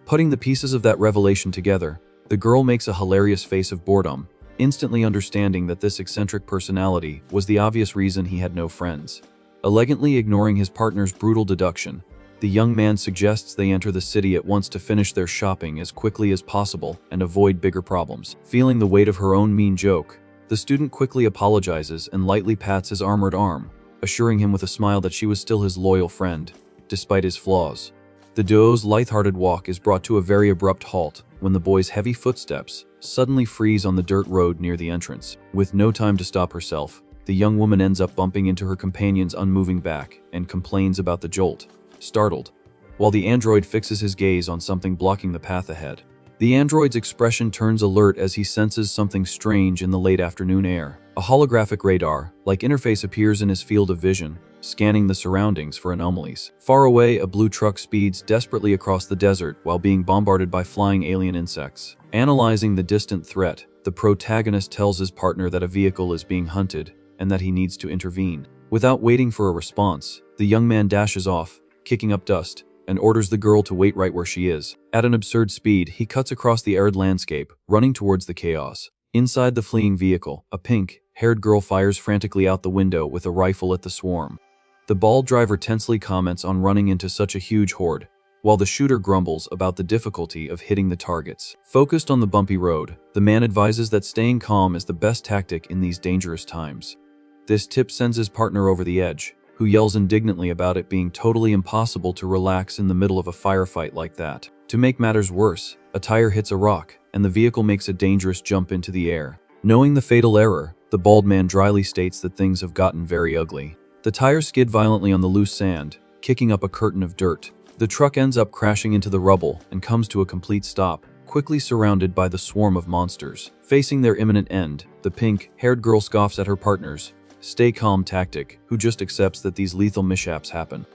Putting the pieces of that revelation together, the girl makes a hilarious face of boredom, instantly understanding that this eccentric personality was the obvious reason he had no friends. Elegantly ignoring his partner's brutal deduction, the young man suggests they enter the city at once to finish their shopping as quickly as possible and avoid bigger problems. Feeling the weight of her own mean joke, the student quickly apologizes and lightly pats his armored arm, assuring him with a smile that she was still his loyal friend, despite his flaws. The duo's light-hearted walk is brought to a very abrupt halt when the boy's heavy footsteps suddenly freeze on the dirt road near the entrance. With no time to stop herself, the young woman ends up bumping into her companion's unmoving back and complains about the jolt, startled, while the android fixes his gaze on something blocking the path ahead. The android's expression turns alert as he senses something strange in the late afternoon air. A holographic radar-like interface appears in his field of vision, scanning the surroundings for anomalies. Far away, a blue truck speeds desperately across the desert while being bombarded by flying alien insects. Analyzing the distant threat, the protagonist tells his partner that a vehicle is being hunted and that he needs to intervene. Without waiting for a response, the young man dashes off, kicking up dust, and orders the girl to wait right where she is. At an absurd speed, he cuts across the arid landscape, running towards the chaos. Inside the fleeing vehicle, a pink-haired girl fires frantically out the window with a rifle at the swarm. The bald driver tensely comments on running into such a huge horde, while the shooter grumbles about the difficulty of hitting the targets. Focused on the bumpy road, the man advises that staying calm is the best tactic in these dangerous times. This tip sends his partner over the edge, who yells indignantly about it being totally impossible to relax in the middle of a firefight like that. To make matters worse, a tire hits a rock, and the vehicle makes a dangerous jump into the air. Knowing the fatal error, the bald man dryly states that things have gotten very ugly. The tires skid violently on the loose sand, kicking up a curtain of dirt. The truck ends up crashing into the rubble and comes to a complete stop, quickly surrounded by the swarm of monsters. Facing their imminent end, the pink-haired girl scoffs at her partner's stay calm tactic, who just accepts that these lethal mishaps happen.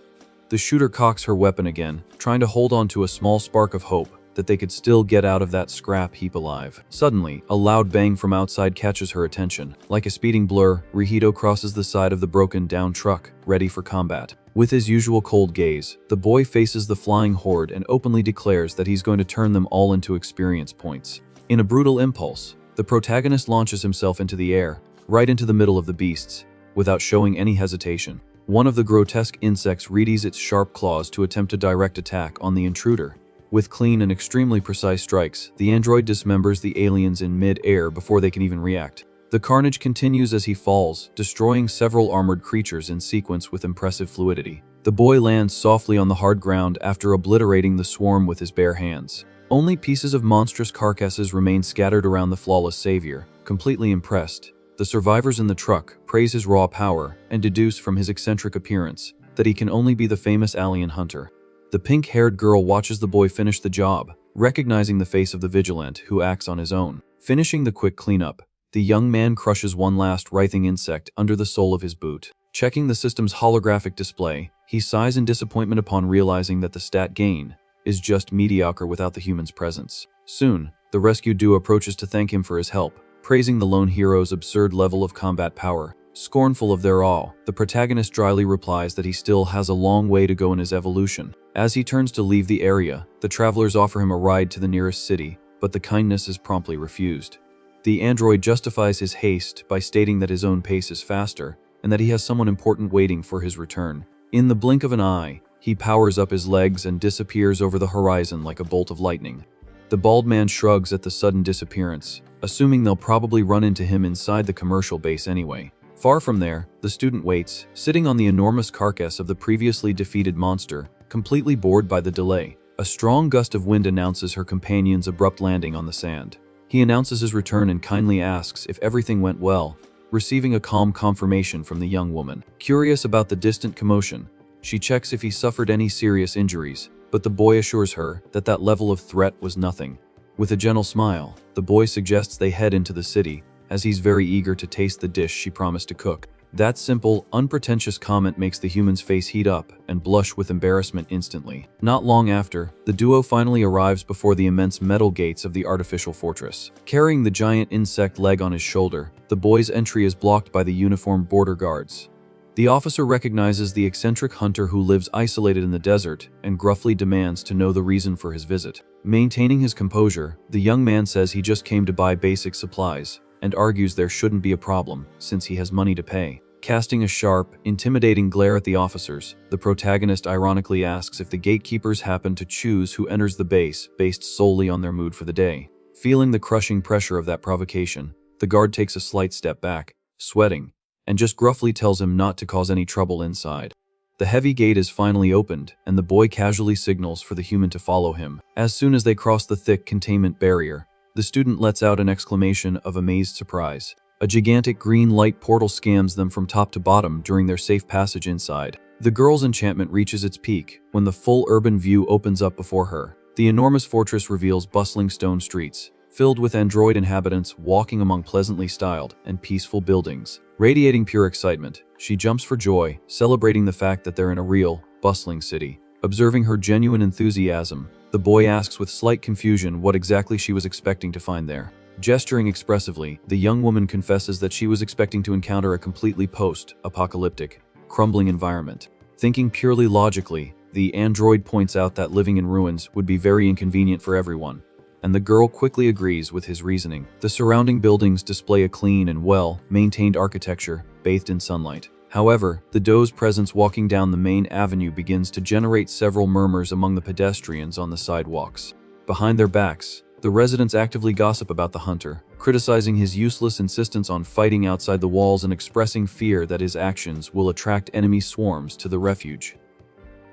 The shooter cocks her weapon again, trying to hold on to a small spark of hope that they could still get out of that scrap heap alive. Suddenly, a loud bang from outside catches her attention. Like a speeding blur, Reunited crosses the side of the broken-down truck, ready for combat. With his usual cold gaze, the boy faces the flying horde and openly declares that he's going to turn them all into experience points. In a brutal impulse, the protagonist launches himself into the air, right into the middle of the beasts, without showing any hesitation. One of the grotesque insects readies its sharp claws to attempt a direct attack on the intruder. With clean and extremely precise strikes, the android dismembers the aliens in mid-air before they can even react. The carnage continues as he falls, destroying several armored creatures in sequence with impressive fluidity. The boy lands softly on the hard ground after obliterating the swarm with his bare hands. Only pieces of monstrous carcasses remain scattered around the flawless savior. Completely impressed, the survivors in the truck praise his raw power and deduce from his eccentric appearance that he can only be the famous alien hunter. The pink-haired girl watches the boy finish the job, recognizing the face of the vigilant who acts on his own. Finishing the quick cleanup, the young man crushes one last writhing insect under the sole of his boot. Checking the system's holographic display, he sighs in disappointment upon realizing that the stat gain is just mediocre without the human's presence. Soon, the rescue duo approaches to thank him for his help, praising the lone hero's absurd level of combat power. Scornful of their awe, the protagonist dryly replies that he still has a long way to go in his evolution. As he turns to leave the area, the travelers offer him a ride to the nearest city, but the kindness is promptly refused. The android justifies his haste by stating that his own pace is faster, and that he has someone important waiting for his return. In the blink of an eye, he powers up his legs and disappears over the horizon like a bolt of lightning. The bald man shrugs at the sudden disappearance, assuming they'll probably run into him inside the commercial base anyway. Far from there, the student waits, sitting on the enormous carcass of the previously defeated monster, completely bored by the delay. A strong gust of wind announces her companion's abrupt landing on the sand. He announces his return and kindly asks if everything went well, receiving a calm confirmation from the young woman. Curious about the distant commotion, she checks if he suffered any serious injuries, but the boy assures her that that level of threat was nothing. With a gentle smile, the boy suggests they head into the city, as he's very eager to taste the dish she promised to cook. That simple, unpretentious comment makes the human's face heat up and blush with embarrassment instantly. Not long after, the duo finally arrives before the immense metal gates of the artificial fortress. Carrying the giant insect leg on his shoulder, the boy's entry is blocked by the uniformed border guards. The officer recognizes the eccentric hunter who lives isolated in the desert and gruffly demands to know the reason for his visit. Maintaining his composure, the young man says he just came to buy basic supplies and argues there shouldn't be a problem since he has money to pay. Casting a sharp, intimidating glare at the officers, the protagonist ironically asks if the gatekeepers happen to choose who enters the base based solely on their mood for the day. Feeling the crushing pressure of that provocation, the guard takes a slight step back, sweating, and just gruffly tells him not to cause any trouble inside. The heavy gate is finally opened, and the boy casually signals for the human to follow him. As soon as they cross the thick containment barrier, the student lets out an exclamation of amazed surprise. A gigantic green light portal scans them from top to bottom during their safe passage inside. The girl's enchantment reaches its peak when the full urban view opens up before her. The enormous fortress reveals bustling stone streets, filled with android inhabitants walking among pleasantly styled and peaceful buildings. Radiating pure excitement, she jumps for joy, celebrating the fact that they're in a real, bustling city. Observing her genuine enthusiasm, the boy asks with slight confusion what exactly she was expecting to find there. Gesturing expressively, the young woman confesses that she was expecting to encounter a completely post-apocalyptic, crumbling environment. Thinking purely logically, the android points out that living in ruins would be very inconvenient for everyone, and the girl quickly agrees with his reasoning. The surrounding buildings display a clean and well-maintained architecture, bathed in sunlight. However, the duo's presence walking down the main avenue begins to generate several murmurs among the pedestrians on the sidewalks. Behind their backs, the residents actively gossip about the hunter, criticizing his useless insistence on fighting outside the walls and expressing fear that his actions will attract enemy swarms to the refuge.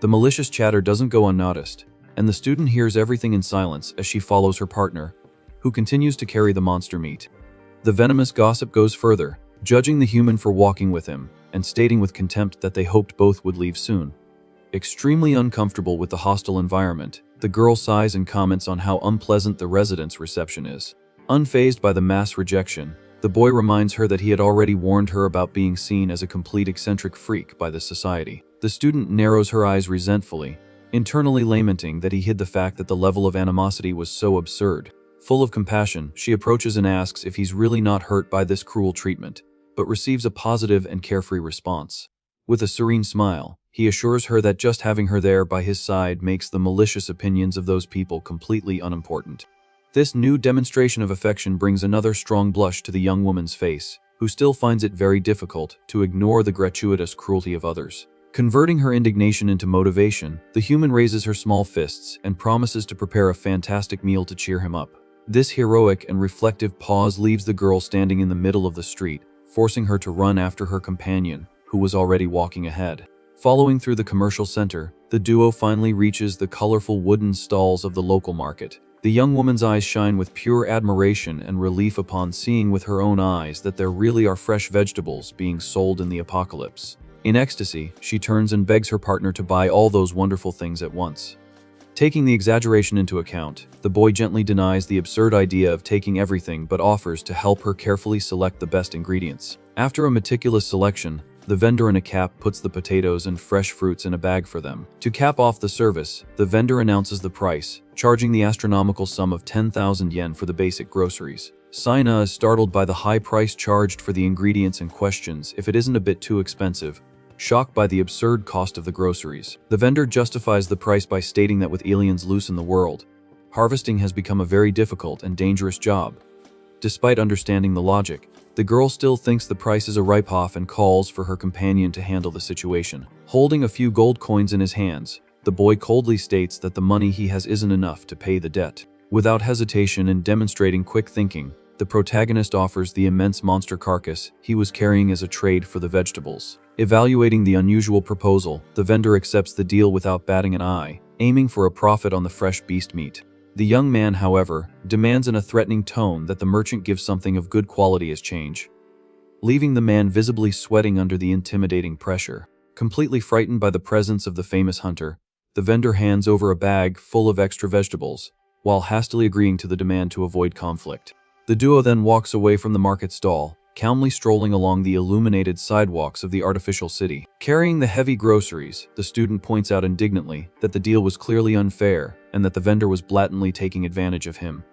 The malicious chatter doesn't go unnoticed, and the student hears everything in silence as she follows her partner, who continues to carry the monster meat. The venomous gossip goes further, judging the human for walking with him, and stating with contempt that they hoped both would leave soon. Extremely uncomfortable with the hostile environment, the girl sighs and comments on how unpleasant the residents' reception is. Unfazed by the mass rejection, the boy reminds her that he had already warned her about being seen as a complete eccentric freak by the society. The student narrows her eyes resentfully, internally lamenting that he hid the fact that the level of animosity was so absurd. Full of compassion, she approaches and asks if he's really not hurt by this cruel treatment, but receives a positive and carefree response. With a serene smile, he assures her that just having her there by his side makes the malicious opinions of those people completely unimportant. This new demonstration of affection brings another strong blush to the young woman's face, who still finds it very difficult to ignore the gratuitous cruelty of others. Converting her indignation into motivation, the human raises her small fists and promises to prepare a fantastic meal to cheer him up. This heroic and reflective pause leaves the girl standing in the middle of the street, forcing her to run after her companion, who was already walking ahead. Following through the commercial center, the duo finally reaches the colorful wooden stalls of the local market. The young woman's eyes shine with pure admiration and relief upon seeing with her own eyes that there really are fresh vegetables being sold in the apocalypse. In ecstasy, she turns and begs her partner to buy all those wonderful things at once. Taking the exaggeration into account, the boy gently denies the absurd idea of taking everything but offers to help her carefully select the best ingredients. After a meticulous selection, the vendor in a cap puts the potatoes and fresh fruits in a bag for them. To cap off the service, the vendor announces the price, charging the astronomical sum of 10,000 yen for the basic groceries. Seina is startled by the high price charged for the ingredients and questions if it isn't a bit too expensive, shocked by the absurd cost of the groceries. The vendor justifies the price by stating that with aliens loose in the world, harvesting has become a very difficult and dangerous job. Despite understanding the logic, the girl still thinks the price is a ripoff and calls for her companion to handle the situation. Holding a few gold coins in his hands, the boy coldly states that the money he has isn't enough to pay the debt. Without hesitation and demonstrating quick thinking, the protagonist offers the immense monster carcass he was carrying as a trade for the vegetables. Evaluating the unusual proposal, the vendor accepts the deal without batting an eye, aiming for a profit on the fresh beast meat. The young man, however, demands in a threatening tone that the merchant give something of good quality as change, leaving the man visibly sweating under the intimidating pressure. Completely frightened by the presence of the famous hunter, the vendor hands over a bag full of extra vegetables, while hastily agreeing to the demand to avoid conflict. The duo then walks away from the market stall, calmly strolling along the illuminated sidewalks of the artificial city. Carrying the heavy groceries, the student points out indignantly that the deal was clearly unfair and that the vendor was blatantly taking advantage of him.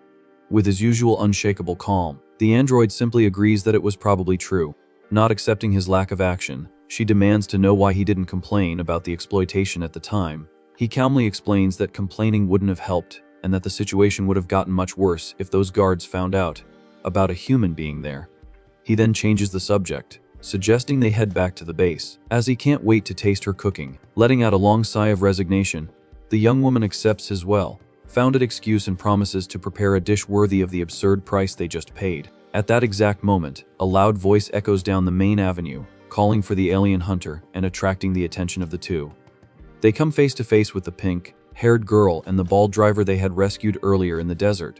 With his usual unshakable calm, the android simply agrees that it was probably true. Not accepting his lack of action, she demands to know why he didn't complain about the exploitation at the time. He calmly explains that complaining wouldn't have helped and that the situation would have gotten much worse if those guards found out about a human being there. He then changes the subject, suggesting they head back to the base, as he can't wait to taste her cooking. Letting out a long sigh of resignation, the young woman accepts his well-founded excuse and promises to prepare a dish worthy of the absurd price they just paid. At that exact moment, a loud voice echoes down the main avenue, calling for the alien hunter and attracting the attention of the two. They come face to face with the pink-haired girl and the bald driver they had rescued earlier in the desert,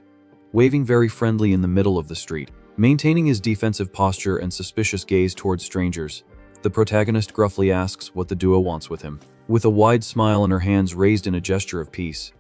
waving very friendly in the middle of the street. Maintaining his defensive posture and suspicious gaze towards strangers, the protagonist gruffly asks what the duo wants with him. With a wide smile and her hands raised in a gesture of peace,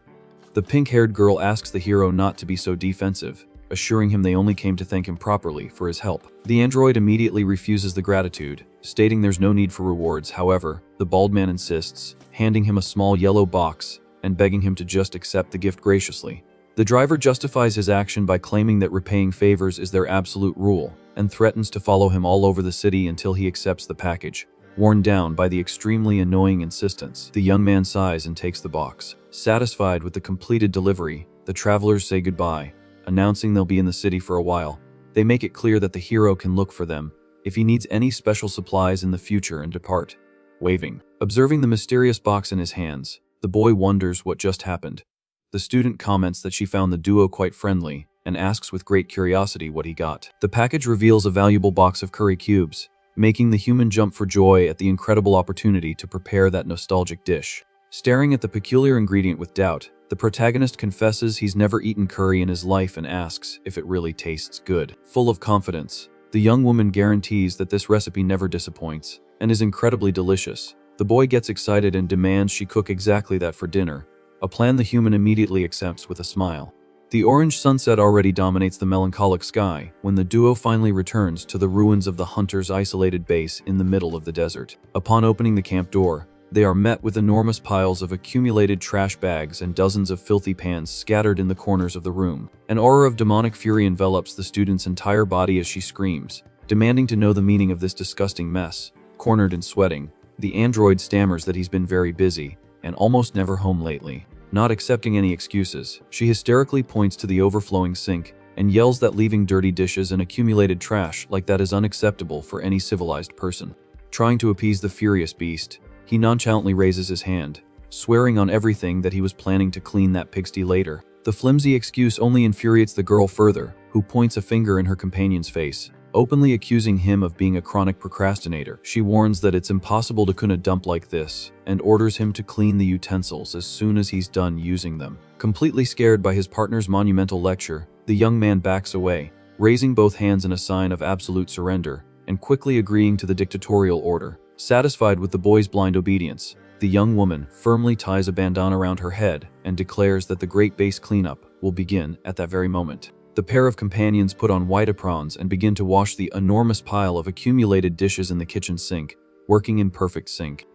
the pink-haired girl asks the hero not to be so defensive, assuring him they only came to thank him properly for his help. The android immediately refuses the gratitude, stating there's no need for rewards. However, the bald man insists, handing him a small yellow box and begging him to just accept the gift graciously. The driver justifies his action by claiming that repaying favors is their absolute rule, and threatens to follow him all over the city until he accepts the package. Worn down by the extremely annoying insistence, the young man sighs and takes the box. Satisfied with the completed delivery, the travelers say goodbye, announcing they'll be in the city for a while. They make it clear that the hero can look for them if he needs any special supplies in the future and depart, waving. Observing the mysterious box in his hands, the boy wonders what just happened. The student comments that she found the duo quite friendly and asks with great curiosity what he got. The package reveals a valuable box of curry cubes, making the human jump for joy at the incredible opportunity to prepare that nostalgic dish. Staring at the peculiar ingredient with doubt, the protagonist confesses he's never eaten curry in his life and asks if it really tastes good. Full of confidence, the young woman guarantees that this recipe never disappoints and is incredibly delicious. The boy gets excited and demands she cook exactly that for dinner, a plan the human immediately accepts with a smile. The orange sunset already dominates the melancholic sky when the duo finally returns to the ruins of the hunter's isolated base in the middle of the desert. Upon opening the camp door, they are met with enormous piles of accumulated trash bags and dozens of filthy pans scattered in the corners of the room. An aura of demonic fury envelops the student's entire body as she screams, demanding to know the meaning of this disgusting mess. Cornered and sweating, the android stammers that he's been very busy and almost never home lately. Not accepting any excuses, she hysterically points to the overflowing sink and yells that leaving dirty dishes and accumulated trash like that is unacceptable for any civilized person. Trying to appease the furious beast, he nonchalantly raises his hand, swearing on everything that he was planning to clean that pigsty later. The flimsy excuse only infuriates the girl further, who points a finger in her companion's face, openly accusing him of being a chronic procrastinator. She warns that it's impossible to clean a dump like this, and orders him to clean the utensils as soon as he's done using them. Completely scared by his partner's monumental lecture, the young man backs away, raising both hands in a sign of absolute surrender, and quickly agreeing to the dictatorial order. Satisfied with the boy's blind obedience, the young woman firmly ties a bandana around her head and declares that the great base cleanup will begin at that very moment. The pair of companions put on white aprons and begin to wash the enormous pile of accumulated dishes in the kitchen sink, working in perfect sync.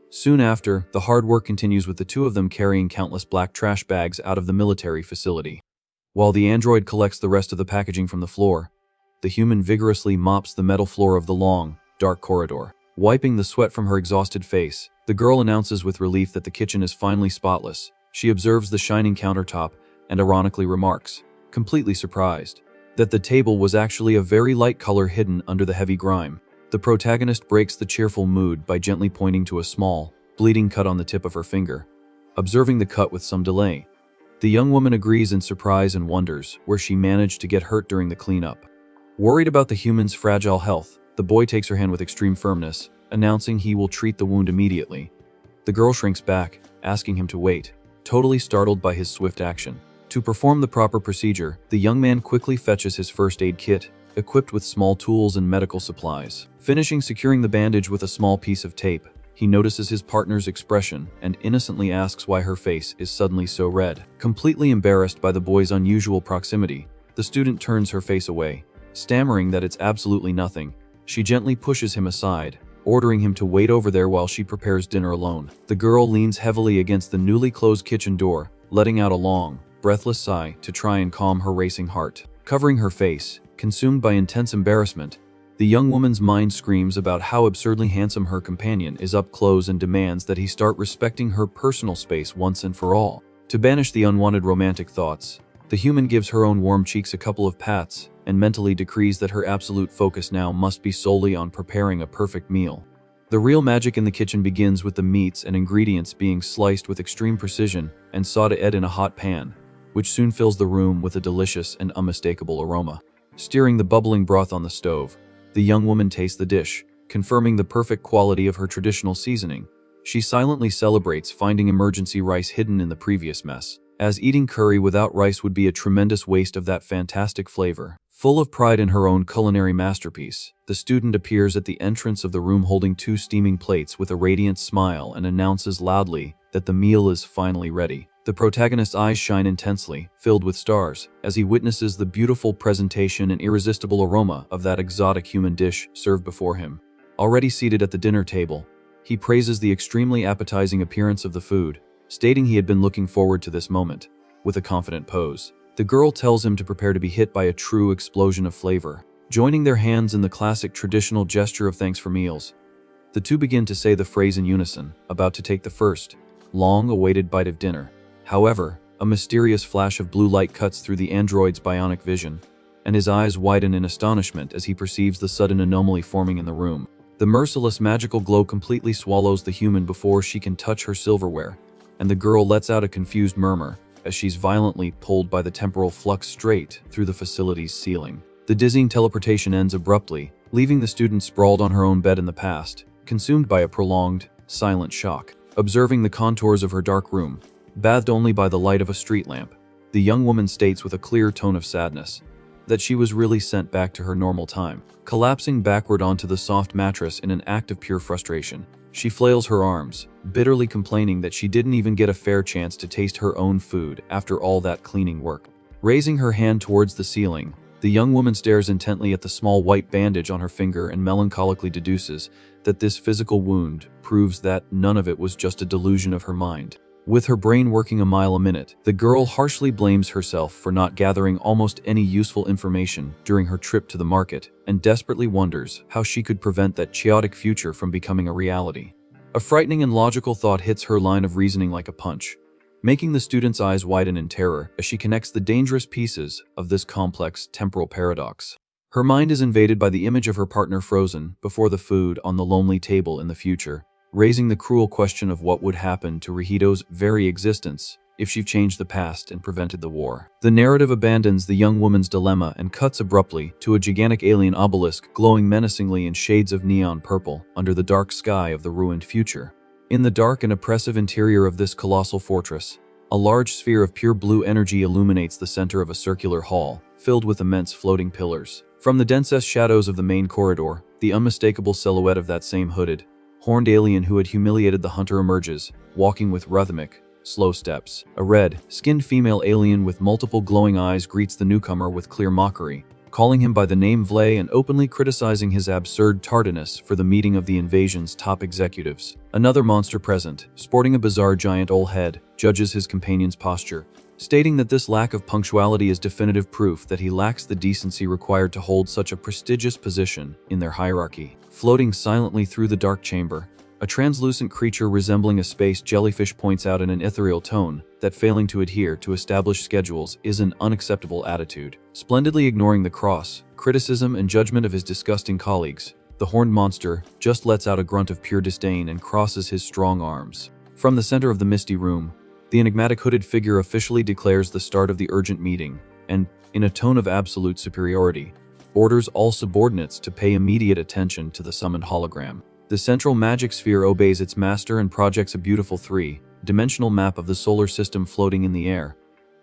Soon after, the hard work continues with the two of them carrying countless black trash bags out of the military facility. While the android collects the rest of the packaging from the floor, the human vigorously mops the metal floor of the long, dark corridor. Wiping the sweat from her exhausted face, the girl announces with relief that the kitchen is finally spotless. She observes the shining countertop and ironically remarks, completely surprised, that the table was actually a very light color hidden under the heavy grime. The protagonist breaks the cheerful mood by gently pointing to a small, bleeding cut on the tip of her finger. Observing the cut with some delay, the young woman agrees in surprise and wonders where she managed to get hurt during the cleanup. Worried about the human's fragile health, the boy takes her hand with extreme firmness, announcing he will treat the wound immediately. The girl shrinks back, asking him to wait, totally startled by his swift action. To perform the proper procedure, the young man quickly fetches his first aid kit, equipped with small tools and medical supplies. Finishing securing the bandage with a small piece of tape, he notices his partner's expression and innocently asks why her face is suddenly so red. Completely embarrassed by the boy's unusual proximity, The student turns her face away, stammering that it's absolutely nothing. She gently pushes him aside, ordering him to wait over there while she prepares dinner alone. The girl leans heavily against the newly closed kitchen door, letting out a long, breathless sigh to try and calm her racing heart. Covering her face, consumed by intense embarrassment, the young woman's mind screams about how absurdly handsome her companion is up close and demands that he start respecting her personal space once and for all. To banish the unwanted romantic thoughts, the human gives her own warm cheeks a couple of pats and mentally decrees that her absolute focus now must be solely on preparing a perfect meal. The real magic in the kitchen begins with the meats and ingredients being sliced with extreme precision and sautéed in a hot pan, which soon fills the room with a delicious and unmistakable aroma. Stirring the bubbling broth on the stove, the young woman tastes the dish, confirming the perfect quality of her traditional seasoning. She silently celebrates finding emergency rice hidden in the previous mess, as eating curry without rice would be a tremendous waste of that fantastic flavor. Full of pride in her own culinary masterpiece, the student appears at the entrance of the room holding 2 steaming plates with a radiant smile and announces loudly that the meal is finally ready. The protagonist's eyes shine intensely, filled with stars, as he witnesses the beautiful presentation and irresistible aroma of that exotic human dish served before him. Already seated at the dinner table, he praises the extremely appetizing appearance of the food, stating he had been looking forward to this moment, with a confident pose. The girl tells him to prepare to be hit by a true explosion of flavor. Joining their hands in the classic traditional gesture of thanks for meals, the two begin to say the phrase in unison, about to take the first, long-awaited bite of dinner. However, a mysterious flash of blue light cuts through the android's bionic vision, and his eyes widen in astonishment as he perceives the sudden anomaly forming in the room. The merciless magical glow completely swallows the human before she can touch her silverware, and the girl lets out a confused murmur as she's violently pulled by the temporal flux straight through the facility's ceiling. The dizzying teleportation ends abruptly, leaving the student sprawled on her own bed in the past, consumed by a prolonged, silent shock. Observing the contours of her dark room, bathed only by the light of a street lamp, the young woman states with a clear tone of sadness that she was really sent back to her normal time. Collapsing backward onto the soft mattress in an act of pure frustration, she flails her arms, bitterly complaining that she didn't even get a fair chance to taste her own food after all that cleaning work. Raising her hand towards the ceiling, the young woman stares intently at the small white bandage on her finger and melancholically deduces that this physical wound proves that none of it was just a delusion of her mind. With her brain working a mile a minute, the girl harshly blames herself for not gathering almost any useful information during her trip to the market and desperately wonders how she could prevent that chaotic future from becoming a reality. A frightening and logical thought hits her line of reasoning like a punch, making the student's eyes widen in terror as she connects the dangerous pieces of this complex temporal paradox. Her mind is invaded by the image of her partner frozen before the food on the lonely table in the future, raising the cruel question of what would happen to Rihito's very existence if she changed the past and prevented the war. The narrative abandons the young woman's dilemma and cuts abruptly to a gigantic alien obelisk glowing menacingly in shades of neon purple under the dark sky of the ruined future. In the dark and oppressive interior of this colossal fortress, a large sphere of pure blue energy illuminates the center of a circular hall, filled with immense floating pillars. From the densest shadows of the main corridor, the unmistakable silhouette of that same hooded, horned alien who had humiliated the hunter emerges, walking with rhythmic, slow steps. A red-skinned female alien with multiple glowing eyes greets the newcomer with clear mockery, calling him by the name Vlay and openly criticizing his absurd tardiness for the meeting of the invasion's top executives. Another monster present, sporting a bizarre giant owl head, judges his companion's posture, stating that this lack of punctuality is definitive proof that he lacks the decency required to hold such a prestigious position in their hierarchy. Floating silently through the dark chamber, a translucent creature resembling a space jellyfish points out in an ethereal tone that failing to adhere to established schedules is an unacceptable attitude. Splendidly ignoring the cross, criticism, and judgment of his disgusting colleagues, the horned monster just lets out a grunt of pure disdain and crosses his strong arms. From the center of the misty room, the enigmatic hooded figure officially declares the start of the urgent meeting and, in a tone of absolute superiority, orders all subordinates to pay immediate attention to the summoned hologram. The central magic sphere obeys its master and projects a beautiful three-dimensional map of the solar system floating in the air,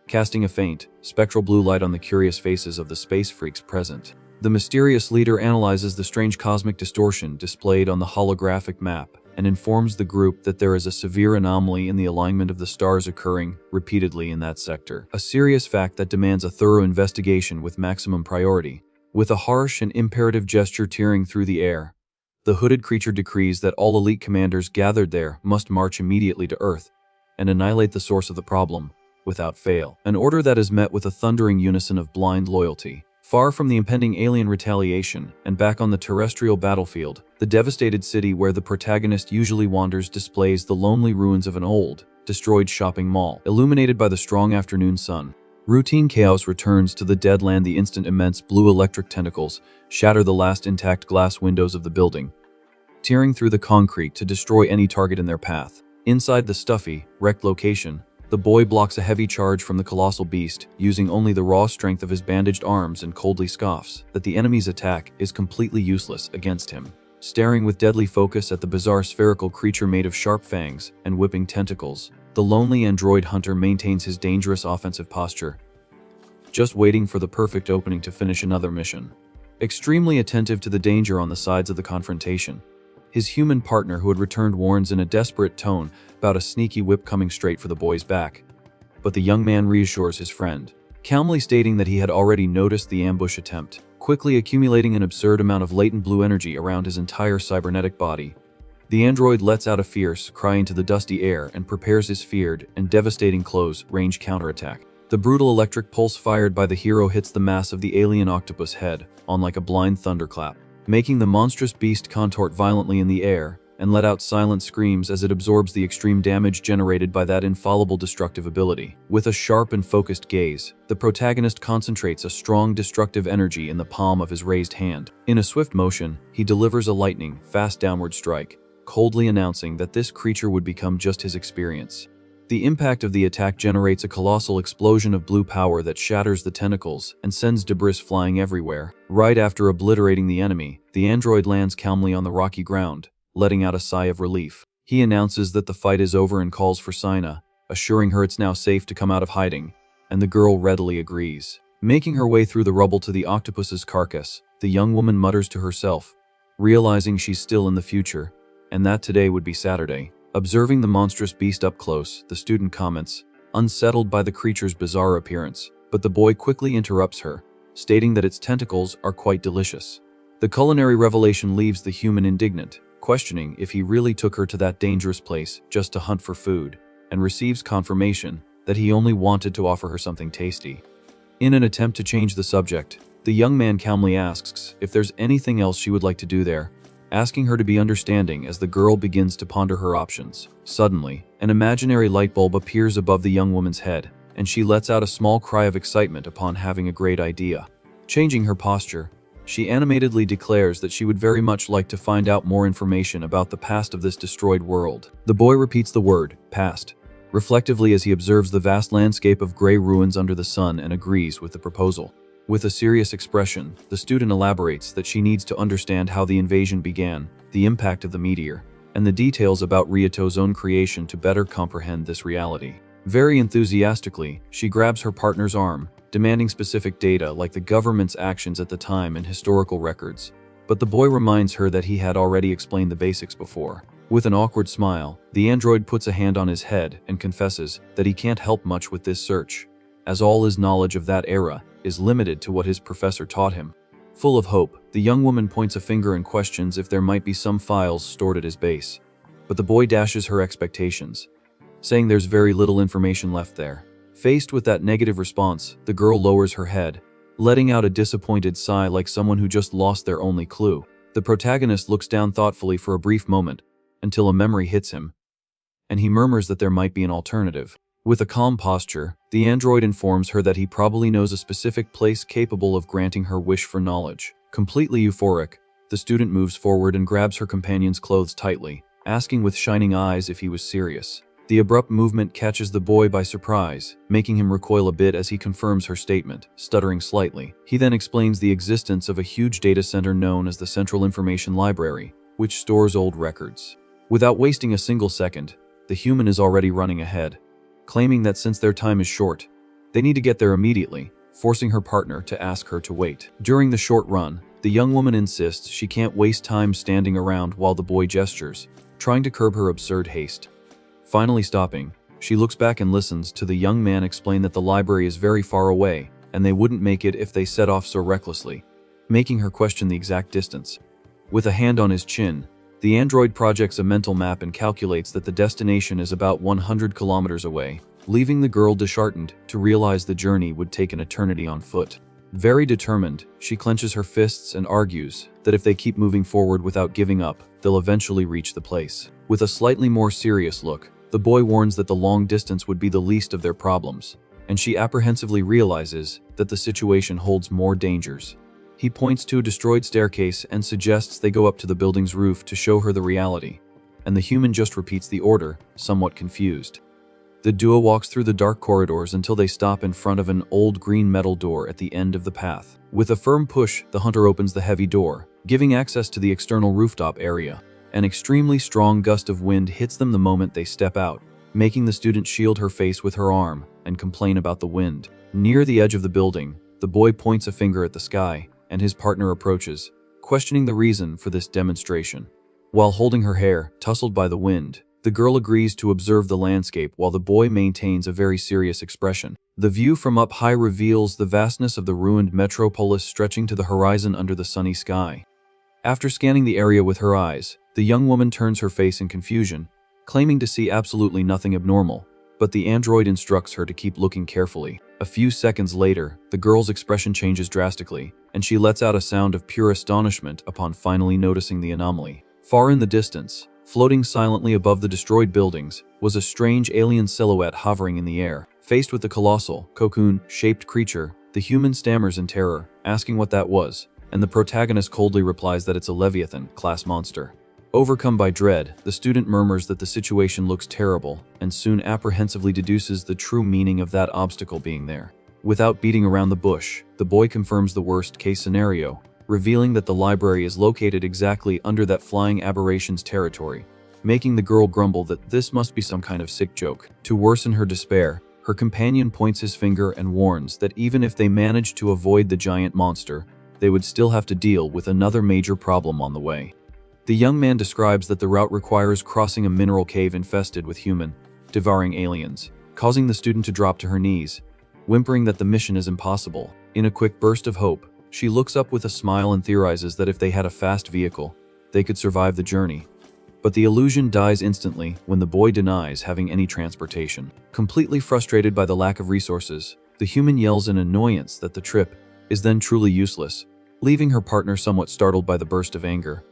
casting a faint, spectral blue light on the curious faces of the space freaks present. The mysterious leader analyzes the strange cosmic distortion displayed on the holographic map and informs the group that there is a severe anomaly in the alignment of the stars occurring repeatedly in that sector. A serious fact that demands a thorough investigation with maximum priority. With a harsh and imperative gesture tearing through the air, the hooded creature decrees that all elite commanders gathered there must march immediately to Earth and annihilate the source of the problem without fail. An order that is met with a thundering unison of blind loyalty. Far from the impending alien retaliation and back on the terrestrial battlefield, the devastated city where the protagonist usually wanders displays the lonely ruins of an old, destroyed shopping mall, illuminated by the strong afternoon sun. Routine chaos returns to the dead land the instant immense blue electric tentacles shatter the last intact glass windows of the building, tearing through the concrete to destroy any target in their path. Inside the stuffy, wrecked location, the boy blocks a heavy charge from the colossal beast, using only the raw strength of his bandaged arms and coldly scoffs that the enemy's attack is completely useless against him. Staring with deadly focus at the bizarre spherical creature made of sharp fangs and whipping tentacles, the lonely android hunter maintains his dangerous offensive posture, just waiting for the perfect opening to finish another mission. Extremely attentive to the danger on the sides of the confrontation, his human partner who had returned warns in a desperate tone about a sneaky whip coming straight for the boy's back. But the young man reassures his friend, calmly stating that he had already noticed the ambush attempt, quickly accumulating an absurd amount of latent blue energy around his entire cybernetic body. The android lets out a fierce cry into the dusty air and prepares his feared and devastating close-range counterattack. The brutal electric pulse fired by the hero hits the mass of the alien octopus head on like a blind thunderclap, making the monstrous beast contort violently in the air and let out silent screams as it absorbs the extreme damage generated by that infallible destructive ability. With a sharp and focused gaze, the protagonist concentrates a strong destructive energy in the palm of his raised hand. In a swift motion, he delivers a lightning, fast downward strike, coldly announcing that this creature would become just his experience. The impact of the attack generates a colossal explosion of blue power that shatters the tentacles and sends debris flying everywhere. Right after obliterating the enemy, the android lands calmly on the rocky ground, letting out a sigh of relief. He announces that the fight is over and calls for Seina, assuring her it's now safe to come out of hiding, and the girl readily agrees. Making her way through the rubble to the octopus's carcass, the young woman mutters to herself, realizing she's still in the future, and that today would be Saturday. Observing the monstrous beast up close, the student comments, unsettled by the creature's bizarre appearance, but the boy quickly interrupts her, stating that its tentacles are quite delicious. The culinary revelation leaves the human indignant, questioning if he really took her to that dangerous place just to hunt for food, and receives confirmation that he only wanted to offer her something tasty. In an attempt to change the subject, the young man calmly asks if there's anything else she would like to do there, asking her to be understanding as the girl begins to ponder her options. Suddenly, an imaginary light bulb appears above the young woman's head, and she lets out a small cry of excitement upon having a great idea. Changing her posture, she animatedly declares that she would very much like to find out more information about the past of this destroyed world. The boy repeats the word, past, reflectively as he observes the vast landscape of gray ruins under the sun and agrees with the proposal. With a serious expression, the student elaborates that she needs to understand how the invasion began, the impact of the meteor, and the details about Ryuto's own creation to better comprehend this reality. Very enthusiastically, she grabs her partner's arm, demanding specific data like the government's actions at the time and historical records. But the boy reminds her that he had already explained the basics before. With an awkward smile, the android puts a hand on his head and confesses that he can't help much with this search, as all his knowledge of that era is limited to what his professor taught him. Full of hope, the young woman points a finger and questions if there might be some files stored at his base. But the boy dashes her expectations, saying there's very little information left there. Faced with that negative response, the girl lowers her head, letting out a disappointed sigh like someone who just lost their only clue. The protagonist looks down thoughtfully for a brief moment, until a memory hits him, and he murmurs that there might be an alternative. With a calm posture, the android informs her that he probably knows a specific place capable of granting her wish for knowledge. Completely euphoric, the student moves forward and grabs her companion's clothes tightly, asking with shining eyes if he was serious. The abrupt movement catches the boy by surprise, making him recoil a bit as he confirms her statement, stuttering slightly. He then explains the existence of a huge data center known as the Central Information Library, which stores old records. Without wasting a single second, the human is already running ahead, claiming that since their time is short, they need to get there immediately, forcing her partner to ask her to wait. During the short run, the young woman insists she can't waste time standing around while the boy gestures, trying to curb her absurd haste. Finally stopping, she looks back and listens to the young man explain that the library is very far away, and they wouldn't make it if they set off so recklessly, making her question the exact distance. With a hand on his chin, the android projects a mental map and calculates that the destination is about 100 kilometers away, leaving the girl disheartened to realize the journey would take an eternity on foot. Very determined, she clenches her fists and argues that if they keep moving forward without giving up, they'll eventually reach the place. With a slightly more serious look, the boy warns that the long distance would be the least of their problems, and she apprehensively realizes that the situation holds more dangers. He points to a destroyed staircase and suggests they go up to the building's roof to show her the reality, and the human just repeats the order, somewhat confused. The duo walks through the dark corridors until they stop in front of an old green metal door at the end of the path. With a firm push, the hunter opens the heavy door, giving access to the external rooftop area. An extremely strong gust of wind hits them the moment they step out, making the student shield her face with her arm and complain about the wind. Near the edge of the building, the boy points a finger at the sky, and his partner approaches, questioning the reason for this demonstration. While holding her hair, tousled by the wind, the girl agrees to observe the landscape while the boy maintains a very serious expression. The view from up high reveals the vastness of the ruined metropolis stretching to the horizon under the sunny sky. After scanning the area with her eyes, the young woman turns her face in confusion, claiming to see absolutely nothing abnormal, but the android instructs her to keep looking carefully. A few seconds later, the girl's expression changes drastically, and she lets out a sound of pure astonishment upon finally noticing the anomaly. Far in the distance, floating silently above the destroyed buildings, was a strange alien silhouette hovering in the air. Faced with the colossal, cocoon-shaped creature, the human stammers in terror, asking what that was, and the protagonist coldly replies that it's a Leviathan-class monster. Overcome by dread, the student murmurs that the situation looks terrible, and soon apprehensively deduces the true meaning of that obstacle being there. Without beating around the bush, the boy confirms the worst-case scenario, revealing that the library is located exactly under that flying aberration's territory, making the girl grumble that this must be some kind of sick joke. To worsen her despair, her companion points his finger and warns that even if they managed to avoid the giant monster, they would still have to deal with another major problem on the way. The young man describes that the route requires crossing a mineral cave infested with human, devouring aliens, causing the student to drop to her knees, whimpering that the mission is impossible. In a quick burst of hope, she looks up with a smile and theorizes that if they had a fast vehicle, they could survive the journey. But the illusion dies instantly when the boy denies having any transportation. Completely frustrated by the lack of resources, the human yells in annoyance that the trip is then truly useless, leaving her partner somewhat startled by the burst of anger.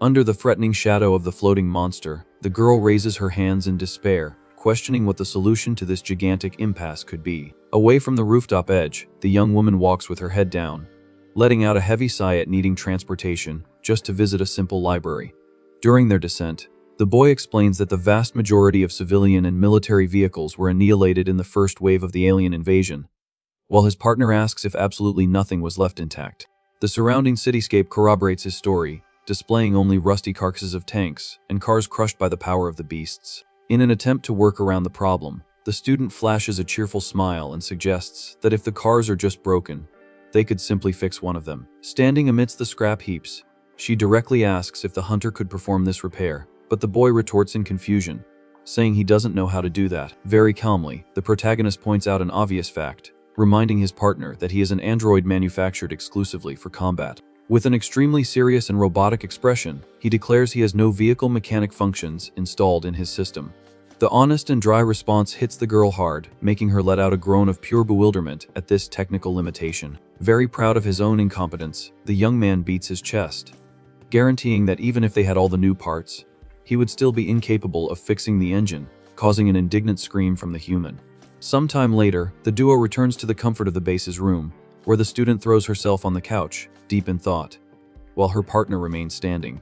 Under the threatening shadow of the floating monster, the girl raises her hands in despair, questioning what the solution to this gigantic impasse could be. Away from the rooftop edge, the young woman walks with her head down, letting out a heavy sigh at needing transportation just to visit a simple library. During their descent, the boy explains that the vast majority of civilian and military vehicles were annihilated in the first wave of the alien invasion, while his partner asks if absolutely nothing was left intact. The surrounding cityscape corroborates his story, displaying only rusty carcasses of tanks and cars crushed by the power of the beasts. In an attempt to work around the problem, the student flashes a cheerful smile and suggests that if the cars are just broken, they could simply fix one of them. Standing amidst the scrap heaps, she directly asks if the hunter could perform this repair, but the boy retorts in confusion, saying he doesn't know how to do that. Very calmly, the protagonist points out an obvious fact, reminding his partner that he is an android manufactured exclusively for combat. With an extremely serious and robotic expression, he declares he has no vehicle mechanic functions installed in his system. The honest and dry response hits the girl hard, making her let out a groan of pure bewilderment at this technical limitation. Very proud of his own incompetence, the young man beats his chest, guaranteeing that even if they had all the new parts, he would still be incapable of fixing the engine, causing an indignant scream from the human. Sometime later, the duo returns to the comfort of the base's room, where the student throws herself on the couch, deep in thought, while her partner remains standing.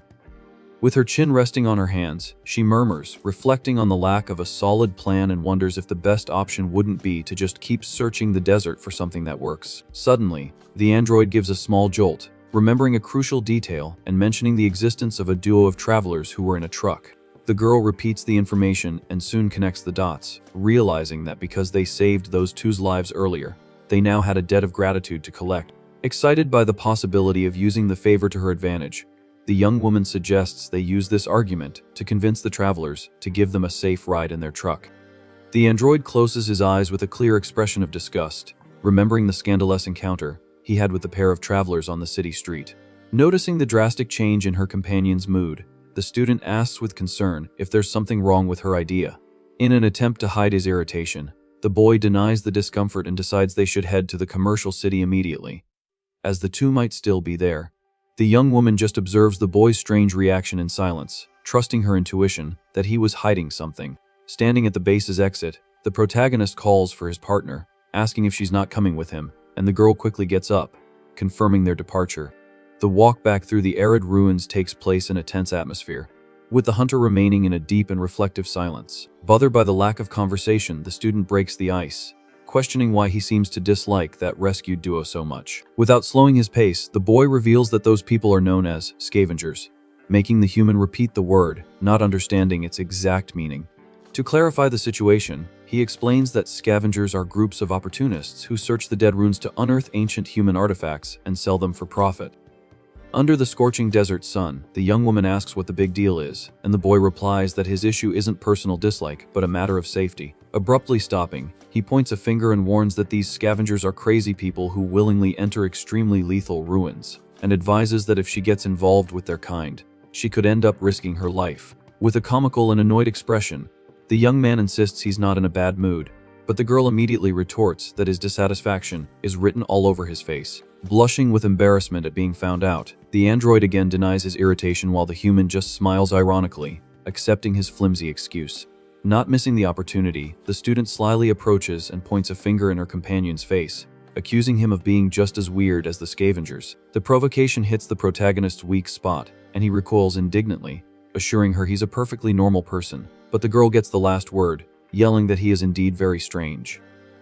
With her chin resting on her hands, she murmurs, reflecting on the lack of a solid plan and wonders if the best option wouldn't be to just keep searching the desert for something that works. Suddenly, the android gives a small jolt, remembering a crucial detail and mentioning the existence of a duo of travelers who were in a truck. The girl repeats the information and soon connects the dots, realizing that because they saved those two's lives earlier, they now had a debt of gratitude to collect. Excited by the possibility of using the favor to her advantage, The young woman suggests they use this argument to convince the travelers to give them a safe ride in their truck. The android closes his eyes with a clear expression of disgust, remembering the scandalous encounter he had with the pair of travelers on the city street. Noticing the drastic change in her companion's mood, the student asks with concern if there's something wrong with her idea. In an attempt to hide his irritation, the boy denies the discomfort and decides they should head to the commercial city immediately, as the two might still be there. The young woman just observes the boy's strange reaction in silence, trusting her intuition that he was hiding something. Standing at the base's exit, the protagonist calls for his partner, asking if she's not coming with him, and the girl quickly gets up, confirming their departure. The walk back through the arid ruins takes place in a tense atmosphere, with the hunter remaining in a deep and reflective silence. Bothered by the lack of conversation, the student breaks the ice, questioning why he seems to dislike that rescued duo so much. Without slowing his pace, the boy reveals that those people are known as Scavengers, making the human repeat the word, not understanding its exact meaning. To clarify the situation, he explains that scavengers are groups of opportunists who search the dead ruins to unearth ancient human artifacts and sell them for profit. Under the scorching desert sun, the young woman asks what the big deal is, and the boy replies that his issue isn't personal dislike, but a matter of safety. Abruptly stopping, he points a finger and warns that these scavengers are crazy people who willingly enter extremely lethal ruins, and advises that if she gets involved with their kind, she could end up risking her life. With a comical and annoyed expression, the young man insists he's not in a bad mood, but the girl immediately retorts that his dissatisfaction is written all over his face. Blushing with embarrassment at being found out, the android again denies his irritation while the human just smiles ironically, accepting his flimsy excuse. Not missing the opportunity, the student slyly approaches and points a finger in her companion's face, accusing him of being just as weird as the scavengers. The provocation hits the protagonist's weak spot, and he recoils indignantly, assuring her he's a perfectly normal person. But the girl gets the last word, yelling that he is indeed very strange.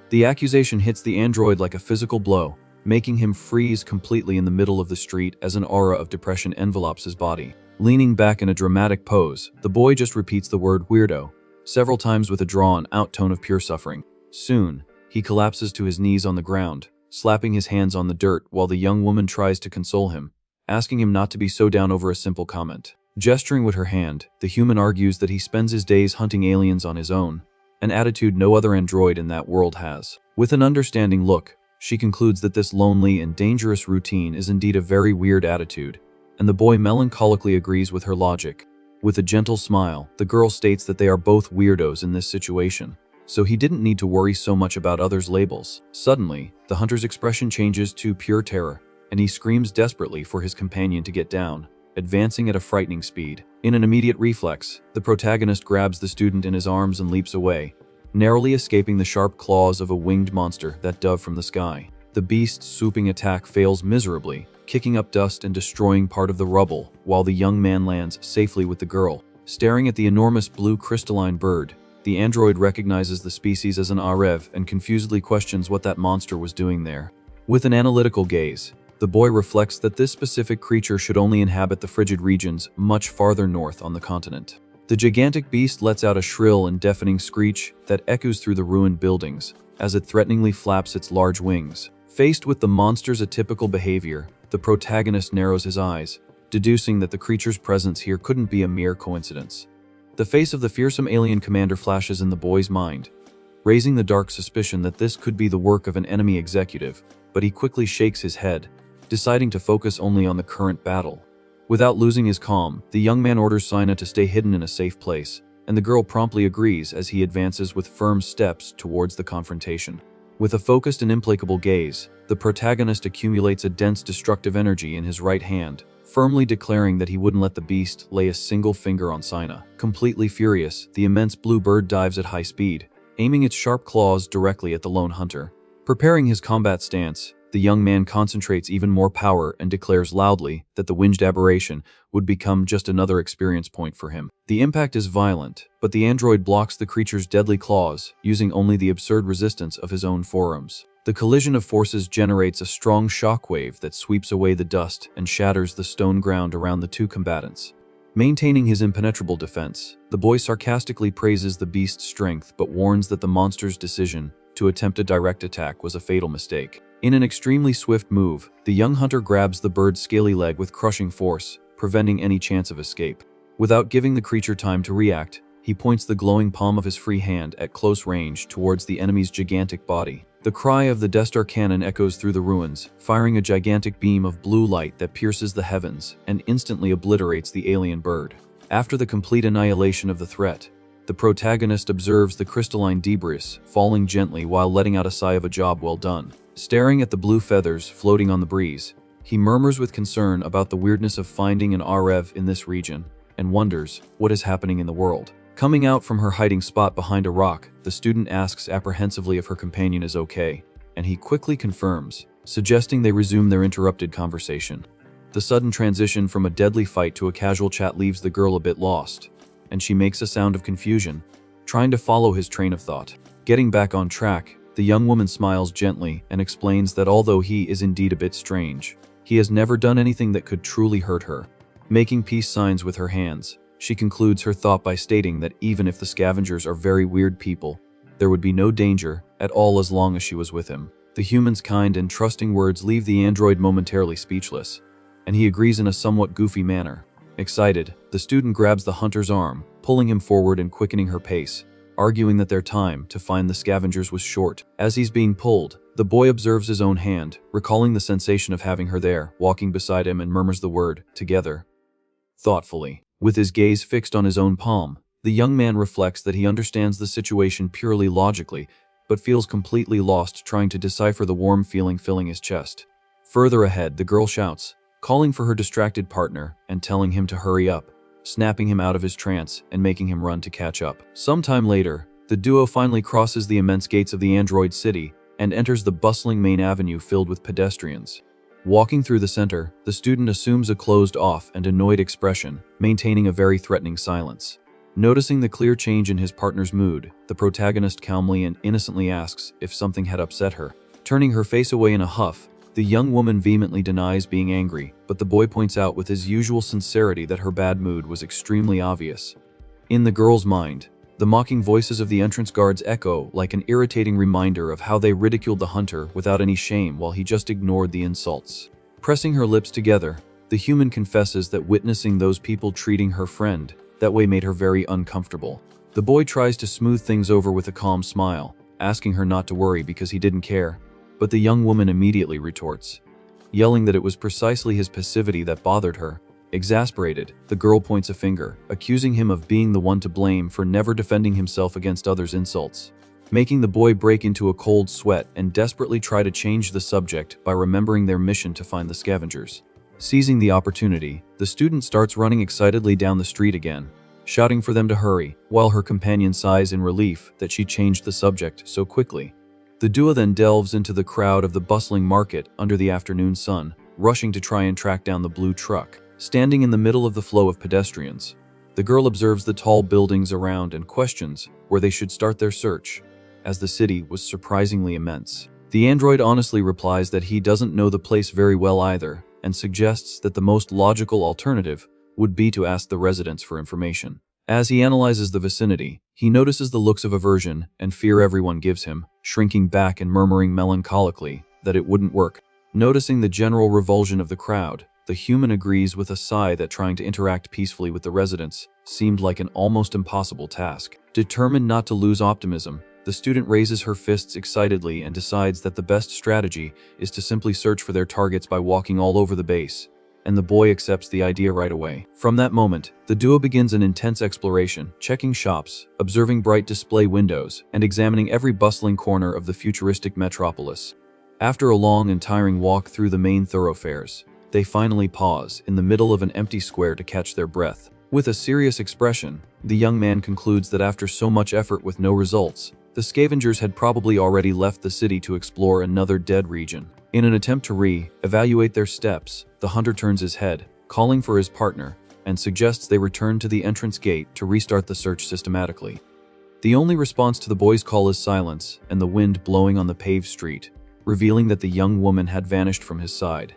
The accusation hits the android like a physical blow, making him freeze completely in the middle of the street as an aura of depression envelopes his body. Leaning back in a dramatic pose, the boy just repeats the word weirdo several times with a drawn-out tone of pure suffering. Soon, he collapses to his knees on the ground, slapping his hands on the dirt while the young woman tries to console him, asking him not to be so down over a simple comment. Gesturing with her hand, the human argues that he spends his days hunting aliens on his own, an attitude no other android in that world has. With an understanding look, she concludes that this lonely and dangerous routine is indeed a very weird attitude, and the boy melancholically agrees with her logic. With a gentle smile, the girl states that they are both weirdos in this situation, so he didn't need to worry so much about others' labels. Suddenly, the hunter's expression changes to pure terror, and he screams desperately for his companion to get down, advancing at a frightening speed. In an immediate reflex, the protagonist grabs the student in his arms and leaps away, narrowly escaping the sharp claws of a winged monster that dove from the sky. The beast's swooping attack fails miserably, kicking up dust and destroying part of the rubble, while the young man lands safely with the girl. Staring at the enormous blue crystalline bird, the android recognizes the species as an arev and confusedly questions what that monster was doing there. With an analytical gaze, the boy reflects that this specific creature should only inhabit the frigid regions much farther north on the continent. The gigantic beast lets out a shrill and deafening screech that echoes through the ruined buildings as it threateningly flaps its large wings. Faced with the monster's atypical behavior, the protagonist narrows his eyes, deducing that the creature's presence here couldn't be a mere coincidence. The face of the fearsome alien commander flashes in the boy's mind, raising the dark suspicion that this could be the work of an enemy executive, but he quickly shakes his head, deciding to focus only on the current battle. Without losing his calm, the young man orders Seina to stay hidden in a safe place, and the girl promptly agrees as he advances with firm steps towards the confrontation. With a focused and implacable gaze, the protagonist accumulates a dense destructive energy in his right hand, firmly declaring that he wouldn't let the beast lay a single finger on Seina. Completely furious, the immense blue bird dives at high speed, aiming its sharp claws directly at the lone hunter. Preparing his combat stance, the young man concentrates even more power and declares loudly that the winged aberration would become just another experience point for him. The impact is violent, but the android blocks the creature's deadly claws, using only the absurd resistance of his own forearms. The collision of forces generates a strong shockwave that sweeps away the dust and shatters the stone ground around the two combatants. Maintaining his impenetrable defense, the boy sarcastically praises the beast's strength but warns that the monster's decision to attempt a direct attack was a fatal mistake. In an extremely swift move, the young hunter grabs the bird's scaly leg with crushing force, preventing any chance of escape. Without giving the creature time to react, he points the glowing palm of his free hand at close range towards the enemy's gigantic body. The cry of the Destar cannon echoes through the ruins, firing a gigantic beam of blue light that pierces the heavens and instantly obliterates the alien bird. After the complete annihilation of the threat, the protagonist observes the crystalline debris falling gently while letting out a sigh of a job well done. Staring at the blue feathers floating on the breeze, he murmurs with concern about the weirdness of finding an Arev in this region and wonders what is happening in the world. Coming out from her hiding spot behind a rock, the student asks apprehensively if her companion is okay, and he quickly confirms, suggesting they resume their interrupted conversation. The sudden transition from a deadly fight to a casual chat leaves the girl a bit lost, and she makes a sound of confusion, trying to follow his train of thought. Getting back on track, the young woman smiles gently and explains that although he is indeed a bit strange, he has never done anything that could truly hurt her. Making peace signs with her hands, she concludes her thought by stating that even if the Scavengers are very weird people, there would be no danger at all as long as she was with him. The human's kind and trusting words leave the android momentarily speechless, and he agrees in a somewhat goofy manner. Excited, the student grabs the hunter's arm, pulling him forward and quickening her pace, arguing that their time to find the Scavengers was short. As he's being pulled, the boy observes his own hand, recalling the sensation of having her there, walking beside him, and murmurs the word, "together," thoughtfully. With his gaze fixed on his own palm, the young man reflects that he understands the situation purely logically, but feels completely lost trying to decipher the warm feeling filling his chest. Further ahead, the girl shouts, calling for her distracted partner and telling him to hurry up, snapping him out of his trance and making him run to catch up. Sometime later, the duo finally crosses the immense gates of the android city and enters the bustling main avenue filled with pedestrians. Walking through the center, the student assumes a closed-off and annoyed expression, maintaining a very threatening silence. Noticing the clear change in his partner's mood, the protagonist calmly and innocently asks if something had upset her. Turning her face away in a huff, the young woman vehemently denies being angry, but the boy points out with his usual sincerity that her bad mood was extremely obvious. In the girl's mind, the mocking voices of the entrance guards echo like an irritating reminder of how they ridiculed the hunter without any shame while he just ignored the insults. Pressing her lips together, the human confesses that witnessing those people treating her friend that way made her very uncomfortable. The boy tries to smooth things over with a calm smile, asking her not to worry because he didn't care, but the young woman immediately retorts, yelling that it was precisely his passivity that bothered her. Exasperated, the girl points a finger, accusing him of being the one to blame for never defending himself against others' insults, making the boy break into a cold sweat and desperately try to change the subject by remembering their mission to find the Scavengers. Seizing the opportunity, the student starts running excitedly down the street again, shouting for them to hurry, while her companion sighs in relief that she changed the subject so quickly. The duo then delves into the crowd of the bustling market under the afternoon sun, rushing to try and track down the blue truck. Standing in the middle of the flow of pedestrians, the girl observes the tall buildings around and questions where they should start their search, as the city was surprisingly immense. The android honestly replies that he doesn't know the place very well either, and suggests that the most logical alternative would be to ask the residents for information. As he analyzes the vicinity, he notices the looks of aversion and fear everyone gives him, shrinking back and murmuring melancholically that it wouldn't work. Noticing the general revulsion of the crowd, the human agrees with a sigh that trying to interact peacefully with the residents seemed like an almost impossible task. Determined not to lose optimism, the student raises her fists excitedly and decides that the best strategy is to simply search for their targets by walking all over the base, and the boy accepts the idea right away. From that moment, the duo begins an intense exploration, checking shops, observing bright display windows, and examining every bustling corner of the futuristic metropolis. After a long and tiring walk through the main thoroughfares, they finally pause in the middle of an empty square to catch their breath. With a serious expression, the young man concludes that after so much effort with no results, the Scavengers had probably already left the city to explore another dead region. In an attempt to re-evaluate their steps, the hunter turns his head, calling for his partner, and suggests they return to the entrance gate to restart the search systematically. The only response to the boy's call is silence and the wind blowing on the paved street, revealing that the young woman had vanished from his side.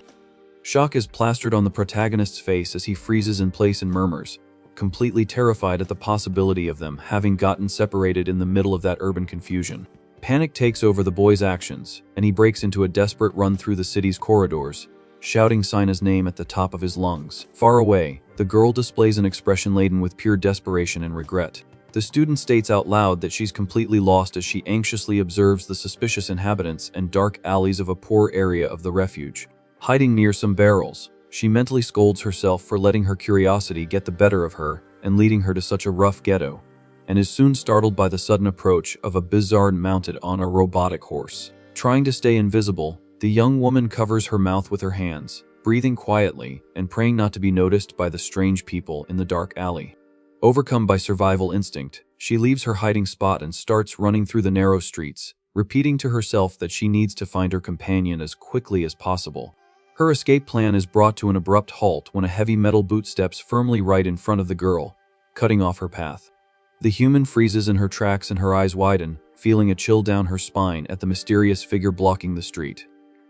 Shock is plastered on the protagonist's face as he freezes in place and murmurs, completely terrified at the possibility of them having gotten separated in the middle of that urban confusion. Panic takes over the boy's actions, and he breaks into a desperate run through the city's corridors, shouting Seina's name at the top of his lungs. Far away, the girl displays an expression laden with pure desperation and regret. The student states out loud that she's completely lost as she anxiously observes the suspicious inhabitants and dark alleys of a poor area of the refuge. Hiding near some barrels, she mentally scolds herself for letting her curiosity get the better of her and leading her to such a rough ghetto, and is soon startled by the sudden approach of a bizarre mounted on a robotic horse. Trying to stay invisible, the young woman covers her mouth with her hands, breathing quietly and praying not to be noticed by the strange people in the dark alley. Overcome by survival instinct, she leaves her hiding spot and starts running through the narrow streets, repeating to herself that she needs to find her companion as quickly as possible. Her escape plan is brought to an abrupt halt when a heavy metal boot steps firmly right in front of the girl, cutting off her path. The human freezes in her tracks and her eyes widen, feeling a chill down her spine at the mysterious figure blocking the street.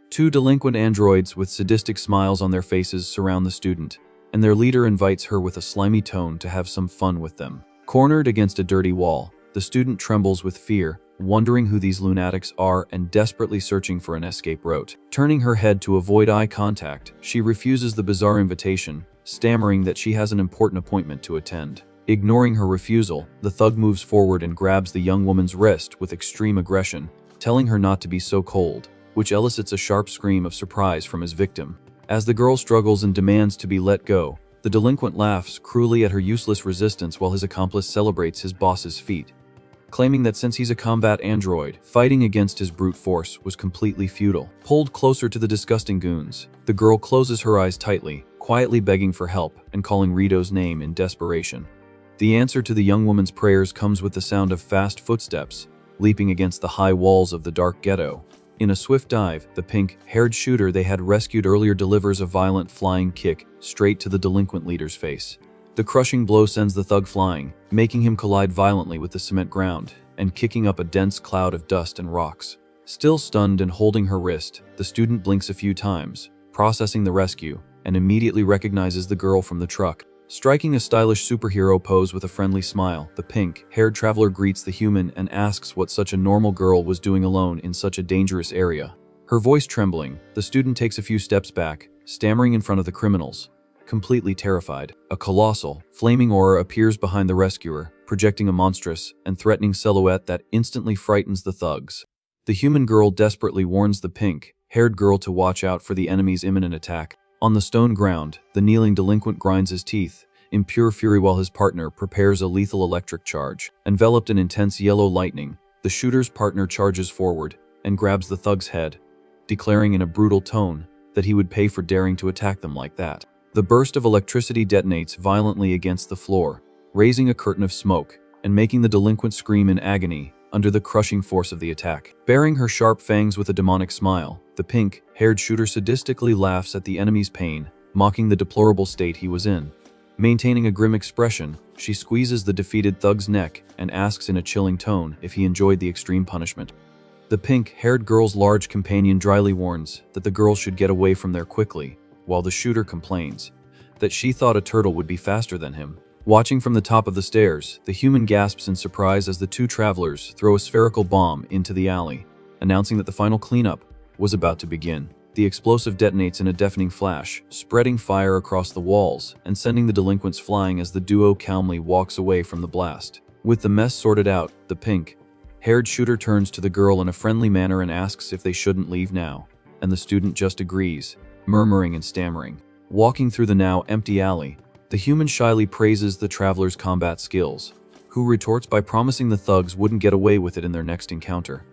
Two delinquent androids with sadistic smiles on their faces surround the student, and their leader invites her with a slimy tone to have some fun with them. Cornered against a dirty wall, the student trembles with fear, wondering who these lunatics are and desperately searching for an escape route. Turning her head to avoid eye contact, she refuses the bizarre invitation, stammering that she has an important appointment to attend. Ignoring her refusal, the thug moves forward and grabs the young woman's wrist with extreme aggression, telling her not to be so cold, which elicits a sharp scream of surprise from his victim. As the girl struggles and demands to be let go, the delinquent laughs cruelly at her useless resistance while his accomplice celebrates his boss's feat, claiming that since he's a combat android, fighting against his brute force was completely futile. Pulled closer to the disgusting goons, the girl closes her eyes tightly, quietly begging for help and calling Rito's name in desperation. The answer to the young woman's prayers comes with the sound of fast footsteps, leaping against the high walls of the dark ghetto. In a swift dive, the pink-haired shooter they had rescued earlier delivers a violent flying kick straight to the delinquent leader's face. The crushing blow sends the thug flying, making him collide violently with the cement ground and kicking up a dense cloud of dust and rocks. Still stunned and holding her wrist, the student blinks a few times, processing the rescue, and immediately recognizes the girl from the truck. Striking a stylish superhero pose with a friendly smile, the pink-haired traveler greets the human and asks what such a normal girl was doing alone in such a dangerous area. Her voice trembling, the student takes a few steps back, stammering in front of the criminals, completely terrified. A colossal, flaming aura appears behind the rescuer, projecting a monstrous and threatening silhouette that instantly frightens the thugs. The human girl desperately warns the pink-haired girl to watch out for the enemy's imminent attack. On the stone ground, the kneeling delinquent grinds his teeth in pure fury while his partner prepares a lethal electric charge. Enveloped in intense yellow lightning, the shooter's partner charges forward and grabs the thug's head, declaring in a brutal tone that he would pay for daring to attack them like that. The burst of electricity detonates violently against the floor, raising a curtain of smoke and making the delinquent scream in agony under the crushing force of the attack. Baring her sharp fangs with a demonic smile, the pink-haired shooter sadistically laughs at the enemy's pain, mocking the deplorable state he was in. Maintaining a grim expression, she squeezes the defeated thug's neck and asks in a chilling tone if he enjoyed the extreme punishment. The pink-haired girl's large companion dryly warns that the girl should get away from there quickly, while the shooter complains that she thought a turtle would be faster than him. Watching from the top of the stairs, the human gasps in surprise as the two travelers throw a spherical bomb into the alley, announcing that the final cleanup was about to begin. The explosive detonates in a deafening flash, spreading fire across the walls and sending the delinquents flying as the duo calmly walks away from the blast. With the mess sorted out, the pink-haired shooter turns to the girl in a friendly manner and asks if they shouldn't leave now, and the student just agrees, murmuring and stammering. Walking through the now empty alley, the human shyly praises the traveler's combat skills, who retorts by promising the thugs wouldn't get away with it in their next encounter.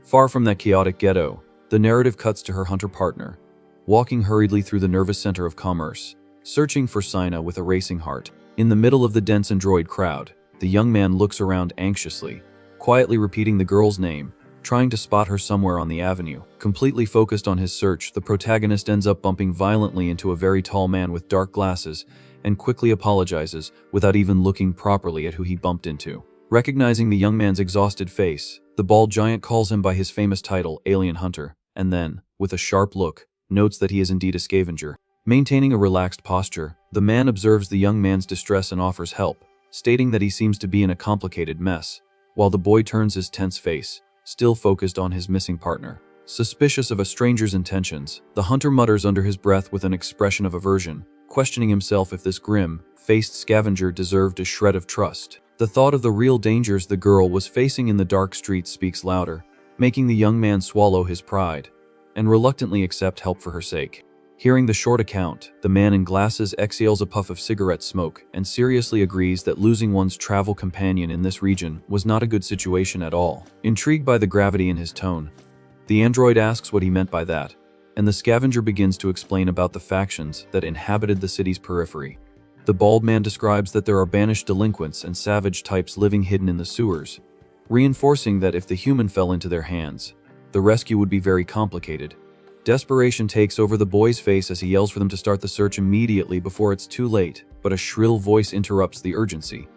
Far from that chaotic ghetto, the narrative cuts to her hunter partner, walking hurriedly through the nervous center of commerce, searching for Seina with a racing heart. In the middle of the dense android crowd, the young man looks around anxiously, quietly repeating the girl's name, trying to spot her somewhere on the avenue. Completely focused on his search, the protagonist ends up bumping violently into a very tall man with dark glasses and quickly apologizes without even looking properly at who he bumped into. Recognizing the young man's exhausted face, the bald giant calls him by his famous title, Alien Hunter, and then, with a sharp look, notes that he is indeed a scavenger. Maintaining a relaxed posture, the man observes the young man's distress and offers help, stating that he seems to be in a complicated mess, while the boy turns his tense face, still focused on his missing partner, Suspicious of a stranger's intentions, the hunter mutters under his breath with an expression of aversion, questioning himself if this grim-faced scavenger deserved a shred of trust. The thought of the real dangers the girl was facing in the dark streets speaks louder, making the young man swallow his pride and reluctantly accept help for her sake. Hearing the short account, the man in glasses exhales a puff of cigarette smoke and seriously agrees that losing one's travel companion in this region was not a good situation at all. Intrigued by the gravity in his tone, the android asks what he meant by that, and the scavenger begins to explain about the factions that inhabited the city's periphery. The bald man describes that there are banished delinquents and savage types living hidden in the sewers, reinforcing that if the human fell into their hands, the rescue would be very complicated. Desperation takes over the boy's face as he yells for them to start the search immediately before it's too late, but a shrill voice interrupts the urgency,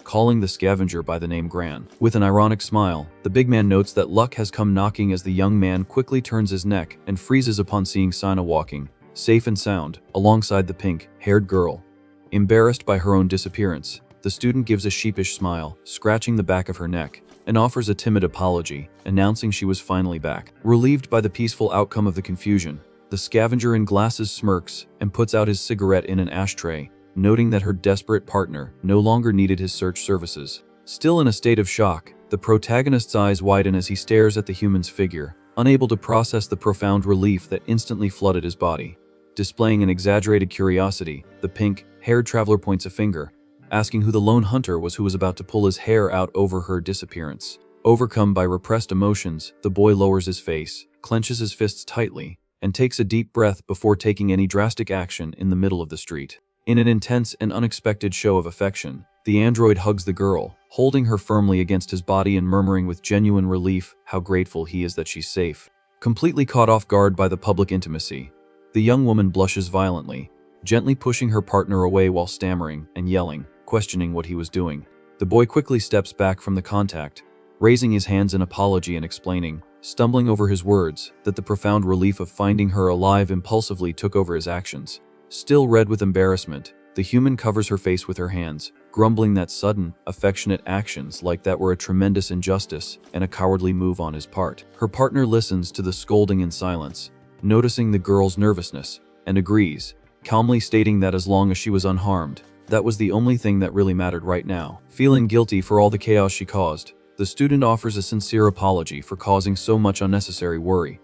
calling the scavenger by the name Gran. With an ironic smile, the big man notes that luck has come knocking as the young man quickly turns his neck and freezes upon seeing Seina walking, safe and sound, alongside the pink-haired girl. Embarrassed by her own disappearance, the student gives a sheepish smile, scratching the back of her neck, and offers a timid apology, announcing she was finally back. Relieved by the peaceful outcome of the confusion, the scavenger in glasses smirks and puts out his cigarette in an ashtray, noting that her desperate partner no longer needed his search services. Still in a state of shock, the protagonist's eyes widen as he stares at the human's figure, unable to process the profound relief that instantly flooded his body. Displaying an exaggerated curiosity, the pink-haired traveler points a finger, asking who the lone hunter was who was about to pull his hair out over her disappearance. Overcome by repressed emotions, the boy lowers his face, clenches his fists tightly, and takes a deep breath before taking any drastic action in the middle of the street. In an intense and unexpected show of affection, the android hugs the girl, holding her firmly against his body and murmuring with genuine relief how grateful he is that she's safe. Completely caught off guard by the public intimacy, the young woman blushes violently, gently pushing her partner away while stammering and yelling, questioning what he was doing. The boy quickly steps back from the contact, raising his hands in apology and explaining, stumbling over his words, that the profound relief of finding her alive impulsively took over his actions. Still red with embarrassment, the human covers her face with her hands, grumbling that sudden, affectionate actions like that were a tremendous injustice and a cowardly move on his part. Her partner listens to the scolding in silence, noticing the girl's nervousness, and agrees, calmly stating that as long as she was unharmed, that was the only thing that really mattered right now. Feeling guilty for all the chaos she caused, the student offers a sincere apology for causing so much unnecessary worry,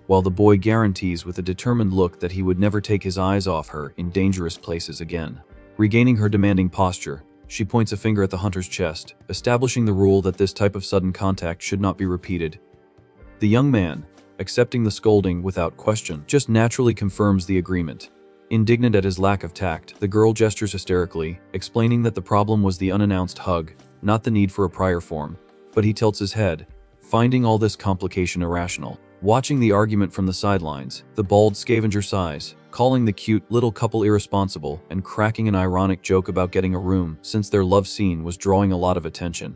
while the boy guarantees with a determined look that he would never take his eyes off her in dangerous places again. Regaining her demanding posture, she points a finger at the hunter's chest, establishing the rule that this type of sudden contact should not be repeated. The young man, accepting the scolding without question, just naturally confirms the agreement. Indignant at his lack of tact, the girl gestures hysterically, explaining that the problem was the unannounced hug, not the need for a prior form, but he tilts his head, finding all this complication irrational. Watching the argument from the sidelines, the bald scavenger sighs, calling the cute little couple irresponsible and cracking an ironic joke about getting a room since their love scene was drawing a lot of attention.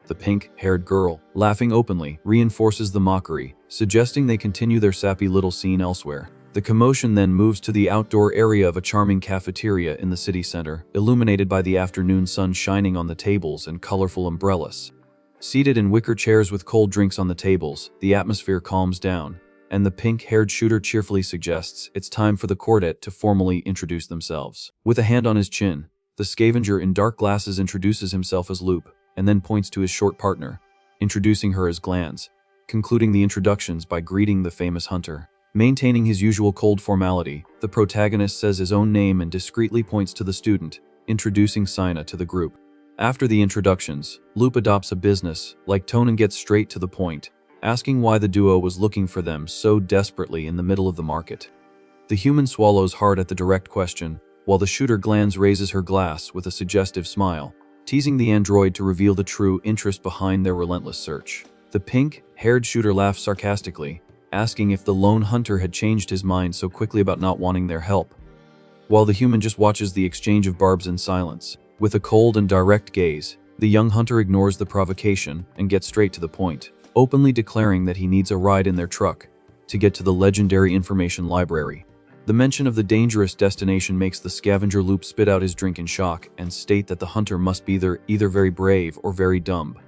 The pink-haired girl, laughing openly, reinforces the mockery, suggesting they continue their sappy little scene elsewhere. The commotion then moves to the outdoor area of a charming cafeteria in the city center, illuminated by the afternoon sun shining on the tables and colorful umbrellas. Seated in wicker chairs with cold drinks on the tables, the atmosphere calms down, and the pink-haired shooter cheerfully suggests it's time for the quartet to formally introduce themselves. With a hand on his chin, the scavenger in dark glasses introduces himself as Loop, and then points to his short partner, introducing her as Glans, concluding the introductions by greeting the famous hunter. Maintaining his usual cold formality, the protagonist says his own name and discreetly points to the student, introducing Seina to the group. After the introductions, Loop adopts a business-like tone and gets straight to the point, asking why the duo was looking for them so desperately in the middle of the market. The human swallows hard at the direct question, while the shooter Glans raises her glass with a suggestive smile, teasing the android to reveal the true interest behind their relentless search. The pink-haired shooter laughs sarcastically, asking if the lone hunter had changed his mind so quickly about not wanting their help, while the human just watches the exchange of barbs in silence. With a cold and direct gaze, the young hunter ignores the provocation and gets straight to the point, openly declaring that he needs a ride in their truck to get to the legendary information library. The mention of the dangerous destination makes the scavenger Loop spit out his drink in shock and state that the hunter must be either very brave or very dumb,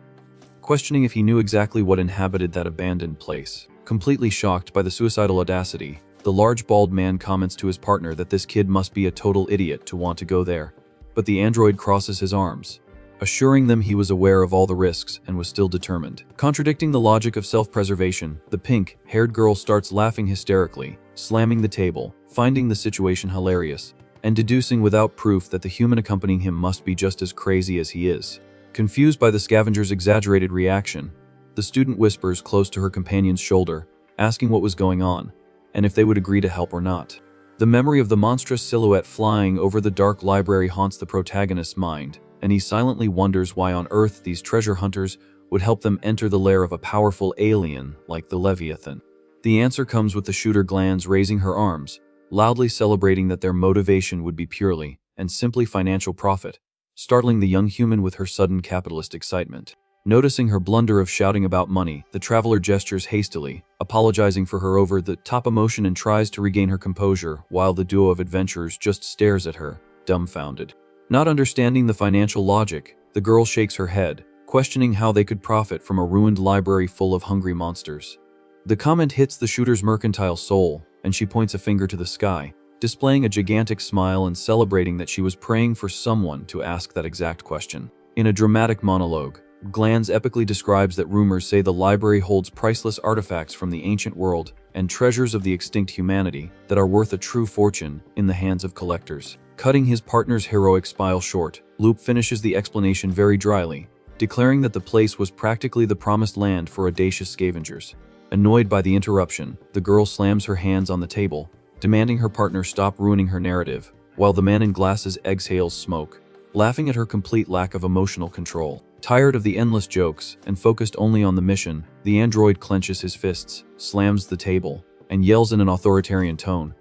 questioning if he knew exactly what inhabited that abandoned place. Completely shocked by the suicidal audacity, the large bald man comments to his partner that this kid must be a total idiot to want to go there. But the android crosses his arms, assuring them he was aware of all the risks and was still determined. Contradicting the logic of self-preservation, the pink-haired girl starts laughing hysterically, slamming the table, finding the situation hilarious, and deducing without proof that the human accompanying him must be just as crazy as he is. Confused by the Scavengers' exaggerated reaction, the student whispers close to her companion's shoulder, asking what was going on, and if they would agree to help or not. The memory of the monstrous silhouette flying over the dark library haunts the protagonist's mind, and he silently wonders why on Earth these treasure hunters would help them enter the lair of a powerful alien like the Leviathan. The answer comes with the shooter glands raising her arms, loudly celebrating that their motivation would be purely and simply financial profit, startling the young human with her sudden capitalist excitement. Noticing her blunder of shouting about money, the traveler gestures hastily, apologizing for her over-the-top emotion and tries to regain her composure while the duo of adventurers just stares at her, dumbfounded. Not understanding the financial logic, the girl shakes her head, questioning how they could profit from a ruined library full of hungry monsters. The comment hits the shooter's mercantile soul, and she points a finger to the sky, displaying a gigantic smile and celebrating that she was praying for someone to ask that exact question. In a dramatic monologue, Glands epically describes that rumors say the library holds priceless artifacts from the ancient world and treasures of the extinct humanity that are worth a true fortune in the hands of collectors. Cutting his partner's heroic smile short, Loop finishes the explanation very dryly, declaring that the place was practically the promised land for audacious scavengers. Annoyed by the interruption, the girl slams her hands on the table, demanding her partner stop ruining her narrative, while the man in glasses exhales smoke, laughing at her complete lack of emotional control. Tired of the endless jokes and focused only on the mission, the android clenches his fists, slams the table, and yells in an authoritarian tone,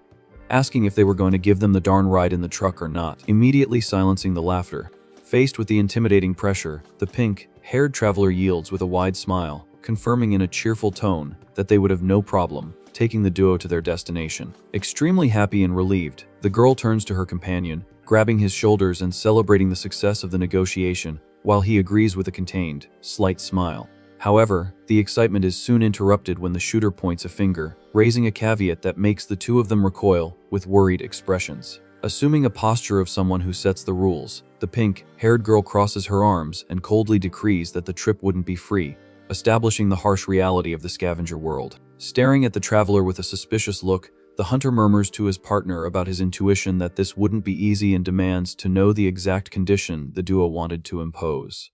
asking if they were going to give them the darn ride in the truck or not, immediately silencing the laughter. Faced with the intimidating pressure, the pink-haired traveler yields with a wide smile, confirming in a cheerful tone that they would have no problem taking the duo to their destination. Extremely happy and relieved, the girl turns to her companion, grabbing his shoulders and celebrating the success of the negotiation, while he agrees with a contained, slight smile. However, the excitement is soon interrupted when the shooter points a finger, raising a caveat that makes the two of them recoil with worried expressions. Assuming a posture of someone who sets the rules, the pink-haired girl crosses her arms and coldly decrees that the trip wouldn't be free, establishing the harsh reality of the scavenger world. Staring at the traveler with a suspicious look, the hunter murmurs to his partner about his intuition that this wouldn't be easy and demands to know the exact condition the duo wanted to impose.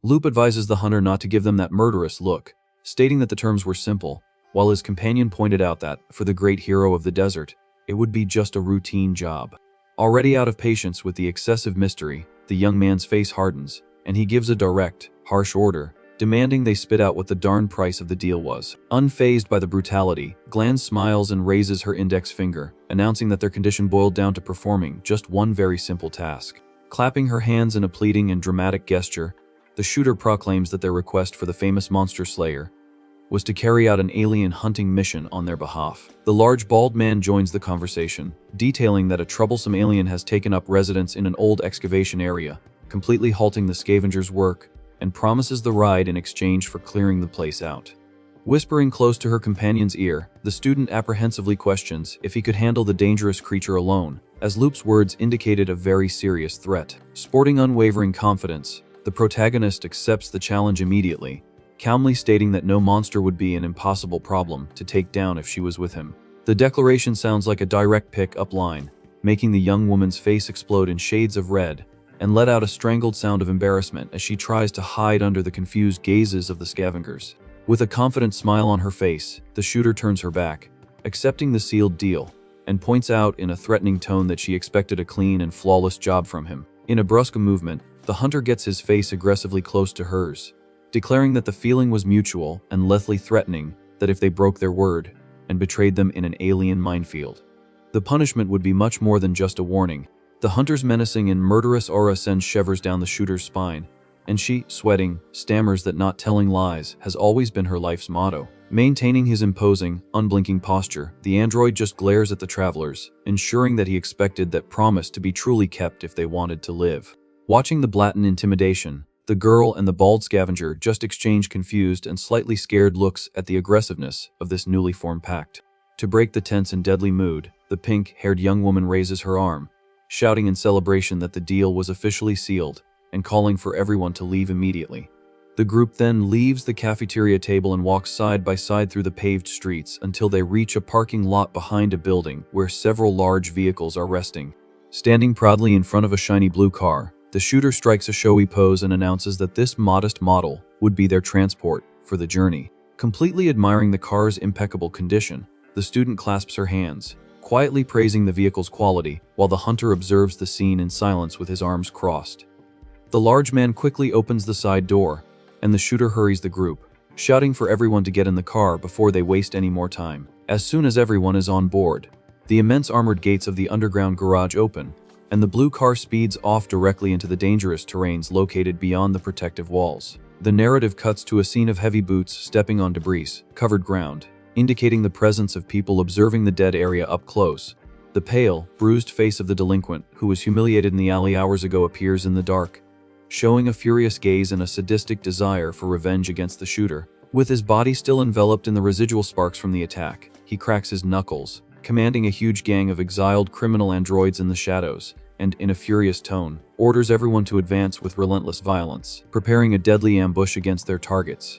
Loop advises the hunter not to give them that murderous look, stating that the terms were simple, while his companion pointed out that, for the great hero of the desert, it would be just a routine job. Already out of patience with the excessive mystery, the young man's face hardens, and he gives a direct, harsh order, demanding they spit out what the darn price of the deal was. Unfazed by the brutality, Glands smiles and raises her index finger, announcing that their condition boiled down to performing just one very simple task. Clapping her hands in a pleading and dramatic gesture, the shooter proclaims that their request for the famous monster slayer was to carry out an alien hunting mission on their behalf. The large bald man joins the conversation, detailing that a troublesome alien has taken up residence in an old excavation area, completely halting the scavengers' work, and promises the ride in exchange for clearing the place out. Whispering close to her companion's ear, the student apprehensively questions if he could handle the dangerous creature alone, as Loop's words indicated a very serious threat. Sporting unwavering confidence, the protagonist accepts the challenge immediately, calmly stating that no monster would be an impossible problem to take down if she was with him. The declaration sounds like a direct pick-up line, making the young woman's face explode in shades of red, and let out a strangled sound of embarrassment as she tries to hide under the confused gazes of the scavengers. With a confident smile on her face, the shooter turns her back, accepting the sealed deal, and points out in a threatening tone that she expected a clean and flawless job from him. In a brusque movement, the hunter gets his face aggressively close to hers, declaring that the feeling was mutual and lethally threatening that if they broke their word and betrayed them in an alien minefield, the punishment would be much more than just a warning. The hunter's menacing and murderous aura sends shivers down the shooter's spine, and she, sweating, stammers that not telling lies has always been her life's motto. Maintaining his imposing, unblinking posture, the android just glares at the travelers, ensuring that he expected that promise to be truly kept if they wanted to live. Watching the blatant intimidation, The girl and the bald scavenger just exchange confused and slightly scared looks at the aggressiveness of this newly formed pact. To break the tense and deadly mood, the pink-haired young woman raises her arm, shouting in celebration that the deal was officially sealed and calling for everyone to leave immediately. The group then leaves the cafeteria table and walks side by side through the paved streets until they reach a parking lot behind a building where several large vehicles are resting. Standing proudly in front of a shiny blue car, the shooter strikes a showy pose and announces that this modest model would be their transport for the journey. Completely admiring the car's impeccable condition, the student clasps her hands, quietly praising the vehicle's quality, while the hunter observes the scene in silence with his arms crossed. The large man quickly opens the side door, and the shooter hurries the group, shouting for everyone to get in the car before they waste any more time. As soon as everyone is on board, the immense armored gates of the underground garage open, and the blue car speeds off directly into the dangerous terrains located beyond the protective walls. The narrative cuts to a scene of heavy boots stepping on debris-covered ground, indicating the presence of people observing the dead area up close. The pale, bruised face of the delinquent, who was humiliated in the alley hours ago, appears in the dark, showing a furious gaze and a sadistic desire for revenge against the shooter. With his body still enveloped in the residual sparks from the attack, he cracks his knuckles, commanding a huge gang of exiled criminal androids in the shadows, and, in a furious tone, orders everyone to advance with relentless violence, preparing a deadly ambush against their targets.